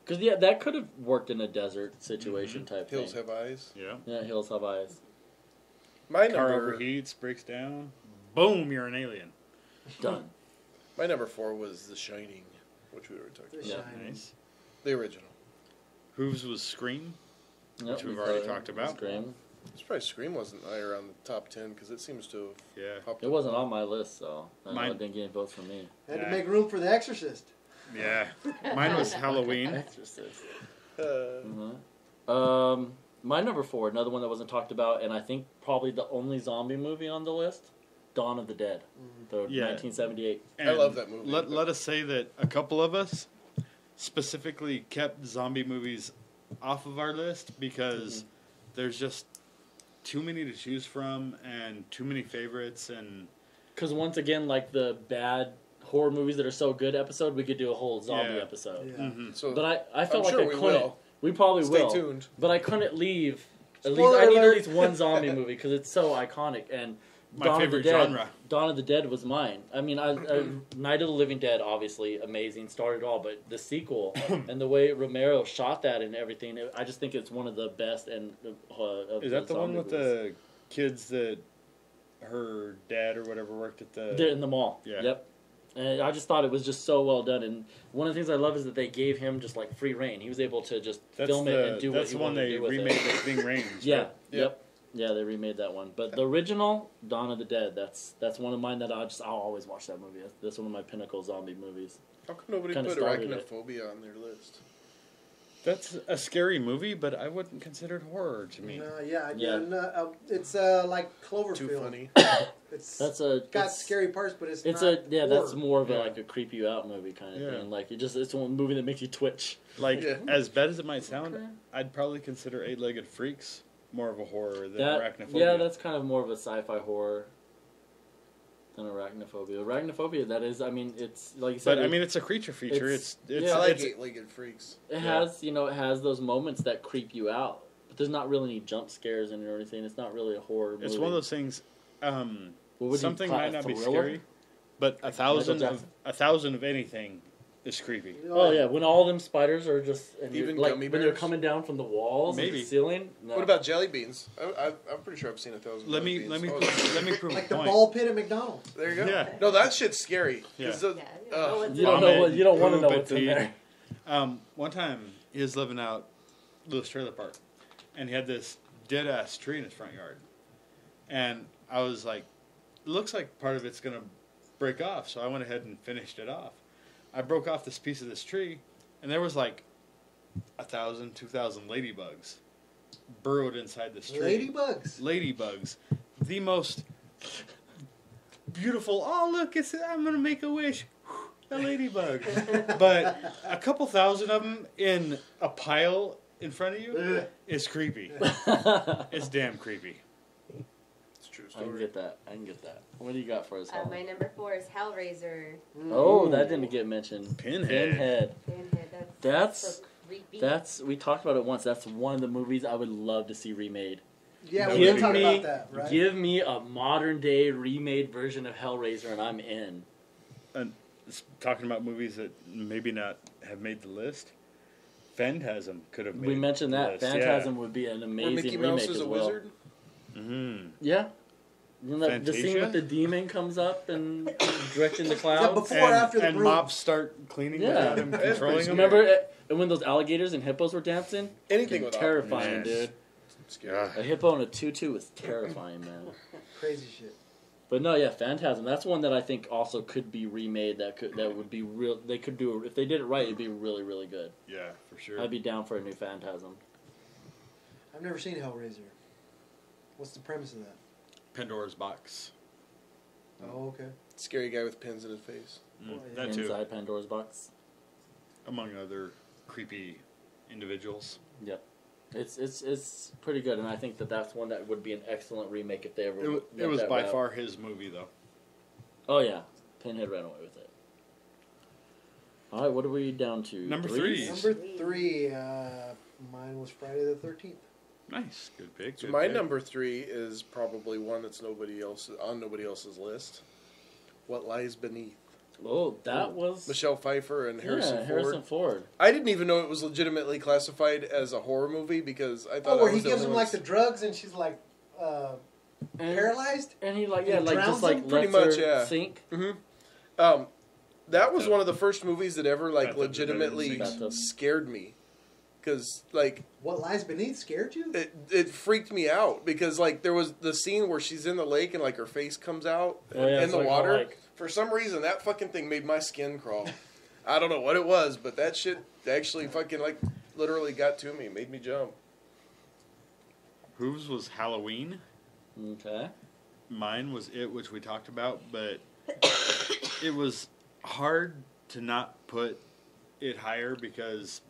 because that could have worked in a desert situation type Hills thing. Have Eyes. Yeah. Yeah, Hills Have Eyes. My Car number, overheats, breaks down. Boom, you're an alien. Done. my number 4 was The Shining, which we were talking The about. Yeah. Shining. Nice. The original. Whose was Scream? Yep, Which we've we already covered talked about. Scream. It's probably Scream wasn't higher on the top 10 because it seems to have Yeah. popped It up. wasn't on my list, so I Mine- didn't get any votes from me. Had Yeah. to make room for The Exorcist. Yeah. Mine was Halloween. Exorcist. Uh, My number 4, another one that wasn't talked about, and I think probably the only zombie movie on the list, Dawn of the Dead, the Yeah. 1978. And love that movie, Let, but- let us say that a couple of us specifically kept zombie movies off of our list because there's just too many to choose from and too many favorites. And Because once again, like the bad horror movies that are so good episode, we could do a whole zombie Yeah. episode. Yeah. Mhm. so But I felt I'm like sure I we couldn't. will. We probably Stay will. tuned. But I couldn't leave. At least Spoiler I need at alert. least one zombie movie because it's so iconic. And My Dawn favorite of the Dead, genre. Dawn of the Dead was mine. I mean, Night of the Living Dead, obviously amazing, started it all. But the sequel and the way Romero shot that and everything, I just think it's one of the best. And of is that the one zombie with movies. the kids that her dad or whatever worked at the? They're in the mall. Yeah. Yep. And I just thought it was just so well done. And one of the things I love is that they gave him just like free reign. He was able to just film it and do what that's he the one wanted they to do with remade it. with Ving Rhames. Yeah. right? Yep. Yeah, they remade that one. But the original Dawn of the Dead, that's one of mine that I'll always watch that movie. That's one of my pinnacle zombie movies. How come nobody Kinda put started it. Arachnophobia on their list? That's a scary movie, but I wouldn't consider it horror to me. Yeah. Yeah. No, it's like Cloverfield. Too funny. It's That's got it's, scary parts, but it's It's not that's horror. more of Yeah. like a creep you out movie kind of Yeah. thing. Like it's one movie that makes you twitch. Like, Yeah. as bad as it might sound, Okay. I'd probably consider Eight-Legged Freaks more of a horror than That Arachnophobia. yeah, that's kind of more of a sci-fi horror than Arachnophobia. Arachnophobia, that is, I mean, it's like you said. But I mean, it's a creature feature. it's- It's yeah. I like it's Eight-Legged Freaks. It has, it has those moments that creep you out, but there's not really any jump scares in it or anything. It's not really a horror movie. it's one of those things. What would you Something call might a not be thriller? scary, but a thousand Jackson. of anything is creepy. Oh yeah, when all them spiders are just and Even like gummy when they're bears? coming down from the walls and Maybe. the ceiling. No. What about jelly beans? I'm pretty sure I've seen 1,000. Let jelly me let beans. me Oh, let me prove like a the point. ball pit at McDonald's. there you go. Yeah. No, that shit's scary. Yeah. 'Cause the- Yeah, you don't know what's You don't know Vomit, what you don't want to know poop, what's in and there. One time he was living out Lewis Trailer Park, and he had this dead ass tree in his front yard, and I was like, it looks like part of it's gonna break off, so I went ahead and finished it off. I broke off this piece of this tree, and there was like 1,000, 2,000 ladybugs burrowed inside this tree. Ladybugs, the most beautiful. Oh look, I'm gonna make a wish. A ladybug, but a couple thousand of them in a pile in front of you is creepy. It's damn creepy. It's a true I can story. get that. I can get that. What do you got for us, Holly? My number 4 is Hellraiser. Oh, that didn't get mentioned. Pinhead. Pinhead. That's so creepy. we talked about it once. That's one of the movies I would love to see remade. Yeah, Give we did Give talk me, about that, right? give me a modern day remade version of Hellraiser, and I'm in. And talking about movies that maybe not have made the list, Phantasm could have made. We mentioned the that list, Phantasm would be an Where amazing Mickey remake Mouse is as a well. wizard? Yeah. Mm-hmm. Yeah. You know the scene Fantasia? with the demon comes up and directing the Yeah, clouds. before or after the and broom? mops start cleaning Yeah. without him That's controlling pretty them. Remember and when those alligators and hippos were dancing? Anything with terrifying, Yes. dude. Scary. Yeah. A hippo and a tutu was terrifying, man. Crazy shit. But no, yeah, Phantasm. That's one that I think also could be remade. That would be real. They could do if they did it right. It'd be really, really good. Yeah, for sure. I'd be down for a new Phantasm. I've never seen Hellraiser. What's the premise of that? Pandora's Box. Oh, okay. Scary guy with pins in his face. Well, That too, Inside Pandora's box. among other creepy individuals. Yep. It's pretty good, and I think that's one that would be an excellent remake if they ever. It was by far his movie, though. Oh yeah, Pinhead ran away with it. All right, what are we down to? Number Three? three. Number 3, mine was Friday the 13th. Nice, good pick. So good my pick. number 3 is probably one that's nobody else's list. What Lies Beneath. Oh, that was Michelle Pfeiffer and Harrison Ford. Harrison Ford. I didn't even know it was legitimately classified as a horror movie because I thought. Oh, where I he was the gives only him like one- the drugs and she's like paralyzed. And he like And he drowns just like him? Pretty lets much, her yeah. sink. That was one of the first movies that ever like Bathtub, legitimately bathtub. scared me, because like What Lies Beneath scared you? it freaked me out because like there was the scene where she's in the lake and like her face comes out Oh, yeah, in it's the like, water. like- For some reason, that fucking thing made my skin crawl. I don't know what it was, but that shit actually fucking like literally got to me, made me jump. Whose was Halloween? Okay. Mine was It, which we talked about, but it was hard to not put it higher because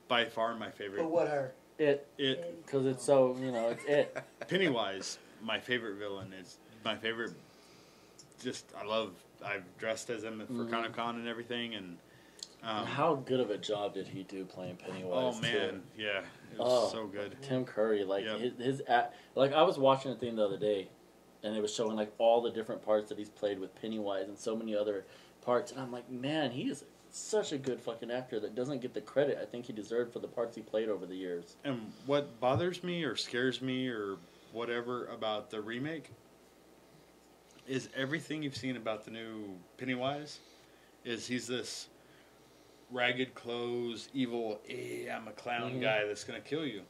by far my favorite. But what her? It It because it's so it's it. Pennywise, my favorite villain. It's my favorite. Just I've dressed as him for Comic-Con and everything, and How good of a job did he do playing Pennywise? oh man, too? yeah, it was so good. Tim Curry, like Yep. his like I was watching a thing the other day, and it was showing like all the different parts that he's played with Pennywise and so many other parts, and I'm like, man, he is such a good fucking actor that doesn't get the credit I think he deserved for the parts he played over the years. And what bothers me or scares me or whatever about the remake is everything you've seen about the new Pennywise is he's this ragged clothes, evil, I'm a clown guy that's going to kill you.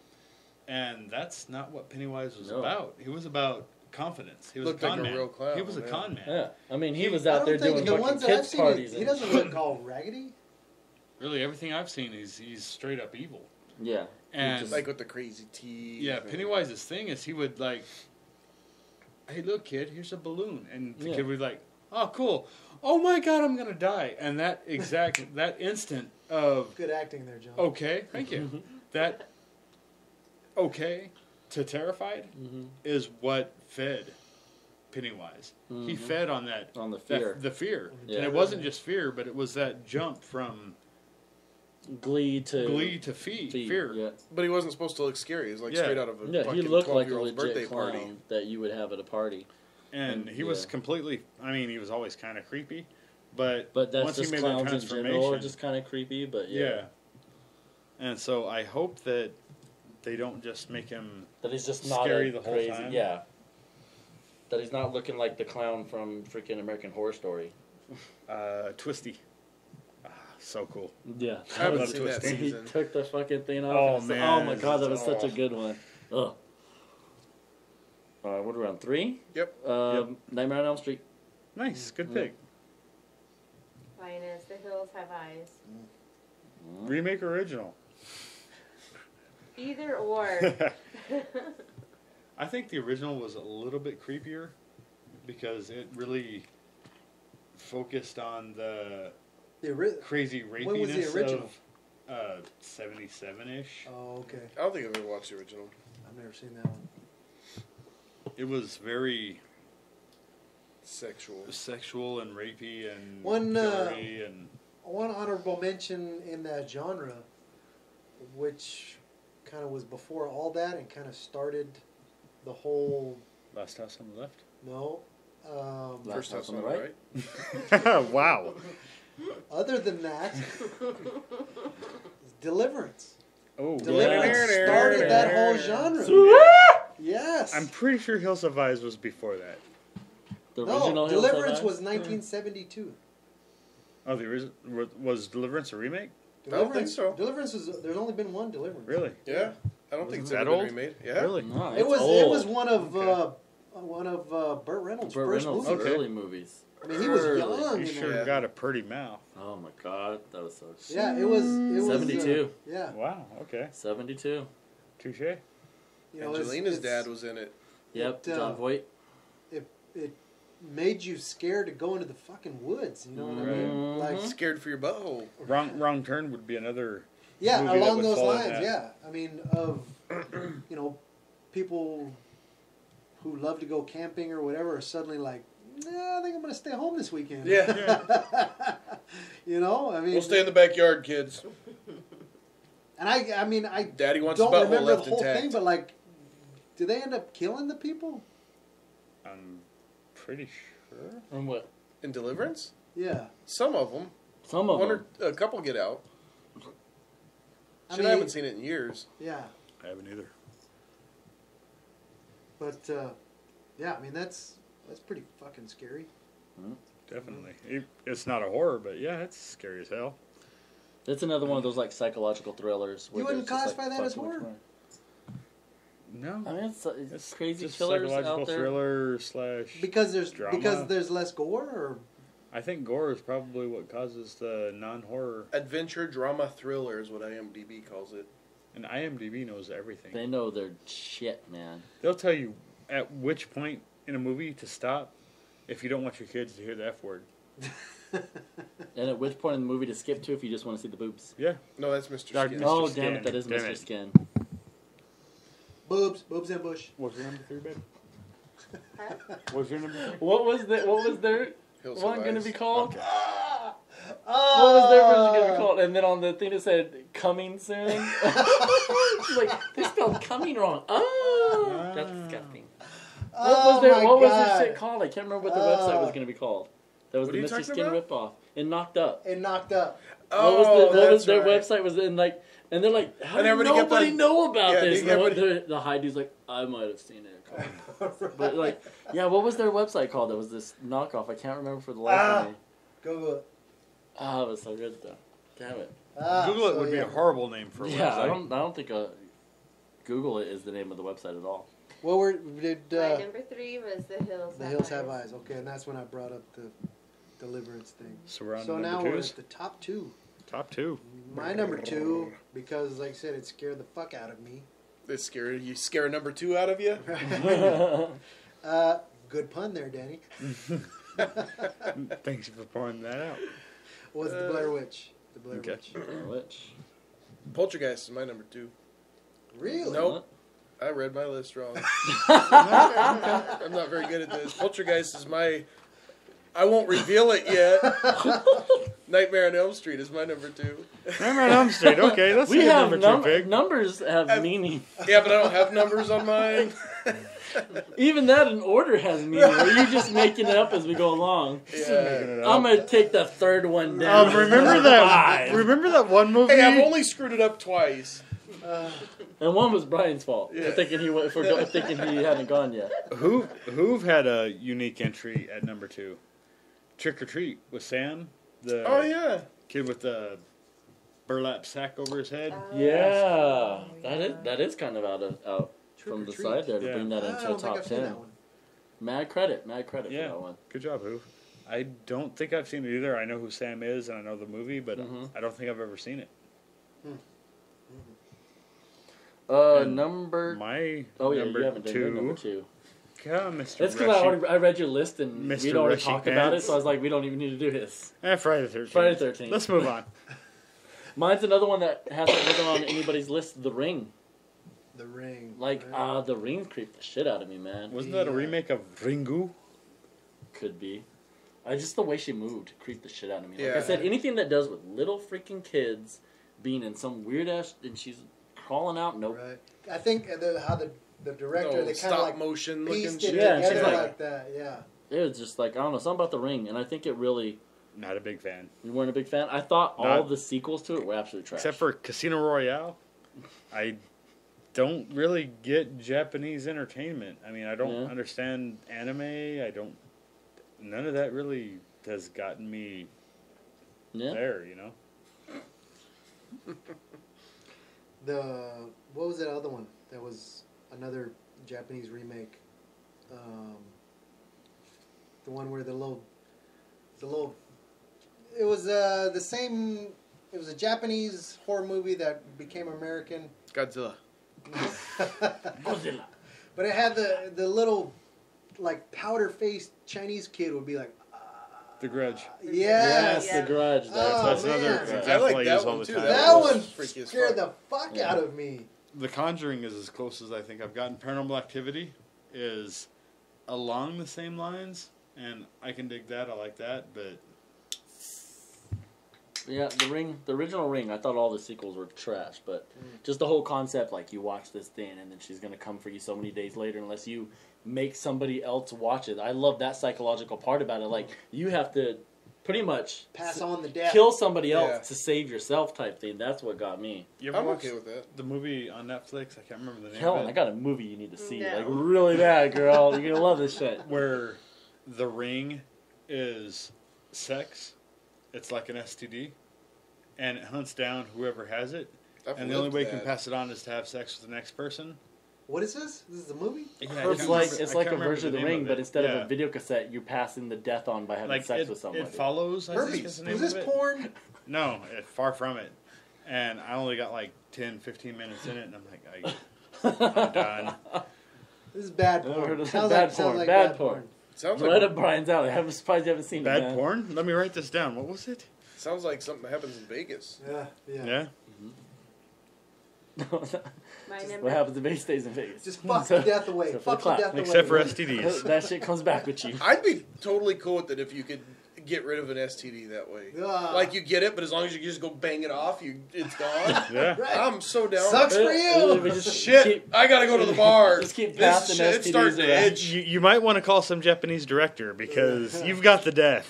And that's not what Pennywise was about. He was about confidence. He was Looked a con like a man. real clown, He was a yeah. con man. Yeah, I mean he was I out there don't think doing the fucking ones that I've kids seen, parties. he and- doesn't look all raggedy. Really, everything I've seen, he's straight up evil. Yeah, And Like with the crazy teeth. yeah, and- Pennywise's thing is he would like, hey, look, kid, here's a balloon, and the Yeah. kid would be like, oh, cool. Oh my God, I'm gonna die. And that exact that instant of Good acting there, John. okay, thank you. That okay to terrified is what fed Pennywise. He fed on that on the fear, the fear, Yeah. and it wasn't just fear, but it was that jump from glee to fear. Yeah, But he wasn't supposed to look scary. He was like Yeah. straight out of a yeah, he fucking looked like a 12-year-old's legit birthday clown party. that you would have at a party. And he was Yeah. completely. I mean, he was always kind of creepy, but But that's once just he made that clowns in general are transformation, just kind of creepy. But yeah. And so I hope that they don't just make him. that he's just not Scary a the whole crazy. time. Yeah, that he's not looking like the clown from freaking American Horror Story. Twisty. So cool. Yeah, I haven't love seen that Twisted. he season. took the fucking thing off. Oh, and man, oh my god, that was it's- such a good one. Ugh. What are we on 3? Yep. Nightmare on Elm Street. Nice, good pick. Mine is The Hills Have Eyes. Remake or original? Either or. I think the original was a little bit creepier because it really focused on the The crazy When was the rapiness original? of 77-ish. Oh, okay. I don't think I've ever watched the original. I've never seen that one. It was very Sexual. sexual and rapey and One, gory and One honorable mention in that genre, which kind of was before all that and kind of started the whole. Last House on the Left. No. First House house on on the the Right? right. Wow. Other than that, Deliverance. Oh, Deliverance yeah. started that whole genre. Yes. I'm pretty sure Hills Have Eyes was before that. The no, original Hills Have Deliverance Eyes? was 1972. Oh, the original was Deliverance a remake? don't think so. Deliverance is. There's only been one Deliverance. Really? Yeah. I don't think it's that ever been old? remade. Yeah. Really? No, It it's was. old. It was one of. Okay. One of Burt Reynolds' Burt first Reynolds' movies. Okay. early movies. I mean, he was Early. young. You You sure know. Yeah. got a pretty mouth. Oh my god, that was so cute. Yeah, it was. It was 72. Yeah. Wow. Okay. 72. Touche. You know, Angelina's dad was in it. Yep, It, John Voight. It made you scared to go into the fucking woods. You know what I mean? Mhm. Like, Scared for your butthole. Wrong Turn would be another Yeah, movie that along would those fall in lines. that. Yeah, I mean, of people who love to go camping or whatever are suddenly like, nah, I think I'm going to stay home this weekend. Yeah. I mean, We'll stay in the backyard, kids. and I mean, I Daddy wants his don't butthole remember the left whole intact. thing, but like, do they end up killing the people? I'm pretty sure. And what? In Deliverance? Yeah. Some of them. Some of them. A couple get out. I Shit, I haven't seen it in years. Yeah, I haven't either. but yeah, I mean that's pretty fucking scary. Definitely. It's not a horror, but yeah, it's scary as hell. It's another one of those like psychological thrillers. Where You wouldn't there's just, classify like, that as fucking much horror? No. more. I mean, it's crazy just killers psychological out there. thriller / Because drama. there's less gore, or I think gore is probably what causes the non-horror. Adventure, drama, thriller is what IMDb calls it. And IMDb knows everything. They know their shit, man. They'll tell you at which point in a movie to stop if you don't want your kids to hear the F word. And at which point in the movie to skip to if you just want to see the boobs. Yeah. No, that's Mr. Dark Skin. Mr. Oh, Skin. damn it, that is Damn Mr. it. Skin. boobs and bush. What's your number 3, babe? What's your number 3? What was their Hills one Have going to Eyes. be called? Okay. What was their version going to be called? And then on the thing it said, coming soon. She's like, they spelled coming wrong. Oh, that's disgusting. What was their shit called? I can't remember what their website was going to be called. That was What the are you Mr. talking Skin about? ripoff. It knocked up. It knocked up. Oh, What was that's their right. website was in like, and they're like, how And did everybody kept nobody on- know about Yeah, this? they- And everybody- the high dude's like, I might have seen it. But like, yeah, what was their website called? That was this knockoff. I can't remember for the life of me. Google it. Oh, it was so good though. Damn it. Google it So, would be yeah. a horrible name for a Yeah, website. I don't think Google it is the name of the website at all. What did My number 3 was The Hills. the Hills Have Eyes? Okay, and that's when I brought up the Deliverance thing. So we're on So to now number we're 2s. at the top 2. Top 2. My number 2, because like I said, it scared the fuck out of me. They scare number 2 out of you? Good pun there, Danny. Thanks for pointing that out. Was the Blair Witch? The Blair Okay. Witch. Which? Poltergeist is my number 2. Really? Nope. I read my list wrong. I'm not very good at this. Poltergeist is my... I won't reveal it yet. Nightmare on Elm Street is my number 2. Nightmare on Elm Street. Okay, that's We a good have number 2 pick. numbers have meaning. Yeah, but I don't have numbers on mine. Even that in order has meaning. Or you're just making it up as we go along. Yeah. I'm gonna take the third one down. Remember that? Remember that one movie? Hey, I've only screwed it up twice. And one was Brian's fault Yeah. for thinking he hadn't gone yet. Who've had a unique entry at number 2? Trick or Treat with Sam, the Oh, yeah. kid with the burlap sack over his head. Yeah, yeah. that is kind of out Trick from or the Treat. side there to Yeah. bring that I into a don't think top I've seen 10. that one. Mad credit Yeah. for that one. Good job, Who. I don't think I've seen it either. I know who Sam is and I know the movie, but Mhm. I don't think I've ever seen it. And Number. My Oh yeah, number you haven't done your number 2. 2. God, Mr. That's because Rushy. I read your list and Mr. we'd already Rushy talked about it, Pants. so I was like, we don't even need to do this. Friday the 13th. Friday the 13th. Let's move on. Mine's another one that wasn't on anybody's list. The Ring. The Ring. Like, Right. The Ring creeped the shit out of me, man. Wasn't that a Yeah. remake of Ringu? Could be. Just the way she moved creeped the shit out of me. Like I Yeah. said, anything that does with little freaking kids being in some weird ass and she's crawling out. Nope. Right. I think how the director, No, they kind of stop like motion looking pieced shit. it Yeah, together she's like, like- that. Yeah. It was just like, I don't know, something about The Ring. And I think it really, Not a big fan. you weren't a big fan. I thought all Not- the sequels to it were absolutely trash. Except for Casino Royale. I don't really get Japanese entertainment. I mean, I don't Yeah. understand anime. None of that really has gotten me yeah. there, you know? What was that other one? That was another Japanese remake. The one where the little. It was the same. It was a Japanese horror movie that became American. Godzilla. Godzilla. But it had the little, like, powder faced Chinese kid would be like, The Grudge. Yes. The Grudge. Oh, That's man. another I example like I that use all one the too. time. That was one freaky as scared fuck. the fuck Yeah. out of me. The Conjuring is as close as I think I've gotten. Paranormal Activity is along the same lines, and I can dig that. I like that, but Yeah, the original Ring, I thought all the sequels were trash, but just the whole concept, like you watch this thing and then she's gonna come for you so many days later unless you make somebody else watch it. I love that psychological part about it. Like you have to pretty much Pass on the death. kill somebody else Yeah. to save yourself type thing. That's what got me. you ever I'm watch okay with that. the movie on Netflix? I can't remember the name Helen, of I it. got a movie you need to see. No. Like really bad, girl. You're gonna love this shit. Where the ring is sex. It's like an STD. And it hunts down whoever has it. I've And the only lived way you can that. pass it on is to have sex with the next person. What is this? This is a movie? Yeah, It's like a version of the name Ring, it. but instead of Yeah. a video cassette, you're passing the death on by having like sex it, with somebody. it follows. I think is Herpes. the name Was this of it. porn? No, far from it. And I only got like 10, 15 minutes in it, and I'm like, I'm done. This is bad Never porn. heard of Sounds bad like, sounds porn. like Bad porn. Sounds Right like up Brian's alley. I'm surprised you haven't seen it. Bad man. porn? Let me write this down. What was it? sounds like something that happens in Vegas. Yeah, yeah. Yeah. My What number. happens in Vegas stays in Vegas. Just fuck So- the death away. so for the Fuck the clap. death away. Except for STDs. that shit comes back with you. I'd be totally cool with it if you could get rid of an STD that way. Ah. Like you get it, but as long as you just go bang it off, it's gone. Yeah. Right. I'm so down. Sucks for you. We just Shit, keep- I gotta go to the bar. Just keep This passing shit's STDs starting to around. itch. You might want to call some Japanese director because you've got the death.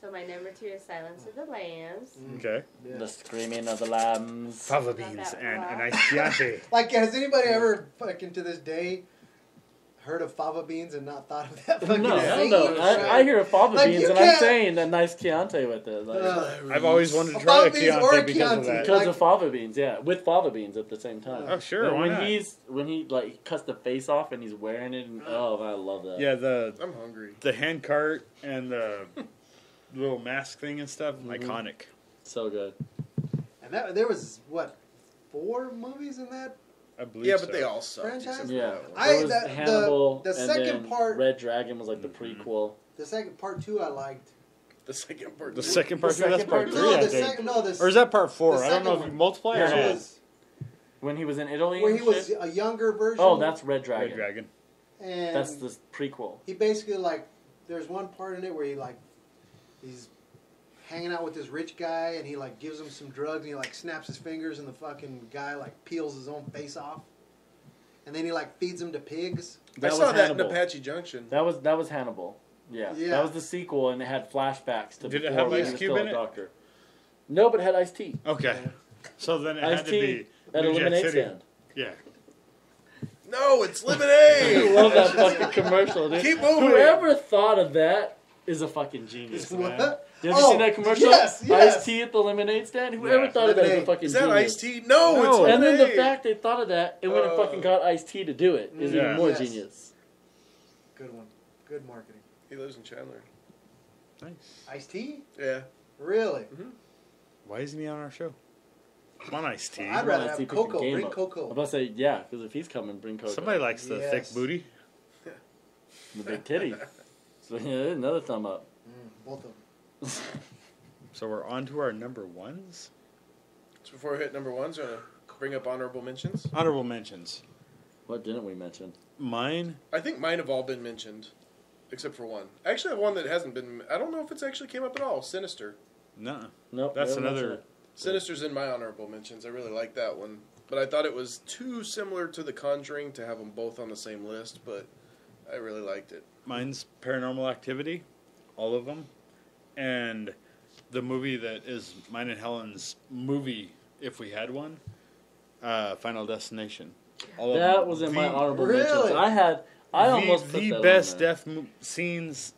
So my number 2 is Silence of the Lambs. Okay. Yeah. The screaming of the lambs. Fava beans and an iced Chianti. Like, has anybody ever fucking to this day heard of fava beans and not thought of that fucking No, saying? no. I hear of fava Like, beans you and I'm can't- saying a nice Chianti with it. Like, I've always wanted to A try a fava beans or a Chianti because of Chianti. that. because like- of fava beans, yeah, with fava beans at the same time. Oh, sure. But Why when not? when he like cuts the face off and he's wearing it, and, oh, I love that. Yeah, I'm hungry. the hand cart and the little mask thing and stuff, iconic. So good. And that there was what 4 movies in that. I believe Yeah, so. but they all suck. Franchise? except for Yeah, that one. I- there was the- Hannibal, the and second then part- Red Dragon was like the prequel. The second part 2 I liked. The second part. The second part, The too, that's second part part, 3, No, I the think. second. No, the Or is that part 4? the I don't know if second you one. multiply Yeah, or which add. was When he was in Italy, where and he was shit? a younger version. Oh, that's Red Dragon. Red Dragon. and That's the prequel. he basically like there's one part in it where he's hanging out with this rich guy and he like gives him some drugs and he like snaps his fingers and the fucking guy like peels his own face off and then he like feeds him to pigs. I was saw that in Hannibal. Apache Junction. That was Hannibal. Yeah. Yeah. That was the sequel, and it had flashbacks to Did it before have when Ice he was Cube still in a it? doctor. No, but it had Ice-T. Okay. So then it had to Ice-T be at New a Jack lemonade City. stand. Yeah. No, it's I lemonade. love that fucking commercial, dude. Keep moving. Whoever thought of that is a fucking genius, It's man. what? Have you Oh, seen that commercial? yes, yes. Ice-T at the lemonade stand? Whoever Yeah. thought of that is a Lemonade. fucking Is that genius. iced tea? No, No. it's And lemonade. then the fact they thought of that and went and fucking got Ice-T to do it is Yeah. even more Yes. genius. Good one. Good marketing. He lives in Chandler. Nice. Iced tea? Yeah. Really? Why isn't he on our show? Come on, Ice Tea. I'd rather Ice-T have picked the cocoa. game Bring up. I'm cocoa. about to say, yeah, because if he's coming, bring Coco. Somebody likes the Yes. thick booty. The big titty. So yeah, another thumb up. Both of them. So we're on to our number ones. So before we hit number 1, so I'm gonna bring up honorable mentions. Honorable mentions. What didn't we mention? Mine. I think mine have all been mentioned, except for one. I actually have one that hasn't been. I don't know if it's actually came up at all. Sinister. Nuh-uh. Nope. That's we haven't another- mentioned Sinister's in my honorable mentions. I really like that one, but I thought it was too similar to The Conjuring to have them both on the same list. But I really liked it. Mine's Paranormal Activity, all of them, and the movie that is mine and Helen's movie, if we had one, Final Destination. All it. of That them. was in my The- honorable Really? mentions. I almost put the that on best there. death scenes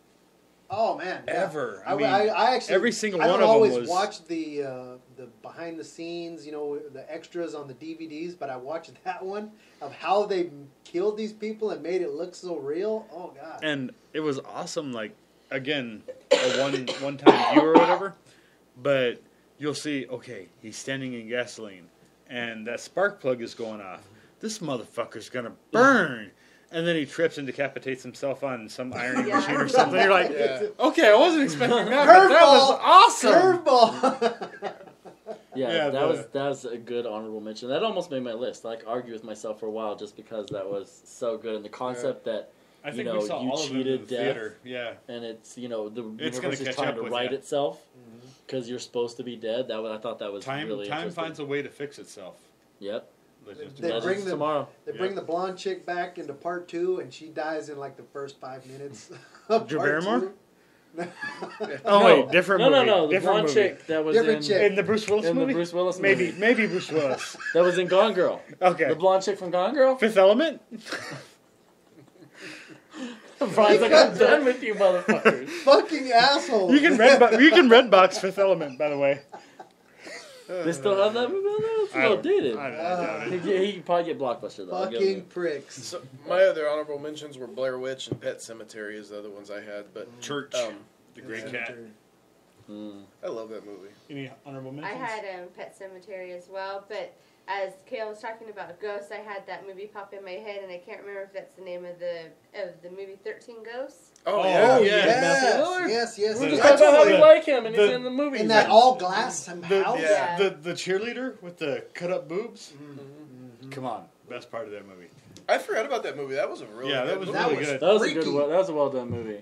Oh man, yeah. ever. I mean, I actually every single I one don't of them always was- watch the behind the scenes, the extras on the DVDs, but I watched that one of how they killed these people and made it look so real. Oh god. And it was awesome. Like again, a one time view or whatever. But you'll see. Okay, he's standing in gasoline, and that spark plug is going off. This motherfucker's gonna burn. and then he trips and decapitates himself on some ironing Yeah. machine or something. You're like, Yeah. okay, I wasn't expecting that, but that was awesome. Curveball. Yeah, Yeah, that was a good honorable mention. That almost made my list. I like argue with myself for a while just because that was so good, and the concept that I think you know we saw you all of them in cheated the death, theater. Yeah, and it's the It's universe gonna is catch trying up to with right ya. itself because you're supposed to be dead. I thought that was time really interesting. finds a way to fix itself. Yep. Legit. They Legends bring the- tomorrow. They bring the blonde chick back into part 2, and she dies in like the first 5 minutes of Drew part Barrymore? 2. Oh No. wait, different No, movie. no, no. The different blonde movie. chick that was Different in chick. In the Bruce Willis in the movie? Bruce Willis movie. Maybe Bruce Willis. That was in Gone Girl. Okay. The blonde chick from Gone Girl. Fifth Element? Brian's like, I'm done with you, motherfuckers. Fucking asshole. You can Redbox Fifth Element, by the way. They still have that movie on there? It's a little dated. I doubt it. He can probably get Blockbuster though. I'll give him Fucking pricks. So my other honorable mentions were Blair Witch and Pet Cemetery is the other ones I had, but Church, um, the Great Cat. that. Mm. I love that movie. Any honorable I mentions? had Pet Cemetery as well, but as Kale was talking about ghosts, I had that movie pop in my head, and I can't remember if that's the name of the movie 13 Ghosts. Oh, Oh, yeah. yeah. Matthew Lillard? Yes. We The- just yes. talked about how we the- like him, and he's the- in the movie. In that all glass house. Yeah. The cheerleader with the cut up boobs? Come on. Best part of that movie. I forgot about that movie. That was a really Yeah, good that was movie. That really was good. That was a freaky. good. That was a well done movie.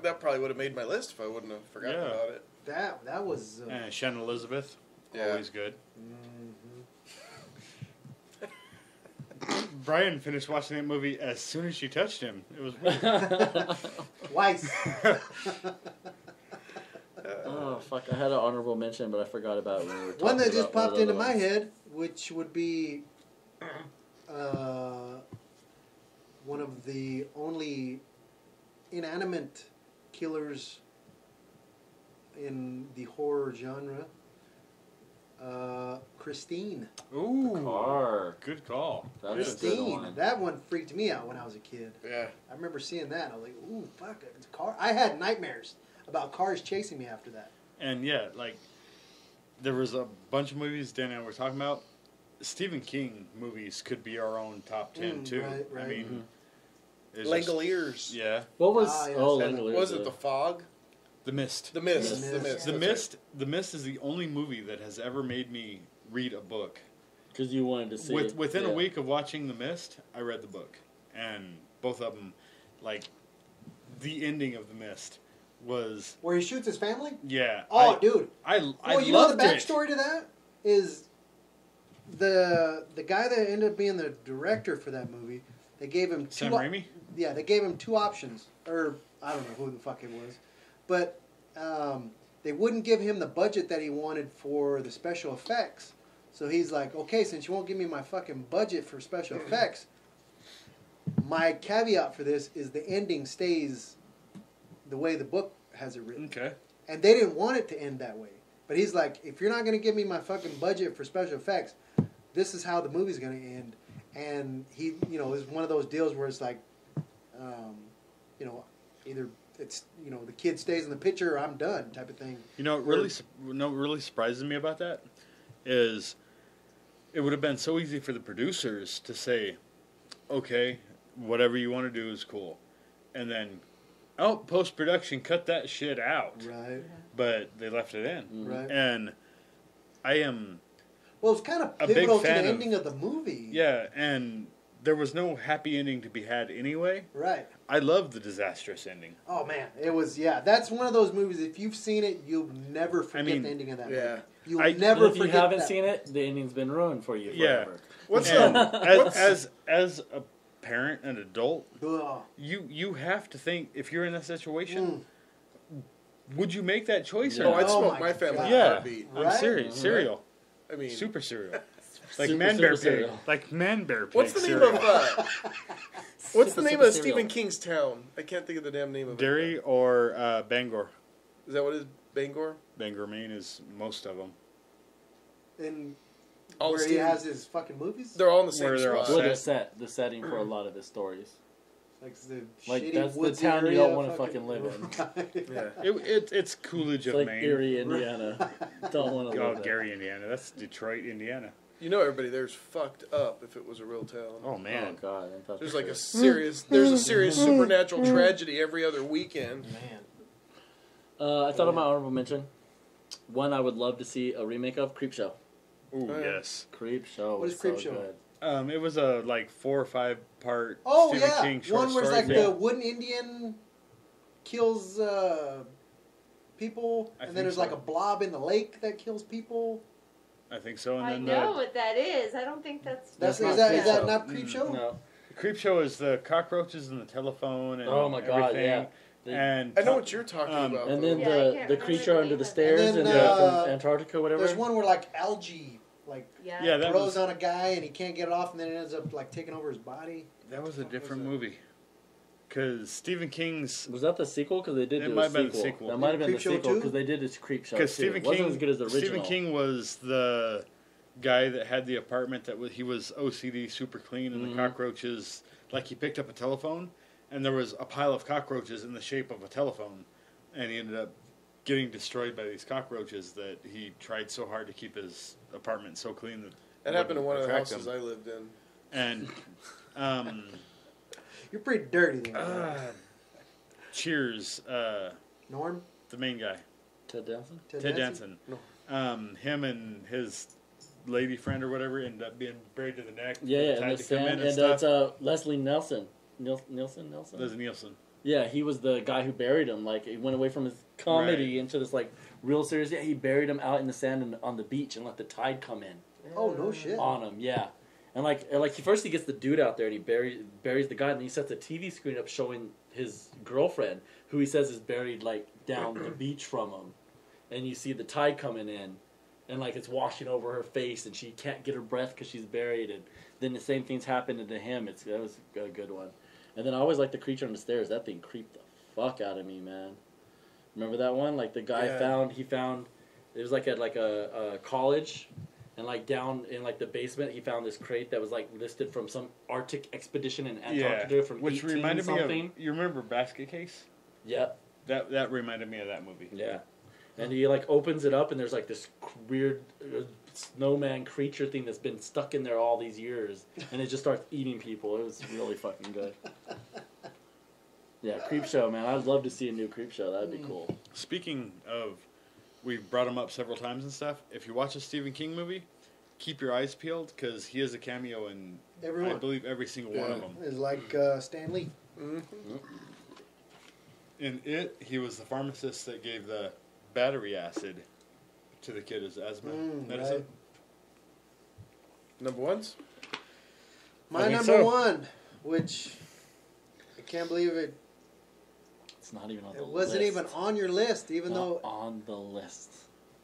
That probably would have made my list if I wouldn't have forgotten Yeah. about it. That was. And Shannon Elizabeth, Yeah. always good. Brian finished watching that movie as soon as she touched him. It was weird. Twice. Oh fuck! I had an honorable mention, but I forgot about it when we were talking One that just about one of popped the into other my ones. head, which would be one of the only inanimate killers in the horror genre. Christine. Ooh. Car. Good call. That's a good Christine. one. That one freaked me out when I was a kid. Yeah. I remember seeing that. I was like, ooh, fuck, it's a car. I had nightmares about cars chasing me after that. And yeah, like, there was a bunch of movies Dan and I were talking about. Stephen King movies could be our own top 10 too. right. I mean, Mhm. it's just- Langoliers. yeah. What was? Ah, yes. Oh, And Langoliers. Was it The Fog? The Mist. The Mist. The The Mist. Mist. The that's Mist. The Mist is the only movie that has ever made me read a book. Because you wanted to see it. Within a Yeah. week of watching The Mist, I read the book, and both of them, like, the ending of The Mist was Where he shoots his family? yeah. Oh, dude. I Well, you know the loved it. backstory to that is the guy that ended up being the director for that movie. They gave him Sam two. Raimi. Yeah, they gave him two options, or I don't know who the fuck it was, but they wouldn't give him the budget that he wanted for the special effects. So he's like, okay, since you won't give me my fucking budget for special effects, my caveat for this is the ending stays the way the book has it written. Okay. And they didn't want it to end that way. But he's like, if you're not going to give me my fucking budget for special effects, this is how the movie's going to end. And he, you know, is one of those deals where it's like, you know, either it's, you know, the kid stays in the picture or I'm done type of thing. You know, what really surprises me about that is it would have been so easy for the producers to say, okay, whatever you want to do is cool. And then, oh, post-production, cut that shit out. Right. But they left it in. Right. And I am, Well, it's kind of A big pivotal to the fan of- ending of the movie. yeah, and there was no happy ending to be had anyway. Right. I love the disastrous ending. Oh, man. It was, yeah. That's one of those movies, if you've seen it, you'll never forget mean, the ending of that yeah. movie. You'll I- never And if you forget haven't that. seen it, the ending's been ruined for you Yeah. forever. What's And the as a parent, an adult, Ugh. you have to think, if you're in that situation, Mm. would you make that choice Yeah. or Oh, not? I'd Oh smoke my my family God. Yeah, heartbeat. I'm Right? serious. Cereal, I mean, super cereal, like Super, man super bear pig, cereal. like man bear pig. what's the name cereal. of what's the Super, name super of cereal. Stephen King's town? I can't think of the damn name of Derry it. or Bangor? Is that what it is? Bangor? Bangor, Maine is most of them. And All where he Stephen- has his fucking movies? They're all in the same Where they're all spot. Where they're set, the setting for a lot of his stories. Like the Like, shitty that's the woodsy town you area don't wanna fucking live in. Yeah. It's Coolidge It's of like Maine. Erie, Indiana. Don't want to Oh, live there. Gary, Indiana. That's Detroit, Indiana. You know, everybody there's fucked up if it was a real town. Oh man, Oh god, I thought There's for like sure. there's a serious supernatural tragedy every other weekend. Man. I thought of my honorable mention. One I would love to see a remake of Creepshow. ooh Oh, yeah. yes. Creepshow. What was is so Creepshow? good. It was a like 4 or 5 part Oh Stephen yeah, King short one where it's story like thing. the wooden Indian kills people, I and then think there's so. like a blob in the lake that kills people. I think so. And I then know what that is. I don't think that's. That's Is not that Creepshow. not Creepshow? No. the Creepshow is the cockroaches and the telephone and Oh my god, everything. yeah. The- And I know what you're talking about. and though. then Yeah, I can't the remember creature the under name the of it. stairs And and then, from Antarctica, whatever. There's one where like algae like Yeah. Yeah, that grows was on a guy and he can't get it off, and then it ends up like taking over his body. that was a What different was it? movie. Because Stephen King's Was that the sequel? Because they did It do might a have been the sequel. sequel. That might have been the Creepshow sequel 2? because they did this Creepshow because too. Stephen It wasn't King as good as the original. Stephen King was the guy that had the apartment that he was OCD super clean and Mhm. the cockroaches, like he picked up a telephone and there was a pile of cockroaches in the shape of a telephone, and he ended up getting destroyed by these cockroaches that he tried so hard to keep his apartment so clean that That happened in one of the attract houses them. I lived in. And You're pretty dirty then. Cheers, Norm? the main guy, Ted Danson. Ted Danson. Him and his lady friend or whatever ended up being buried to the neck. Yeah, tied and the to come in sand, and and stuff. that's Leslie Nelson. Nelson. Leslie Nielsen. Yeah, he was the guy who buried him. Like, he went away from his comedy into this like real serious. Yeah, he buried him out in the sand and on the beach and let the tide come in Oh no shit. on him. Yeah, and like first he gets the dude out there and he buries the guy, and then he sets a TV screen up showing his girlfriend, who he says is buried like down the beach from him, and you see the tide coming in, and like it's washing over her face, and she can't get her breath because she's buried, and then the same thing's happening to him. That was a good one. And then I always like the creature on the stairs. That thing creeped the fuck out of me, man. Remember that one? Like the guy Yeah. found it was like at like a college, and like down in like the basement he found this crate that was like listed from some Arctic expedition in Antarctica from which 18 reminded me something. of. You remember Basket Case? Yeah, That reminded me of that movie. yeah. And he like opens it up and there's like this weird snowman creature thing that's been stuck in there all these years, and it just starts eating people. It was really fucking good. Yeah, Creepshow, man. I'd love to see a new Creepshow. That'd be cool. Speaking of, we've brought him up several times and stuff. If you watch a Stephen King movie, keep your eyes peeled because he has a cameo in, Everyone. I believe, every single one of them. Is like Stan Lee. In it, he was the pharmacist that gave the battery acid to the kid as asthma medicine. Right. Number ones? My think number so. one, which I can't believe it. It's not even on the It list. wasn't even on your list, even Not though. on the list.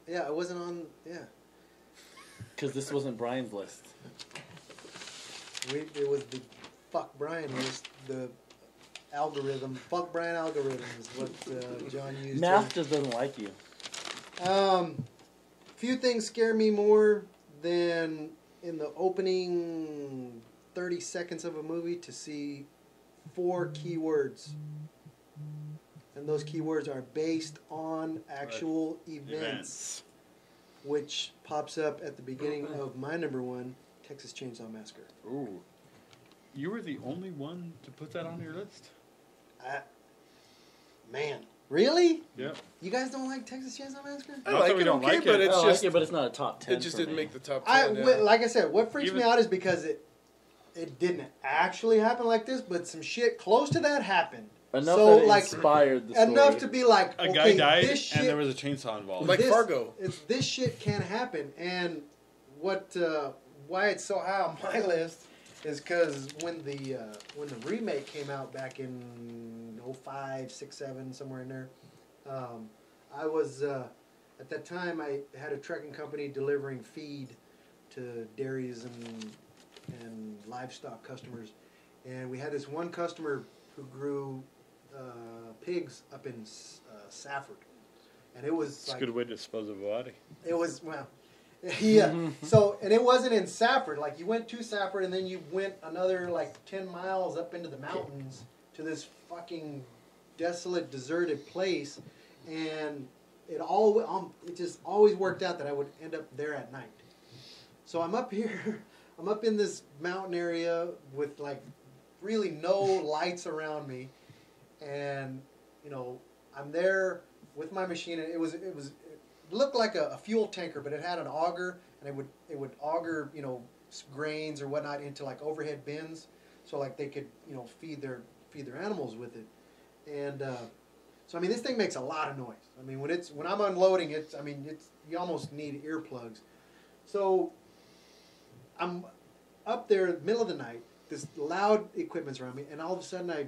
Yeah, it wasn't on. Yeah, Because this wasn't Brian's list. it was the fuck Brian list. The algorithm. Fuck Brian algorithm is what John used. Math just doesn't like you. Few things scare me more than in the opening 30 seconds of a movie to see 4 keywords. And those keywords are based on actual events, which pops up at the beginning of my number one, Texas Chainsaw Massacre. Ooh. You were the only one to put that on your list? Man, really? Yep. You guys don't like Texas Chainsaw Massacre? I Not like that we it don't okay, like but it. it's I just like it, but it's not a top 10 it just for didn't me. make the top 10. yeah. Like I said, what freaks me Even- out is because it didn't actually happen like this, but some shit close to that happened. Enough So, that it like, inspired the story. Enough to be like, A okay, guy died this shit, and there was a chainsaw involved. Like Fargo. This shit can't happen. And why it's so high on my list is because when the remake came out back in 05, 6, 7, somewhere in there, I was at that time I had a trucking company delivering feed to dairies and livestock customers, and we had this one customer who grew pigs up in Safford, and it was It's a like, good way to dispose of a body. it was, well, yeah. So, and it wasn't in Safford. Like, you went to Safford, and then you went another, like, 10 miles up into the mountains to this fucking desolate, deserted place. And it just always worked out that I would end up there at night. So I'm up here, I'm up in this mountain area with like really no lights around me, and you know I'm there with my machine, and it looked like a fuel tanker, but it had an auger, and it would auger grains or whatnot into like overhead bins, so like they could feed their animals with it, and so I mean this thing makes a lot of noise. I mean when I'm unloading it, you almost need earplugs. So I'm up there middle of the night, this loud equipment's around me, and all of a sudden I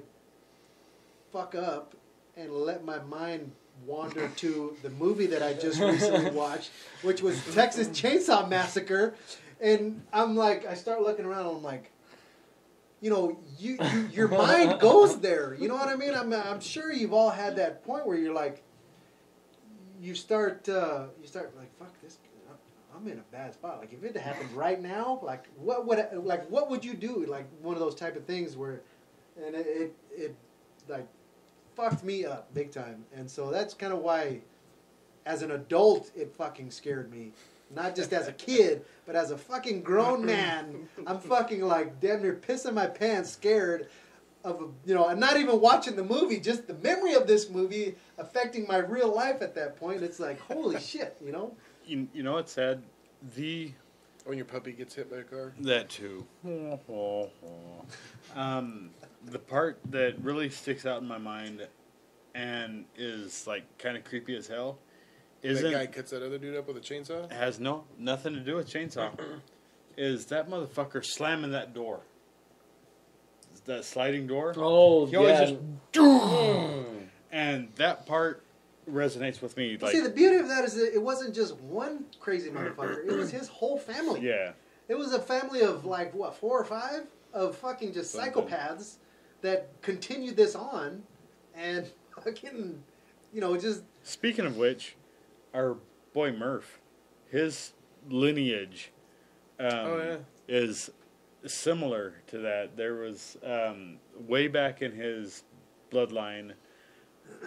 fuck up and let my mind wander to the movie that I just recently watched, which was Texas Chainsaw Massacre, and I'm like, I start looking around, and I'm like, your mind goes there. You know what I mean? I'm sure you've all had that point where you're like, you start like, fuck this. I'm in a bad spot. Like if it happened right now, like what would you do? Like one of those type of things where, and it like fucked me up big time. And so that's kind of why, as an adult, it fucking scared me. Not just as a kid, but as a fucking grown man, I'm fucking like damn near pissing my pants, scared of and not even watching the movie. Just the memory of this movie affecting my real life at that point. It's like holy shit, You know what's sad? When your puppy gets hit by a car. That too. The part that really sticks out in my mind and is like kind of creepy as hell That guy cuts that other dude up with a chainsaw? has nothing to do with chainsaw. Is that motherfucker slamming that door? That sliding door? Oh, He always yeah. just and that part resonates with me. Like, see, the beauty of that is that it wasn't just one crazy motherfucker. It was his whole family. yeah. It was a family of like, what, 4 or 5? Of fucking just Something. psychopaths that continued this on and fucking, just... Speaking of which, our boy Murph, his lineage is similar to that. There was, way back in his bloodline,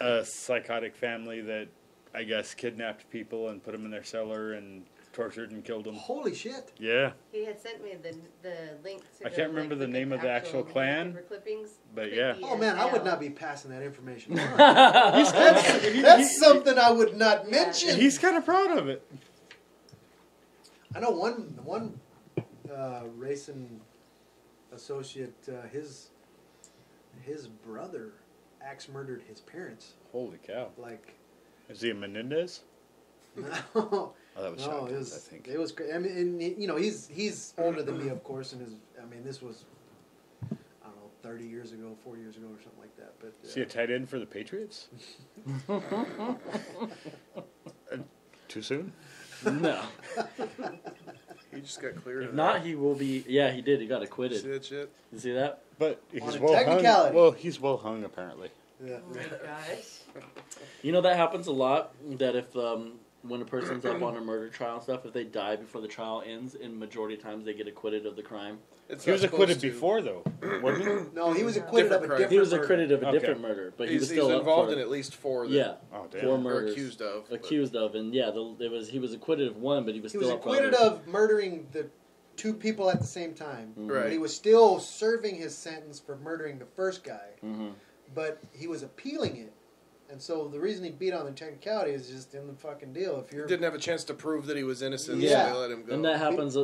a psychotic family that I guess kidnapped people and put them in their cellar and tortured and killed them. Holy shit. Yeah, He had sent me the link to I can't remember the name of the actual clan, newspaper clippings. but yeah. Oh man, I would not be passing that information on. He's That's something I would not mention. He's kind of proud of it. I know one racing associate, his brother axe murdered his parents. Holy cow. Like, Is he a Menendez? no, Oh, that was no, Shotguns, I think. it was. I mean, and, he's older than me, of course, and this was, I don't know, 30 years ago, 40 years ago, or something like that. But Is he a tight end for the Patriots? Too soon? No. He just got cleared. If of not, that. he will be. Yeah, he did. He got See acquitted. that shit? You see that? But On he's a well hung. technicality. Well, he's well hung apparently. yeah. Oh my gosh. You know that happens a lot. That if when a person's up on a murder trial and stuff, if they die before the trial ends, in majority of times they get acquitted of the crime. It's He was not acquitted supposed to. before, though, wasn't he? No, he was acquitted of a Different crime. different He was murder. acquitted of a Okay. different murder, but he was He's still up involved for in at least 4 that yeah, Oh, damn. 4 are murders. accused of. but- Accused of, and yeah, he was acquitted of one, but he was He still was up for acquitted others. of murdering the 2 people at the same time. Mhm. Right. But he was still serving his sentence for murdering the first guy. Mhm. But he was appealing it. And so the reason he beat on the technicality is just in the fucking deal. If you're Didn't have a chance to prove that he was innocent, Yeah. so they let him go. And that happens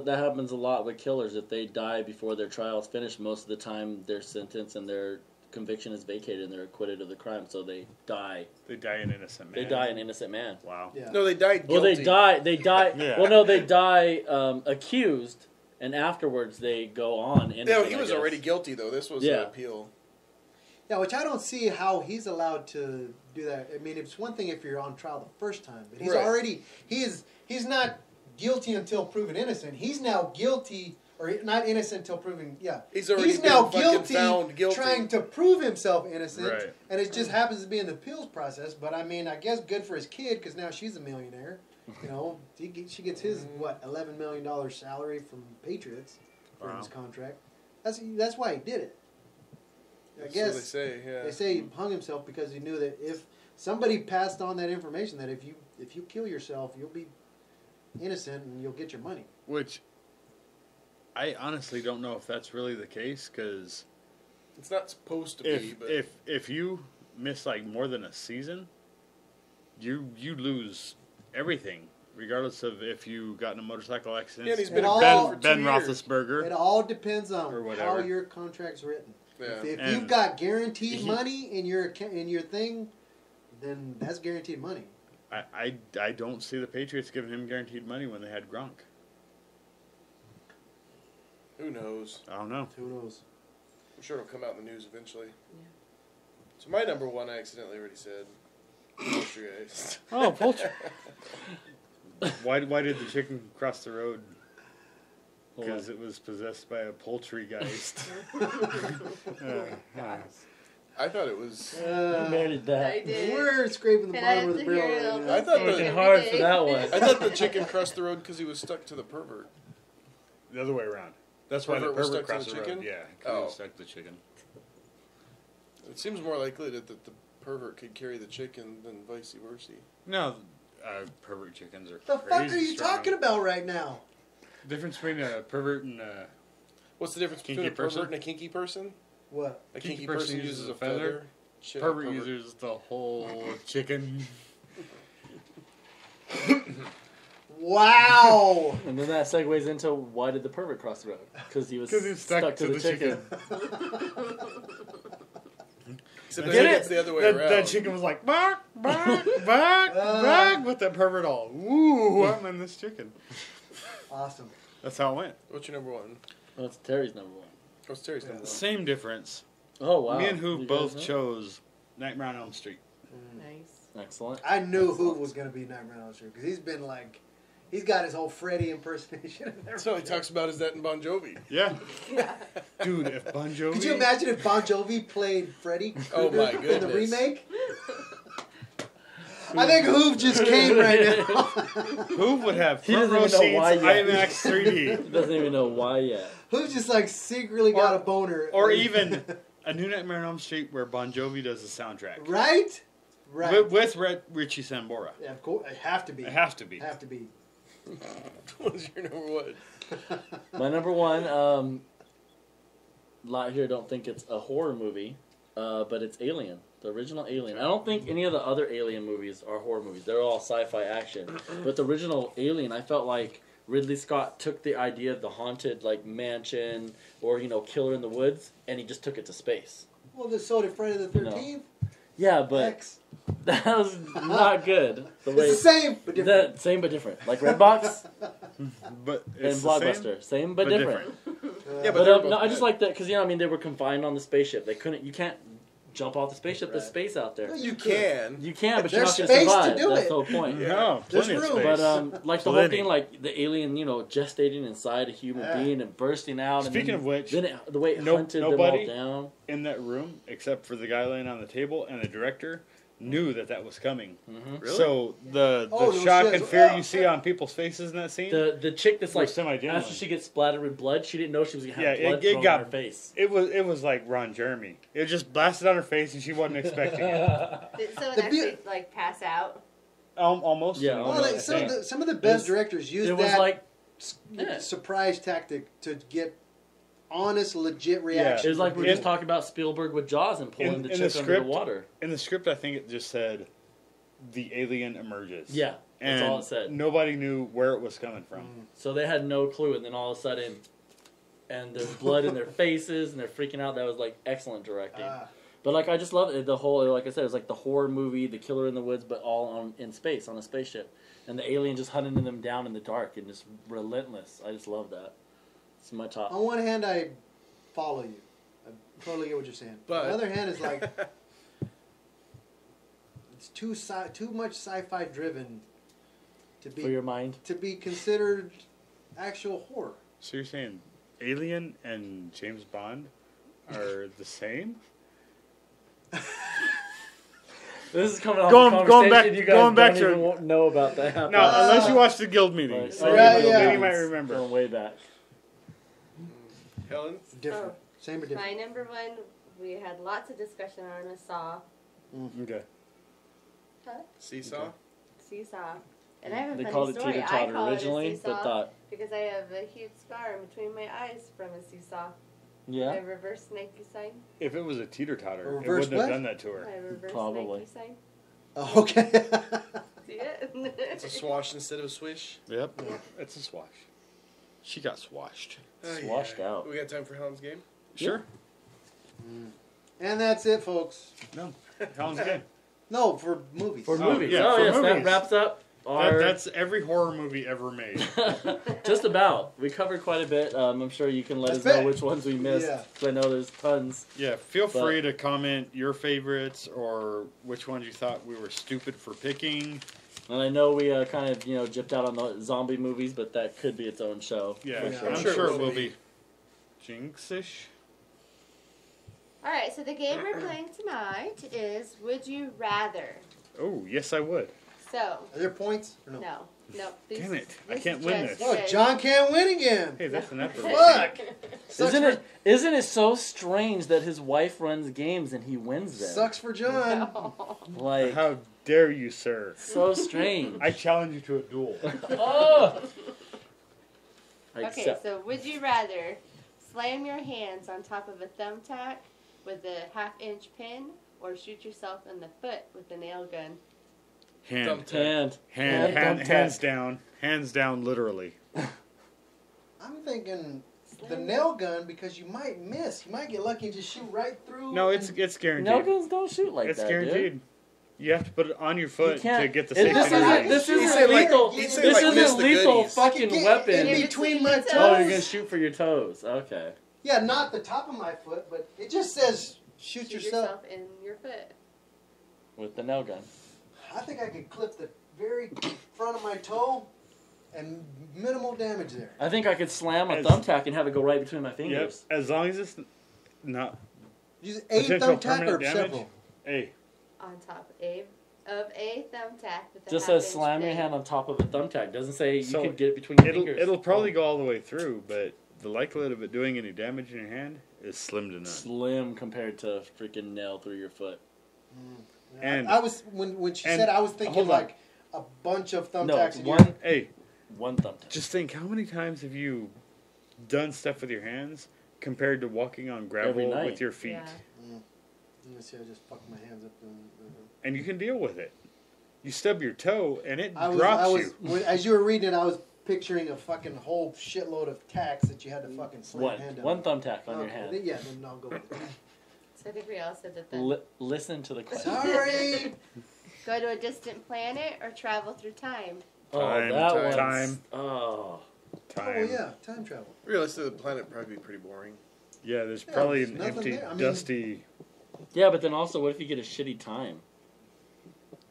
a lot with killers. If they die before their trial is finished, most of the time their sentence and their conviction is vacated and they're acquitted of the crime, so they die. They die an innocent man. They die an innocent man. Wow. yeah. No, they died Well, guilty. they die. Yeah. Well, no, they die accused, and afterwards they go on innocent. No, he I was guess. already guilty, though. This was Yeah. an appeal. Yeah, which I don't see how he's allowed to do that. I mean, it's one thing if you're on trial the first time, but he's Right. already he's not guilty until proven innocent. He's now guilty or not innocent until proven He's already been now fucking found guilty. trying to prove himself innocent, Right. and it just happens to be in the appeals process. But I mean, I guess good for his kid because now she's a millionaire. You know, she gets his $11 million salary from Patriots for Wow. his contract. That's why he did it. I That's guess what they say, yeah. they say he hung himself because he knew that if somebody passed on that information, that if you kill yourself, you'll be innocent and you'll get your money. Which I honestly don't know if that's really the case, because It's not supposed to be, but if you miss like more than a season, you lose everything, regardless of if you got in a motorcycle accident. yeah, and he's It been a all- vet for Ben 2 years. Roethlisberger. It all depends on Or how whatever. your contract's written. Yeah. If And you've got guaranteed he- money in your thing, then that's guaranteed money. I don't see the Patriots giving him guaranteed money when they had Gronk. Who knows? I don't know. Who knows? I'm sure it'll come out in the news eventually. So my number one, I accidentally already said. Poltergeist. Oh, poultry. Why did the chicken cross the road? Because it was possessed by a poultrygeist. I thought it was. Who married that? I did. We're scraping the And I bottom of have the to hear it barrel. all right the now. I thought same the- Working every hard day. for that one. I thought the chicken crossed the road because he was stuck to the pervert. The other way around. That's why the Pervert was pervert stuck to crossed the the road. chicken? Yeah, 'cause he Oh. was stuck to the chicken. It seems more likely that the pervert could carry the chicken than vice versa. No, pervert chickens are The crazy fuck are you strong. talking about right now? Difference between a pervert and a What's the difference Kinky between a pervert person? and a kinky person? What? A Kinky kinky, person person uses uses a a feather. feather. Shit, pervert uses the whole chicken. Wow! And then that segues into why did the pervert cross the road? Because he was 'Cause he's stuck to the chicken. Except I Get think it? it's the other way That, around. that chicken was like, bark, bark, bark, bark, with that pervert all, ooh, I'm in this chicken. Awesome. That's how it went. What's your number one? That's Terry's number one. What's Terry's number one? Same difference. Oh wow! Me and Hoop You both guys know? chose Nightmare on Elm Street. Nice. Excellent. I knew Hoop was going to be Nightmare on Elm Street because he's been like, he's got his whole Freddy impersonation and everything. That's all he talks about is that in Bon Jovi. Yeah. Yeah. Dude, if Bon Jovi... Could you imagine if Bon Jovi played Freddy Oh my in the goodness. remake? I think Hoop just came right now. Hoop would have He front doesn't row even know why seats, yet. IMAX 3D. He doesn't even know why yet. Hoop just like secretly got a boner. Or even a new Nightmare on Elm Street where Bon Jovi does the soundtrack. Right? Right. With Richie Sambora. Yeah, of course. It have to be. It has to be. Have to be. What's your number one? My number one, a lot here don't think it's a horror movie, but it's Alien, the original Alien. I don't think any of the other Alien movies are horror movies. They're all sci-fi action. But the original Alien, I felt like Ridley Scott took the idea of the haunted like mansion or killer in the woods, and he just took it to space. Well, so did Friday the 13th. Yeah, but X. that was not good. The way It's the same, but different. that same but different, like Redbox But and it's the Blockbuster, same but different. Yeah, But they're both no, I just good. like that because they were confined on the spaceship. They couldn't. You can't jump off the spaceship. There's Right. space out there. Well, You can. You can, but you're There's not going to space to survive. do That's it. the whole point. No, There's plenty of room. space. But like the whole Plenty. thing, like the alien, gestating inside a human Yeah. being and bursting out. Speaking and of which, then the way it no- hunted nobody- them all down. in that room, except for the guy laying on the table and the director, knew that was coming. Mhm. Really? So the Oh, no shock shit. and fear Oh, you see on people's faces in that scene, The chick that's were like semi-genuine. after she gets splattered with blood, she didn't know she was gonna have Yeah, blood it thrown got- in her face. it was like Ron Jeremy. It just blasted on her face and she wasn't expecting it. Did someone The actually beau- like pass out? Almost. Yeah, you know, Well, almost. like, I some of the was- best directors use It was that like yeah. surprise tactic to get honest, legit reaction. it was like we were In- just talking about Spielberg with Jaws and pulling in the the chick under the script- water. in the script, I think it just said, "The alien emerges." Yeah, that's and all it said. nobody knew where it was coming from. So they had no clue, and then all of a sudden, and there's blood in their faces, and they're freaking out. That was like excellent directing. But like I just love it. The whole, like I said, it was like the horror movie, the killer in the woods, but all in space on a spaceship, and the alien just hunting them down in the dark and just relentless. I just love that. It's my top. On one hand, I follow you. I totally get what you're saying. But- On the other hand, it's like it's too much sci-fi driven to For your mind. be considered actual horror. So you're saying Alien and James Bond are the same? This is coming off Going- the going conversation back- you guys going back don't to- even know about that. No, unless you watched the guild meeting. Right, So Right, then yeah. you might remember. Going way back. Helen? Different. Same but different. My number one, we had lots of discussion on a Saw. Okay. Huh? Seesaw? Seesaw. And I have a They funny called it story. teeter I totter call originally, it a seesaw but thought, because I have a huge scar in between my eyes from a seesaw. yeah, My reverse Nike sign. If it was a teeter totter, it Reverse wouldn't have what? done that to her. My reverse Probably. Nike sign. Oh, okay. See it? It's a swash instead of a swish. Yep, it's a swash. She got swashed. Swashed out. We got time for Helen's game? Sure. And that's it, folks. No. Helen's game. No, for movies. For Oh, movies. yeah, Oh, for yes, that movies. wraps up our. That's every horror movie ever made. Just about. We covered quite a bit. I'm sure you can let That's us know big. which ones we missed. Yeah. 'Cause I know there's tons. Yeah, feel But- free to comment your favorites or which ones you thought we were stupid for picking. And I know we kind of, gypped out on the zombie movies, but that could be its own show. Yeah, for Yeah, I'm sure. sure it will be. Jinx-ish? Alright, so the game we're playing tonight is Would You Rather? Oh, yes, I would. So, Are there points? Or no? no. This, Damn it, I this can't is win just this. Oh, good. John can't win again. Hey, that's an effort. Fuck. Sucks Isn't it so strange that his wife runs games and he wins them? Sucks for John. Like, How dare you, sir? so strange. I challenge you to a duel. Oh! I Okay, accept. so would you rather slam your hands on top of a thumbtack with a half-inch pin or shoot yourself in the foot with a nail gun? Hand. Hand. Hand, thumbtack. hands down. Hands down, literally. I'm thinking the Slam nail gun because you might miss. You might get lucky and just shoot right through. No, and- it's guaranteed. Nail guns don't shoot like It's that, guaranteed. dude. You have to put it on your foot can't- to get the This safety. not- isn't, this He isn't said like- lethal. he This said like miss isn't the lethal goodies. fucking Get weapon. in between my toes. Oh, you're gonna shoot for your toes. Okay. Yeah, not the top of my foot, but it just says shoot Shoot yourself. yourself in your foot. With the nail gun. I think I could clip the very front of my toe and minimal damage there. I think I could slam a As- thumbtack and have it go right between my Yep. fingers. As long as it's not. Use a Potential thumbtack permanent or damage? several. Hey, On top of a thumbtack with a Just says half-inch slam your pin. hand on top of a thumbtack. Doesn't say So you could get it between your fingers. it'll probably go all the way through, but the likelihood of it doing any damage in your hand is slim to none. slim compared to freaking nail through your foot. And- I was when she and- said I was thinking hold on. like a bunch of No, thumbtacks. in one Hey, one thumbtack. just think how many times have you done stuff with your hands compared to walking on Every gravel night. with your feet? Yeah. Let me see. I just fucked my hands up. And you can deal with it. You stub your toe and it I drops was, you. as you were reading it, I was picturing a fucking whole shitload of tacks that you had to fucking slam One. your hand down. One thumbtack on your Okay, hand. Yeah, then I'll go with it. So I think we all said that then. Listen to the question. Sorry. Go to a distant planet or travel through time? Oh, Time, that time. one's... Time. Oh. Time. Oh yeah, time travel. Realistically, the planet would probably be pretty boring. Yeah, there's Yeah, probably there's an nothing empty, there. I mean- dusty. Yeah, but then also, what if you get a shitty time?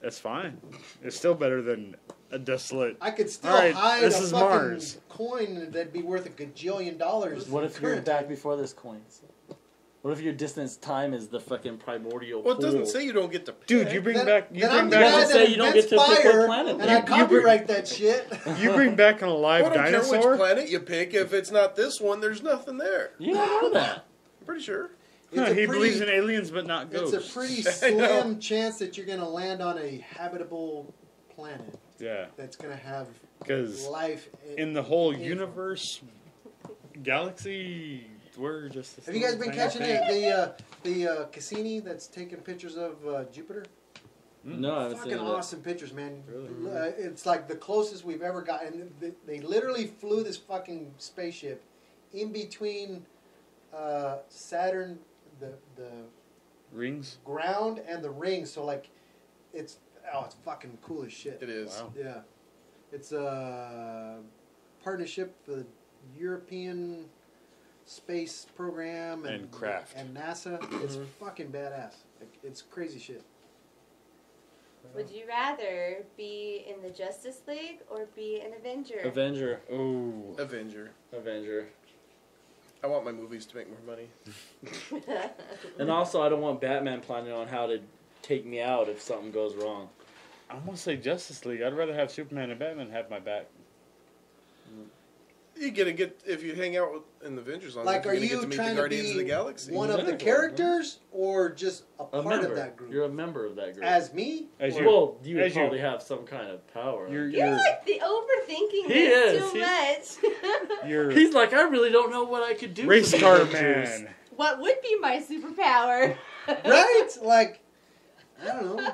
That's fine. It's still better than a desolate. I could still All right, hide this a is fucking Mars. coin that'd be worth $1 gajillion. What if you're current back time. before there's coins? What if your distance time is the fucking primordial Well, it doesn't pool? say you don't get to pick. Dude, you bring Then- back. You then bring I'm the back. guy Doesn't that say you don't invents get to pick what fire, planet. and You- I you bring- copyright that shit. You bring back an alive Well, I don't care which dinosaur. planet you pick. If it's not this one, there's nothing there. You don't know that. I'm pretty sure. Huh, It's a he pretty- believes in aliens, but not It's ghosts. a pretty I know. slim chance that you're going to land on a habitable planet Yeah, that's going to have because life. in the whole universe, galaxy, we're just. Have you guys been tiny catching thing. the Cassini that's taking pictures of Jupiter? No, I haven't Fucking seen it. awesome pictures, man. Really? It's like the closest we've ever gotten. They literally flew this fucking spaceship in between Saturn, the Rings. ground, and the ring. So like, it's fucking cool as shit. It is. Wow. Yeah, it's a partnership for the European Space Program And Kraft. and NASA. It's fucking badass. Like, it's crazy shit. Would you rather be in the Justice League or be an Avenger? Avenger. Ooh. Avenger. Avenger. I want my movies to make more money. And also, I don't want Batman planning on how to take me out if something goes wrong. I want to say Justice League. I'd rather have Superman and Batman have my back. You get if you hang out in the Avengers long Like, enough, are you're gonna you get to meet trying the to Guardians of the be Galaxy. one of the Exactly. characters or just a A part member. of that group? You're a member of that group. As me? As Or- you- Well, you would as you- probably have some kind of power. You're You're like the overthinking He this is. too much. you're He's like, I really don't know what I could do. race for the car Avengers." man. What would be my superpower? Right? Like, I don't know.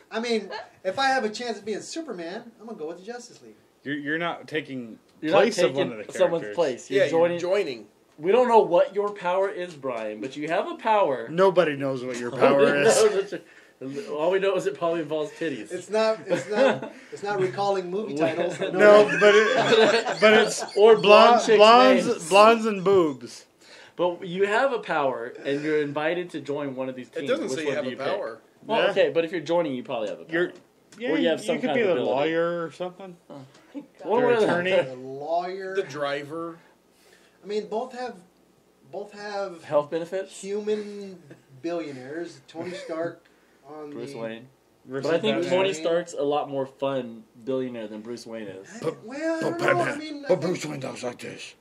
I mean, if I have a chance of being Superman, I'm going to go with the Justice League. You're not taking You're place not of one taking of the characters. someone's place. You're Yeah, joining. you're joining. We don't know what your power is, Brian, but you have a power. Nobody knows what your All power we is. know that all we know is it probably involves titties. It's not recalling movie titles. No, but it's Or blonde chicks' names. blondes and boobs. But you have a power, and you're invited to join one of these teams. It doesn't Which say one you have do a pick? power. Well, Yeah. okay, but if you're joining, you probably have a power. You're yeah, Or you have you some could kind be of the ability. lawyer or something. One Your way or the attorney. other. The lawyer. The driver. I mean, both have Health benefits. human billionaires. Tony Stark on Bruce the, Wayne. Versus But I think Batman. Tony Stark's a lot more fun billionaire than Bruce Wayne is. Well, I don't know. I mean, I think- Wayne talks like this.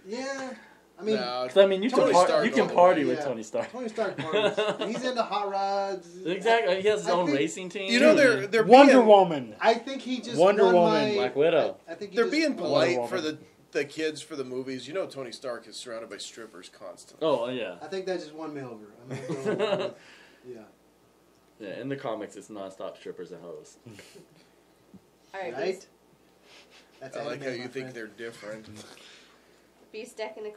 yeah. I mean, No, Because I mean, you can Tony par- Stark you can don't- party with yeah. Tony Stark. Tony Stark parties. He's into hot rods. Exactly. He has his I own think- racing team. you know they're Wonder being, Woman. I think he just Wonder won Woman, my, Black Widow. I think he they're just being won- polite Woman. for the kids for the movies. You know, Tony Stark is surrounded by strippers constantly. Oh yeah. I think that just won me over. I'm gonna go with- yeah. Yeah. In the comics, it's nonstop strippers and hoes. All right, Right. That's I like anime, how my you think friend. they're different. be stuck in an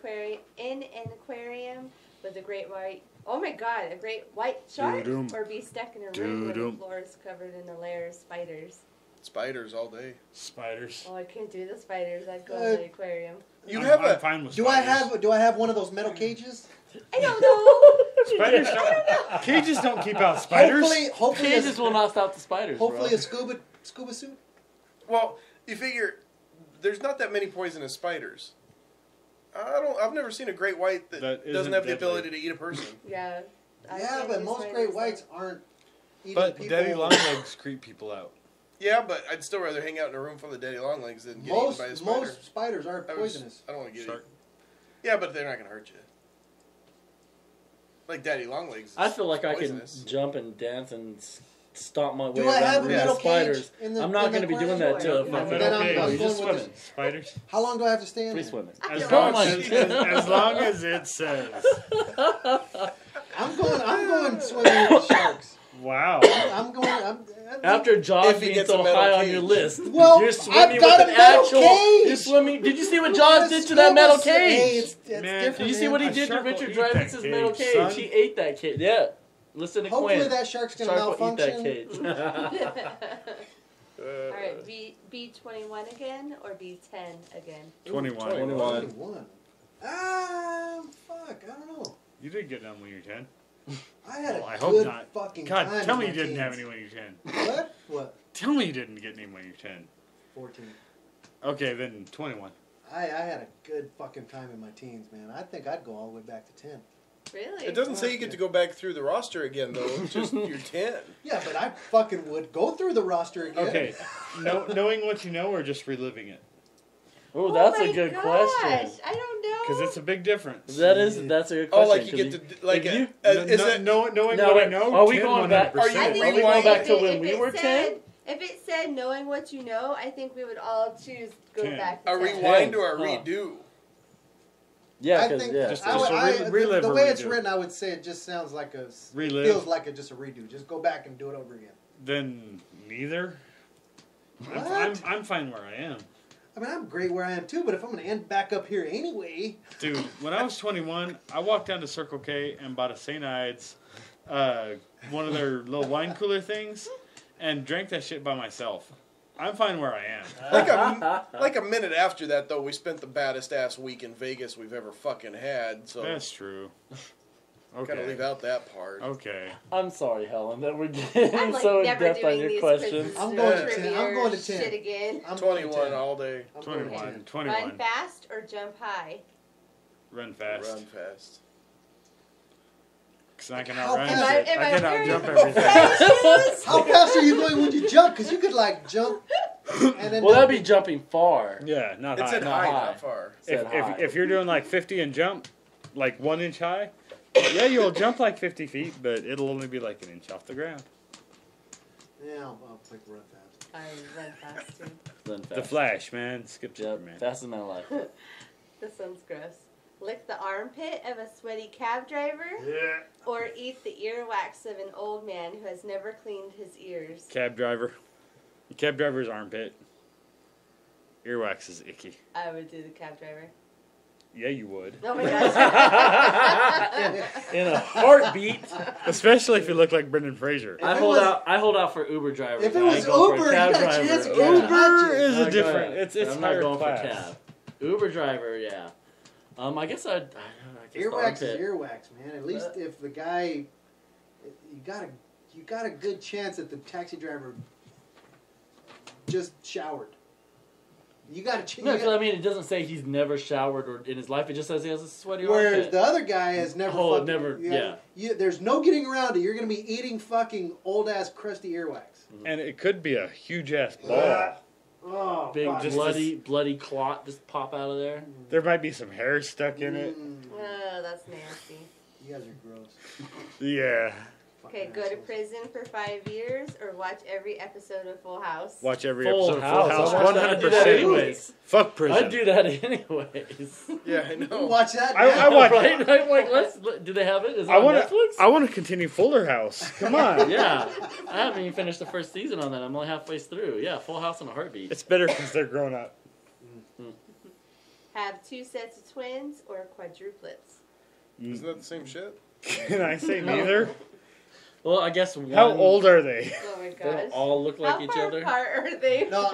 aquarium with a great white. Oh my God, a great white shark, Doo-doom. or be stuck in a room where the Doo-doom. floor is covered in a layer of spiders. Spiders all day. Spiders. Oh, I couldn't do the spiders. I'd go Uh, in the aquarium. You I'm, have I'm a fine with Do I spiders. have one of those metal cages? I don't know. Spiders don't, cages don't keep out spiders. Hopefully, Cages will not stop the spiders. hopefully bro. a scuba suit. well. You figure there's not that many poisonous spiders. I've never seen a great white that That doesn't isn't have the deadly. ability to eat a person. Yeah. I Yeah, can't but do most spiders, great though. whites aren't eating But people. daddy longlegs creep people out. Yeah, but I'd still rather hang out in a room full of daddy longlegs than get eaten by a spider. Most spiders aren't I poisonous. don't want to get Shark. eaten. Yeah, but they're not going to hurt you. Like daddy longlegs. I feel like I poisonous. can jump and dance and stomp my way Do I around have a rooms metal of spiders. cage in the? I'm not in the going to be doing aquarium? that till No, my no, metal then I'm cage. going You're just with swimming. Spiders. How long do I have to stay in Free there? swimming. As don't long know. as long as it says. I'm going swimming with sharks. Wow. I'm going. After Jaws If he being gets so a metal high on cage. your list, Well, you're I've swimming got with a an metal actual. cage. You're swimming. Did you see what Jaws did to that metal cage? It's Man, different, Did you see man. what he A did to shark will Richard eat that Dreyfuss's metal cage, cage? son. He ate that cage. Yeah. Listen to Hopefully Quinn. that shark's gonna Shark will eat malfunction. that cage. All right, be 21 again or be 10 again. 21. 21. 21. Fuck, I don't know. You did get done when you were 10. I had Well, a I hope good not. fucking God, time. tell in me my you didn't teens. have any when you were 10. What? What? Tell me you didn't get any when you were 10. 14. Okay, then 21. I had a good fucking time in my teens, man. I think I'd go all the way back to 10. Really? It doesn't say you get to go back through the roster again, though. It's just you're 10. Yeah, but I fucking would go through the roster again. Okay, knowing what you know or just reliving it? Oh, that's my a good gosh, question. I don't know. Because it's a big difference. That's a good question. Oh, like you 'cause get to like if you- is it? knowing No, what I wait, know, are we 10, going back- 100%. are you I think Are we if going it- back if to it- when if we it were said- 10? If it said knowing what you know, I think we would all choose go 10. back to A 10. rewind or a Huh. redo? Yeah, I because think yeah. Just I would, a relive the or way it's redo. written, I would say it just sounds like a Relive. feels like just a redo. Just go back and do it over again. Then neither. What? I'm fine where I am. I mean, I'm great where I am too, but if I'm gonna end back up here anyway, Dude, when I was 21, I walked down to Circle K and bought a St. Ides, one of their little wine cooler things, and drank that shit by myself. I'm fine where I am. Like a minute after that, though, we spent the baddest ass week in Vegas we've ever fucking had. So That's true. gotta leave Okay. out that part. Okay. I'm sorry, Helen, that we're getting I'm like so in never depth on doing your these questions. quizzes I'm or going to 10. trivia I'm going to or 10. Shit again. I'm going to 21 10. all day. I'm going to 21. 10. 21. Run fast or jump high? Run fast. Run fast. Because I can How outrun fast- shit. I can very outjump fast? everything. How fast are you going when you jump? Because you could like jump and then Well, that'd be jumping far. Yeah, not It's high. in not high, high. not far. Said high. If you're doing like 50 and jump, like 1 inch high, yeah, you'll jump like 50 feet, but it'll only be like an inch off the ground. Yeah, I'll pick run fast. I run fast too. Then The fast. Flash, man. Skip Yep, Superman. fastest man alive. This one's gross. Lick the armpit of a sweaty cab driver, Yeah. or eat the earwax of an old man who has never cleaned his ears. Cab driver. Cab driver's armpit. Earwax is icky. I would do the cab driver. Yeah, you would. Oh my gosh. In a heartbeat. Especially if you look like Brendan Fraser. If it was- I hold out for Uber driver. If it I was go for Uber, cab you got a driver. chance to Yeah. get Uber it. is Not a different. going- It's I'm not higher going class. for cab. Uber driver, yeah. I guess I guess the Earwax is armpit. earwax, man. At least if the guy, you got a good chance that the taxi driver just showered. You got a chance. No, 'cause I mean, it doesn't say he's never showered or in his life. It just says he has a sweaty Whereas armpit. the other guy has never. Oh, fucking, never- yeah. there's no getting around it. You're gonna be eating fucking old ass crusty earwax. And it could be a huge ass ball. Oh, Big fuck. just bloody clot just pop out of there. There might be some hair stuck in it. Oh, that's nasty. You guys are gross. Yeah. Okay, Fucking go to assholes. prison for 5 years or watch every episode of Full House. Watch every Full episode of House. Full House. I'd watch that. I'd do that 100%. anyways. Fuck prison. I'd do that anyways. Yeah, I You know. watch that. I now. watch- right? I'm like, do they have it? Is it I on want Netflix? to. I want to continue Fuller House. Come on. Yeah, I haven't even finished the first season on that. I'm only halfway through. Yeah, Full House in a heartbeat. It's better because they're grown up. Have 2 sets of twins or quadruplets. Isn't that the same shit? Can I say neither? Well, I guess one, How old are they? Oh my They don't gosh. all look like How each far other. apart are they? No,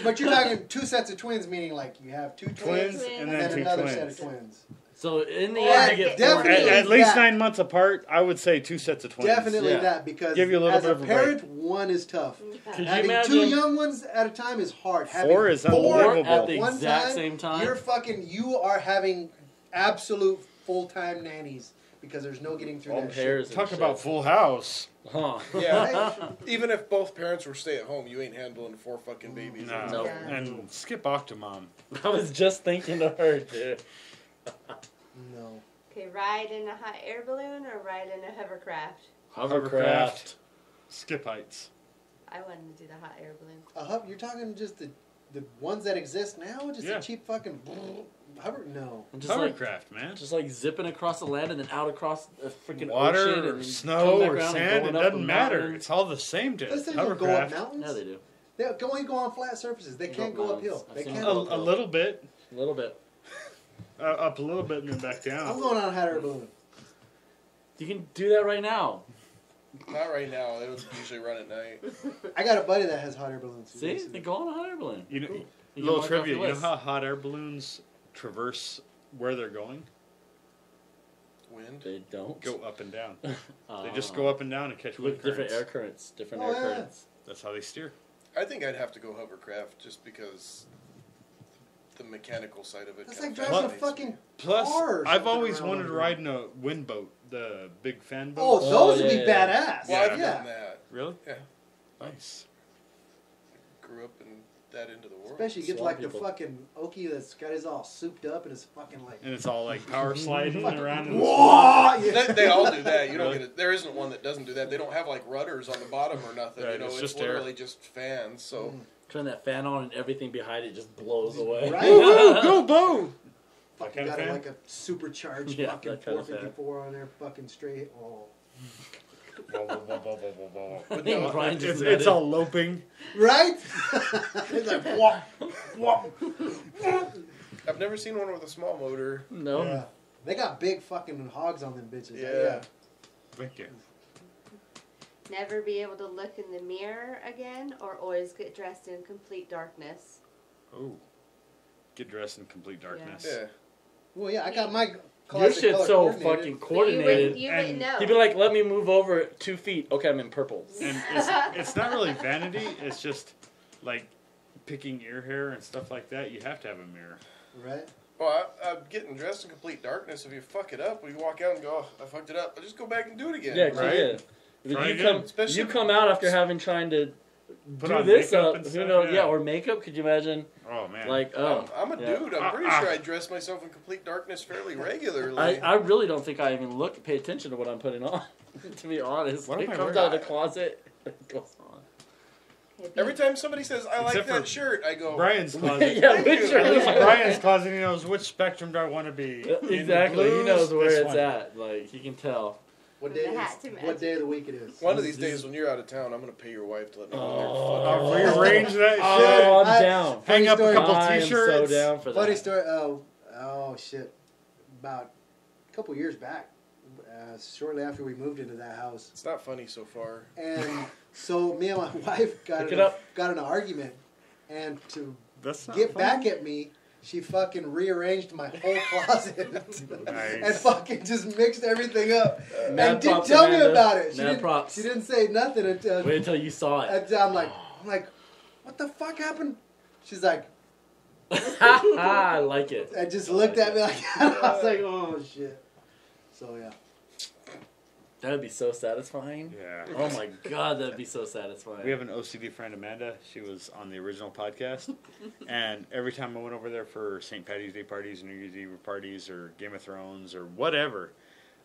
but you're talking 2 sets of twins, meaning like you have 2 twins, Twins and and then then two another twins. set of twins. So in the Yeah, end, you get definitely. At least that. 9 months apart, I would say 2 sets of twins. Definitely Yeah. that because Give you a little as bit a of a parent, one is tough. Could you Having imagine 2 young ones at a time is hard. Having 4 is four unbelievable. at the one exact time, same time? You are having absolute full-time nannies because there's no getting through All that pairs shit. and Talk shit. about Full House. Huh? Yeah. Even if both parents were stay at home, you ain't handling 4 fucking babies. No. No. Yeah. And skip Octomom. I was just thinking of her, dude. No. Okay, ride in a hot air balloon or ride in a hovercraft. Hovercraft. Skip Heights. I wanted to do the hot air balloon. You're talking just the ones that exist now? Just Yeah. a cheap fucking hover? No. And just like Hovercraft, man. just like zipping across the land and then out across a freaking Water ocean or and snow coming back or around and sand, it going up doesn't a matter. mountain. It's all the same to Those it. things don't go up Hovercraft. mountains. Yeah, they do. They can only go on flat surfaces. They They can't go go up uphill. mountains. They I've seen can't them. go A uphill. little bit. A little bit. Up a little bit and then back I'm down. going on a hot air balloon. You can do that right now. Not right now. They would usually run at night. I got a buddy that has hot air balloons. See, they go on a hot air balloon. You know, Cool. You can little mark off trivia. your You know list. how hot air balloons traverse where they're going? Wind. They don't. Go up and down. They just go up and down and catch wind with different currents. air currents. Different Oh, air yeah. currents. That's how they steer. I think I'd have to go hovercraft just because the mechanical side of it. That's kinda like driving a fascinates me. fucking Plus, car or I've something always around wanted to over ride in a wind boat, the big fan Oh, boat. those Oh, would be yeah, yeah. badass. Well, Yeah. I've done that. Really? Yeah. Nice. Grew up in that into the world. Especially you get Swamp like the people. fucking Okie that's got his all souped up and it's fucking like. And it's all like power sliding around. In the Whoa! Yeah. They all do that. You don't Really? get it. There isn't one that doesn't do that. They don't have like rudders on the bottom or nothing. Right, you know, it's it's just air. literally just fans. So Turn that fan on and everything behind it just blows away. Right? Woohoo, go boat! Fucking kind of got it fan? like a supercharged Yeah, fucking that kind of fan. 454 on there, fucking straight. Oh. I think Brian just It's all loping. Right? It's like, wah, wah. I've never seen one with a small motor. no. Yeah. They got big fucking hogs on them bitches. Yeah. Thank you. Never be able to look in the mirror again or always get dressed in complete darkness. Oh. Get dressed in complete darkness. Yeah. Well, yeah, I got my Your classic shit's color so coordinated. fucking But coordinated. You And wouldn't know. He'd be like, "Let me move over 2 feet." Okay, I'm in purple. And it's not really vanity, it's just like picking ear hair and stuff like that. You have to have a mirror. Right? Well, I'm getting dressed in complete darkness. If you fuck it up, we walk out and go, "Oh, I fucked it up." I just go back and do it again. Yeah, Right. yeah. But Try you again. come, Especially- you come out after having trying to Put do on this makeup up. and Who stuff, knows? yeah. Yeah, or makeup. Could you imagine? Oh man. Like, oh, I'm a yeah. dude. I'm pretty sure I dress myself in complete darkness fairly regularly. I really don't think I even pay attention to what I'm putting on. To be honest, What it am I comes wearing? out of the closet. It goes on. Every time somebody says, I like Except that for shirt, I go, Brian's closet. Yeah, Thank which you. shirt At least is Brian's closet, he knows which spectrum do I want to be. In the Exactly. He blues, knows where this it's one. at. Like, he can tell. What The day hat to is? match. What day of the week it is? one of these days when you're out of town, I'm going to pay your wife to let me go I'll there. Fuck rearrange that shit. Oh, I'm I- down. Hang up a story. couple I am so t-shirts. down for that. Funny story. Oh shit! About a couple years back, shortly after we moved into that house, It's not funny so far. and so me and my wife Pick it up. got in an argument, and to That's not get funny. back at me, she fucking rearranged my whole closet Nice. and fucking just mixed everything up Mad and didn't props, tell me Amanda. about it. Mad props. She didn't say nothing until Wait until you saw it. until I'm like, what the fuck happened? She's like, I like it. I just looked at me like I was like, oh shit. So yeah. That'd be so satisfying. Yeah. Oh my god, that'd be so satisfying. We have an OCD friend, Amanda. She was on the original podcast. And every time I went over there for St. Patty's Day parties, New Year's Eve parties, or Game of Thrones, or whatever,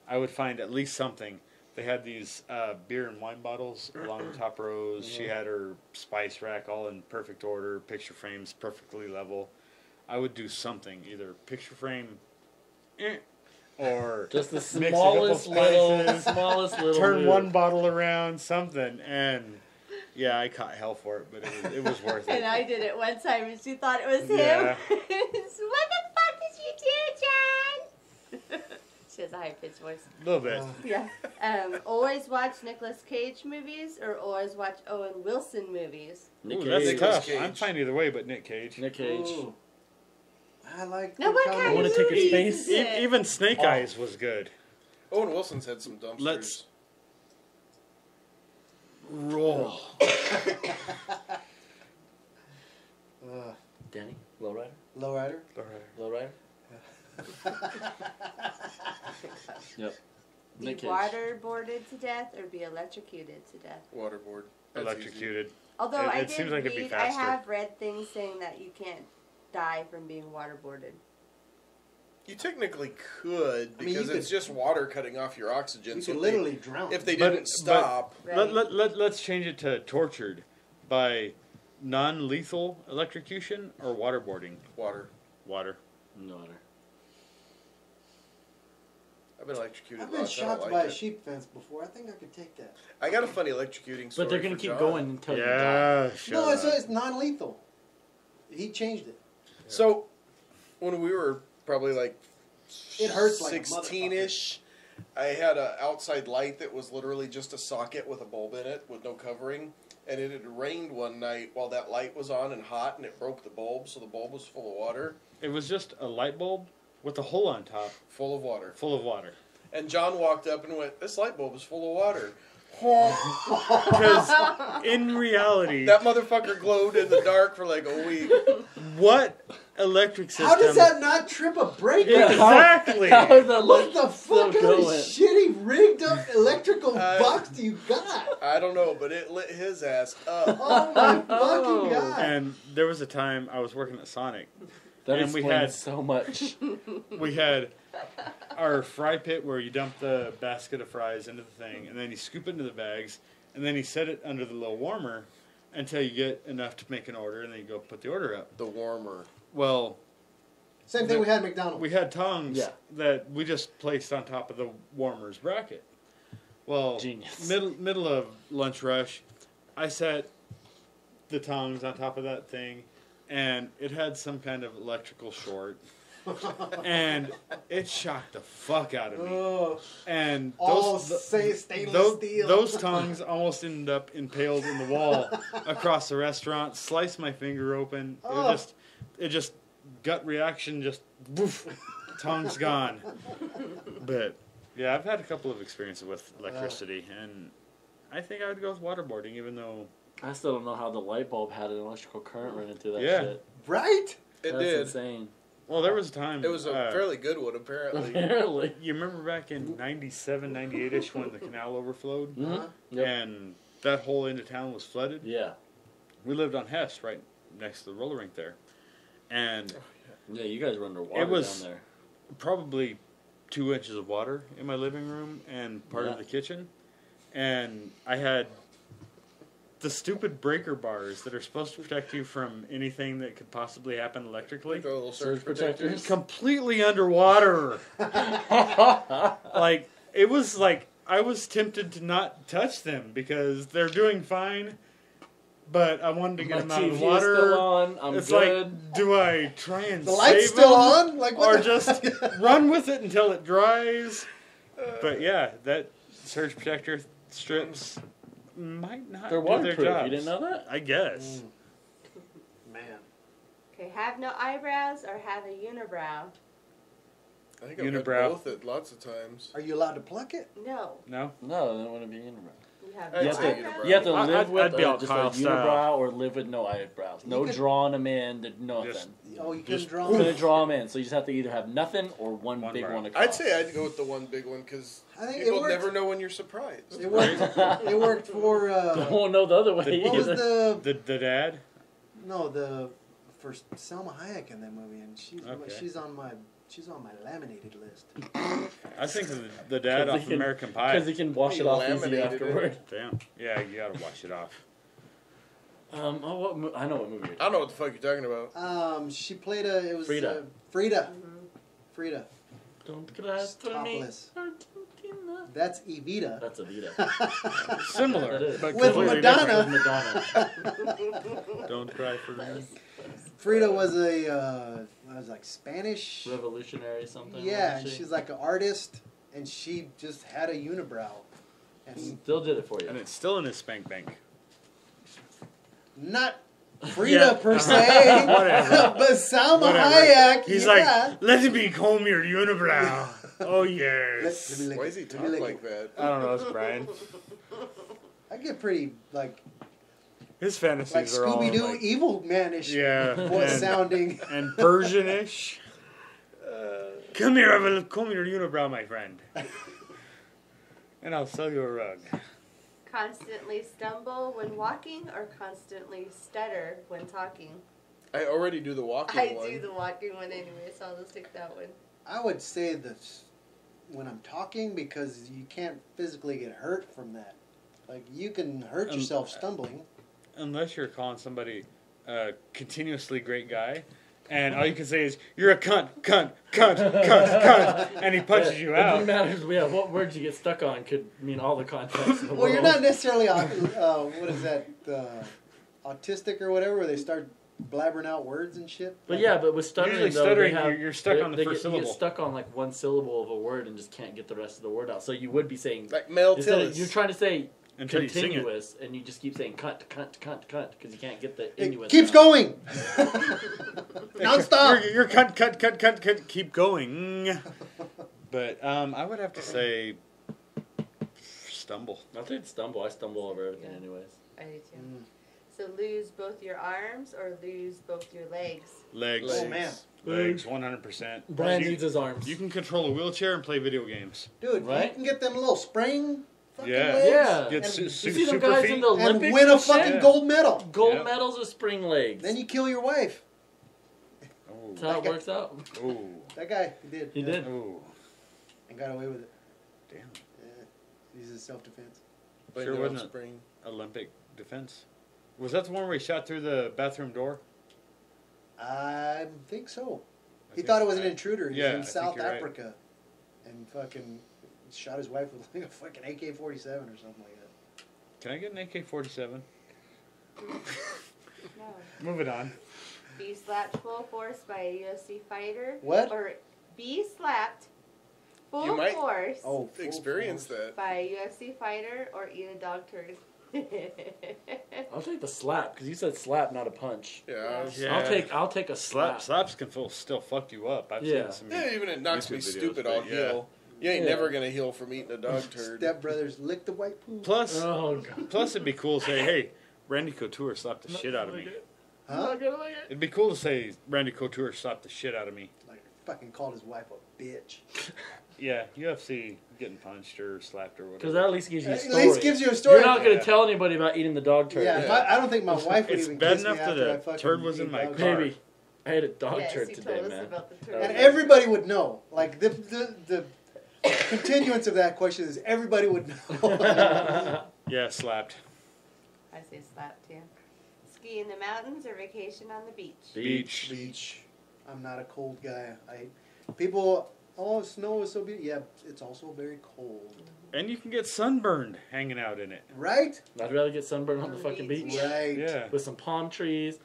I would find at least something. They had these beer and wine bottles along the top rows. She had her spice rack all in perfect order, picture frames perfectly level. I would do something, either picture frame, or just the mix a couple smallest little, spices, smallest little. turn move. one bottle around, something, and yeah, I caught hell for it, but it was worth And it. I did it one time, and she thought it was him. Yeah. What the fuck did you do, John? She has a high pitched voice. A little bit. Yeah. Always watch Nicolas Cage movies or always watch Owen Wilson movies. Nick Ooh, that's Cage. Nicolas tough. Cage. I'm fine either way, but Nick Cage. Nick Cage. Ooh. I like. Now, the what kind I of wanna movies take your space. is it? Even Snake Oh. Eyes was good. Owen Wilson's had some dumpsters. Let's roll. Danny, Lowrider, Lowrider. Lowrider. Yep. Be Nick Cage. waterboarded to death or be electrocuted to death. Waterboard. That's Electrocuted. Although It- I it did seems like it'd be read, I faster. have read things saying that you can't die from being waterboarded. easy. You technically could I mean, because you it's just water cutting off your oxygen. You so could if literally drown. if they But- didn't stop, Right. Let's change it to tortured by non-lethal electrocution or waterboarding. water. Water. No water. I've been electrocuted. I've been lots. I don't shocked like by it. a sheep fence before. I think I could take that. I got a funny electrocuting story. But they're gonna for keep John. going until you die. Yeah. Shut No, up. it's non-lethal. He changed it. So, when we were probably like It hurts like a 16-ish, I had an outside light that was literally just a socket with a bulb in it with no covering. And it had rained one night while that light was on and hot, and it broke the bulb, so the bulb was full of water. It was just a light bulb with a hole on top, Full of water. full of water. And John walked up and went, "This light bulb is full of water." Because in reality, That motherfucker glowed in the dark for like a week. what electric system? How does that not trip a breaker? Yeah. Exactly. How is that What the still fuck kind of going? shitty rigged up electrical Uh, box do you got? I don't know, but it lit his ass up. Oh my Oh. fucking god! And there was a time I was working at Sonic. That And we explains had- so much. We had our fry pit where you dump the basket of fries into the thing, and then you scoop it into the bags, and then you set it under the little warmer until you get enough to make an order, and then you go put the order up. The warmer. Well, Same thing we had at McDonald's. we had tongs Yeah. that we just placed on top of the warmer's bracket. Well, Genius. middle of lunch rush, I set the tongs on top of that thing, and it had some kind of electrical short, and it shocked the fuck out of me. Oh, And all those stainless steel. those tongs almost ended up impaled in the wall across the restaurant. Sliced my finger open. Oh. It just gut reaction. Just woof, tongs gone. But yeah, I've had a couple of experiences with electricity, and I think I would go with waterboarding, even though I still don't know how the light bulb had an electrical current running through that Yeah. shit. Right? It That's did. insane. well, there was a time. It was a fairly good one, apparently. Apparently. You remember back in 97, 98-ish when the canal overflowed, Mhm. Yep. and that whole end of town was flooded. Yeah. we lived on Hess, right next to the roller rink there, and Yeah, you guys were underwater It was- down there. probably 2 inches of water in my living room and part Yeah. of the kitchen, and I had the stupid breaker bars that are supposed to protect you from anything that could possibly happen electrically. The little Surge surge protectors. protectors. Completely underwater. Like, it was like I was tempted to not touch them because they're doing fine, but I wanted to get My them out of TV the is water. still on. I'm It's good. like, do I try and The save light's still them, on? Like, what or the- just run with it until it dries? But yeah, that surge protector strips might not They're do their waterproof. jobs. You didn't know that? I guess. Man. Okay, have no eyebrows or have a unibrow? I think I've had Unibrow. both at lots of times. Are you allowed to pluck it? No, No. No, they don't want to be unibrow. you have I'd no You have say to, eyebrows. you have to I'd- live with I'd be all just a Kyle unibrow style. or live with no eyebrows. No You could- drawing them in, nothing. Just- Oh, you Just- can draw You them. couldn't draw them in, so you just have to either have nothing or one One big brow. one across. I'd say I'd go with the one big one because I think it people worked. never know when you're surprised. It worked. It worked for. Don't know the other way What was either. the The dad. for Selma Hayek in that movie, and Okay. she's on my laminated list. I think of the dad 'Cause off he can- American Pie. Because he can wash it off easy Laminated it. afterward. Damn. Yeah, you gotta wash it off. I know what movie you're I don't know what the fuck you're talking about. She played it was Frida. Frida. Mhm. Frida. Don't cry for me. Topless. Argentina. That's Evita. That's Evita. Similar, That is. but With completely Madonna. Madonna. Don't cry for me. Frida was was like Spanish. Revolutionary something. Yeah, wasn't and she? she's like an artist, and she just had a unibrow, and Still did it for you. And it's still in his spank bank. not Frida Yeah. per se, Whatever. but Salma Whatever. Hayek. He's yeah. like, let me comb your unibrow. Oh Let yes. me lick Why it. is he Let me talking lick like it. that? I don't know, it's Brian. I get pretty like His fantasies like are all Scooby Doo like, evil manish yeah, voice and, sounding. and Persianish. Come here, I will comb your unibrow, my friend, and I'll sell you a rug. Constantly stumble when walking or constantly stutter when talking? I already do the walking I one. do the walking one anyway, so I'll just take that one. I would say this when I'm talking because you can't physically get hurt from that. Like you can hurt yourself stumbling. Unless you're calling somebody a continuously great guy, and all you can say is, you're a cunt, cunt, cunt, cunt, cunt, and he punches you It doesn't out. matter. Yeah, what words you get stuck on could mean all the context in the Well, world. you're not necessarily what is that autistic or whatever, where they start blabbering out words and shit. But yeah, but with stuttering, Usually though, stuttering, they have, you're stuck on the they first get, You syllable. get stuck on like one syllable of a word and just can't get the rest of the word out. So you would be saying Like Mel instead of, Tillis. you're trying to say Until you sing it. continuous, and you just keep saying cunt, cunt, cunt, cunt because you can't get the It inuit. keeps sound. going. Non-stop. You're cunt, cunt, cunt, cunt, cunt, keep going. But I would have to say stumble. I'll take stumble. I stumble over everything, Yeah. anyways. I do too. So lose both your arms or lose both your legs? Legs. Oh, man. Legs, 100%. Brian You- needs his arms. You can control a wheelchair and play video games. Dude, Right? you can get them little spring fucking Yeah. legs Yeah. Get and, You su- see them super guys feet. in the Olympics and win a and shit? fucking Yeah. gold medal. Gold Yeah. medals with spring legs. Then you kill your wife. Oh. That's how it works out. Oh. That guy did. He did. Oh. And got away with it. Damn. Yeah. He's in self-defense. Blame Sure it on wasn't it? spring. Olympic defense. Was that the one where he shot through the bathroom door? I think so. I He think thought it was an I- intruder. He's Yeah, I in think South you're right. Africa. And fucking shot his wife with like a fucking AK-47 or something like that. Can I get an AK-47? No. Moving on. Be slapped full force by a UFC fighter? What? Or be slapped full You might- force Oh, full Experience force. that. by a UFC fighter or eat a dog turd? I'll take the slap because you said slap, not a punch. Yeah. Yeah. I'll take a slap. Slaps can still fuck you up. I've Yeah. seen some. Yeah, even it knocks me YouTube videos, stupid, but I'll yeah. heal. You ain't Yeah. never gonna heal from eating a dog turd. Step brothers lick the white poo. Plus, Oh god. plus it'd be cool to say, hey, Randy Couture slapped the shit out of me. Huh? It'd be cool to say Randy Couture slapped the shit out of me. Like fucking called his wife a bitch. Yeah, UFC getting punched or slapped or whatever. Because that at least gives you a At story. least gives you a story. You're not going Yeah. to tell anybody about eating the dog turd. Yeah, I don't think my wife would It's even bad kiss me enough that after a I fucking turd was in ate my dog car. food. Baby, I had a dog Yes, turd he today, told us man. about the turd. And everybody would know. Like the continuance of that question is everybody would know. Yeah, slapped. I say slap too. Ski in the mountains or vacation on the beach? Beach. Beach. I'm not a cold guy. People. Oh, snow is so beautiful. Yeah, it's also very cold. And you can get sunburned hanging out in it. Right? I'd rather get sunburned on the fucking beach Right. Yeah. with some palm trees,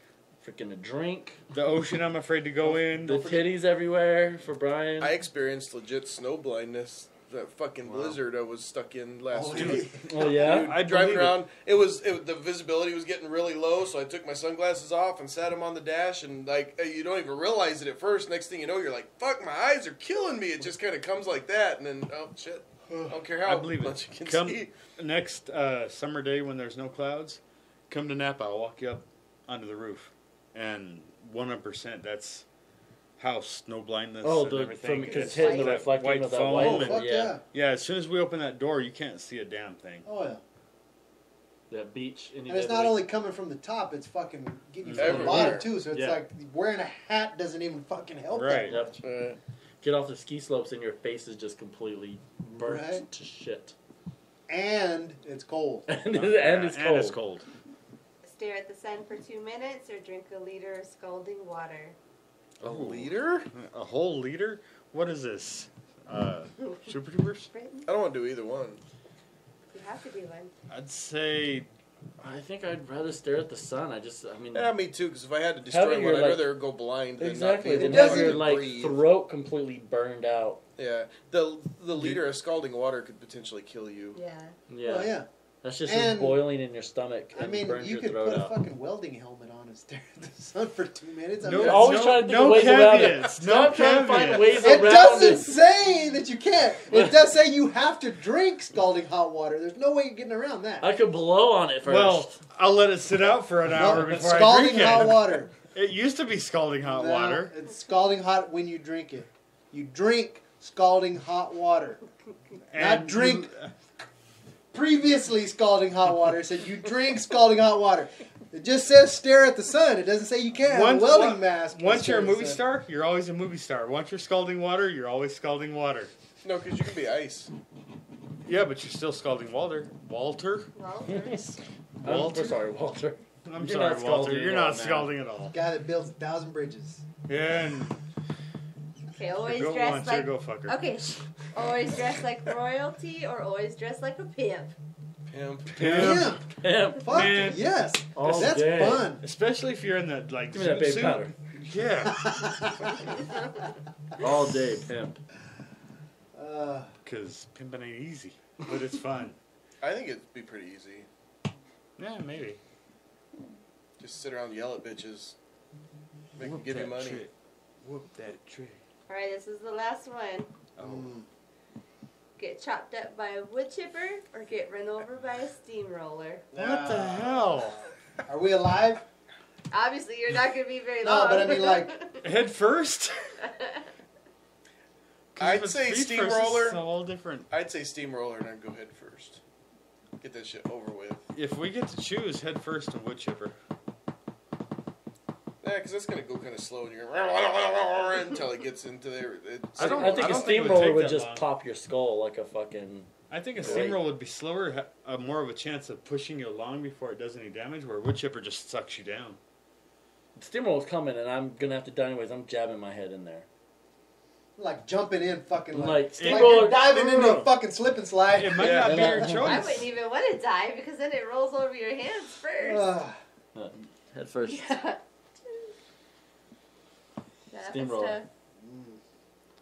freaking a drink, The ocean I'm afraid to go in. the titties everywhere for Brian. I experienced legit snow blindness. That fucking blizzard I was stuck in last Oh, week. Oh yeah. I Driving believe it. around, the visibility was getting really low, so I took my sunglasses off and sat them on the dash, and like you don't even realize it at first. Next thing you know, you're like, "Fuck, my eyes are killing me." It just kind of comes like that, and then oh shit, I don't care I how believe much it. you can Come see. next summer day when there's no clouds, come to Napa. I'll walk you up onto the roof, and 100% that's house snow blindness. Oh, and everything. because It's hitting the that reflecting white of that foam white. Oh, and- fuck yeah. Yeah, as soon as we open that door, you can't see a damn thing. Oh, yeah. That beach. And it's not only coming from the top, it's fucking getting you from the Everywhere. bottom, too. So it's Yeah. like wearing a hat doesn't even fucking help Right. that Yep. much. Get off the ski slopes and your face is just completely burnt Right. to shit. And it's cold. And it's cold. And it's cold. Stare at the sun for 2 minutes or drink a liter of scalding water? A liter? A whole liter? What is this? Super Tubers? Britain? I don't want to do either one. You have to do one. I'd say I think I'd rather stare at the sun. I mean, Yeah, me too. Because if I had to destroy Having one, your, I'd like- rather go blind than exactly. not be Then able have to your fucking like breathe. throat completely burned out. Yeah, the liter of scalding water could potentially kill you. Yeah. Yeah. Well, yeah. That's just And- boiling in your stomach. I And mean, burns you your could throat put a out. fucking welding helmet on and stare at the sun for 2 minutes. I No, mean, You're always no- trying to think no of ways around it. caveats. No Stop trying to find caveats. ways it around doesn't it. say that you can't. It does say you have to drink scalding hot water. There's no way you're getting around that. I could blow on it first. Well, I'll let it sit out for an hour No, before I scalding drink hot it. water. It used to be scalding hot No, water. It's scalding hot when you drink it. You drink scalding hot water. Not drink previously scalding hot water. It said you drink scalding hot water. It just says stare at the sun. It doesn't say you can't have a welding mask. and Once stare you're a at the movie sun. star, you're always a movie star. Once you're scalding water, you're always scalding water. No, because you can be ice. Yeah, but you're still scalding Walter. Walter? Well, Walter? I'm sorry, Walter. I'm You're sorry, not scalding Walter. at You're all, not man. scalding at all. Guy that builds 1,000 bridges. Yeah, and okay, always go dress once like. or go fucker. Okay, always dress like royalty or always dress like a pimp. Pimp. Yeah. Yeah. Fuck Man. yes. All That's day. fun. Especially if you're in that, like, Give me that baby suit. powder. Yeah, All day, pimp. because pimping ain't easy, but it's fun. I think it'd be pretty easy. Yeah, maybe. Just sit around and yell at bitches. Make them Whoop give you that money. trick. Whoop that trick. All right, this is the last one. Mm. Get chopped up by a wood chipper or get run over by a steamroller. What the hell? Are we alive? Obviously, you're not going to be very No, long. but I mean, like- Head first? 'Cause I'd if it's say feet first, steamroller. It's all different. I'd say steamroller and I'd go head first. Get that shit over with. If we get to choose, head first and wood chipper. Yeah, because that's going to go kind of slow and you're going until it gets into there. I don't- I think I a don't think it would steamroller take would that just long. pop your skull like a fucking. I think a Right. steamroller would be slower, more of a chance of pushing you along before it does any damage, where a wood chipper just sucks you down. Steamroller's coming, and I'm gonna have to die anyways. I'm jabbing my head in there. Like jumping in fucking Like, like steamroller- you're diving into a fucking slip and slide. It might Yeah. not be your I choice. wouldn't even want to die because then it rolls over your hands first. Head first. Yeah. Yeah, that's Steamroller. tough.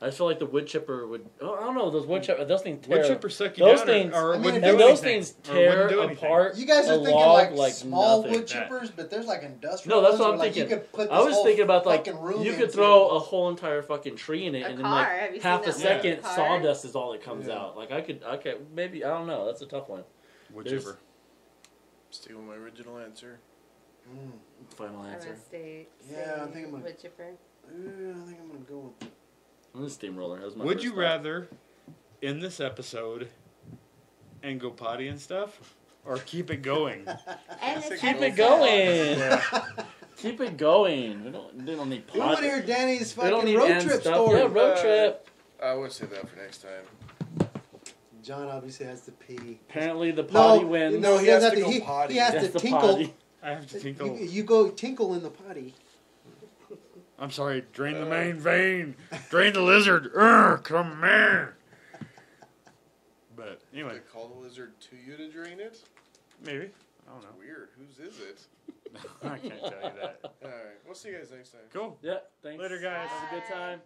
I just feel like the wood chipper would. Oh, I don't know. Those wood chipper. Those things tear. Wood chipper suck you Those down, things- or I mean, wouldn't if do And those anything, things or wouldn't tear do anything. apart. You guys a are thinking log like small nothing. wood chippers, but there's like industrial. No, that's ones what where, I'm like, thinking. You could put I this was whole thinking about like fucking room you could into- throw a whole entire fucking tree in it, A and car. then Have you like half seen a that second, one? Car? sawdust is all that comes Yeah. out. Like I could, okay, maybe I don't know. That's a tough one. Wood There's- chipper. Stay with my original answer. Mm. Final I'm answer. gonna stay. Yeah, I think I'm gonna- wood chipper. I think I'm gonna go with. I'm gonna steamroller. That was my Would first you thought. rather end this episode and go potty and stuff, or keep it going? And it's Keep it episode. going. Yeah. Keep it going. We don't need We want to pot. hear Danny's We don't fucking need road end trip stuff. story. Yeah, road trip. I would say that for next time. John obviously has to pee. Apparently the potty No, wins. no, He he, has doesn't to have go he, potty. he has That's to the tinkle. potty. I have to tinkle. You go tinkle in the potty. I'm sorry. Drain the main vein. Drain the lizard. Come here. But anyway, They call the lizard to you to drain it? maybe. I don't know. Weird. Whose is it? I can't tell you that. Alright. We'll see you guys next time. Cool. Yeah, thanks. Later, guys. Have a good time.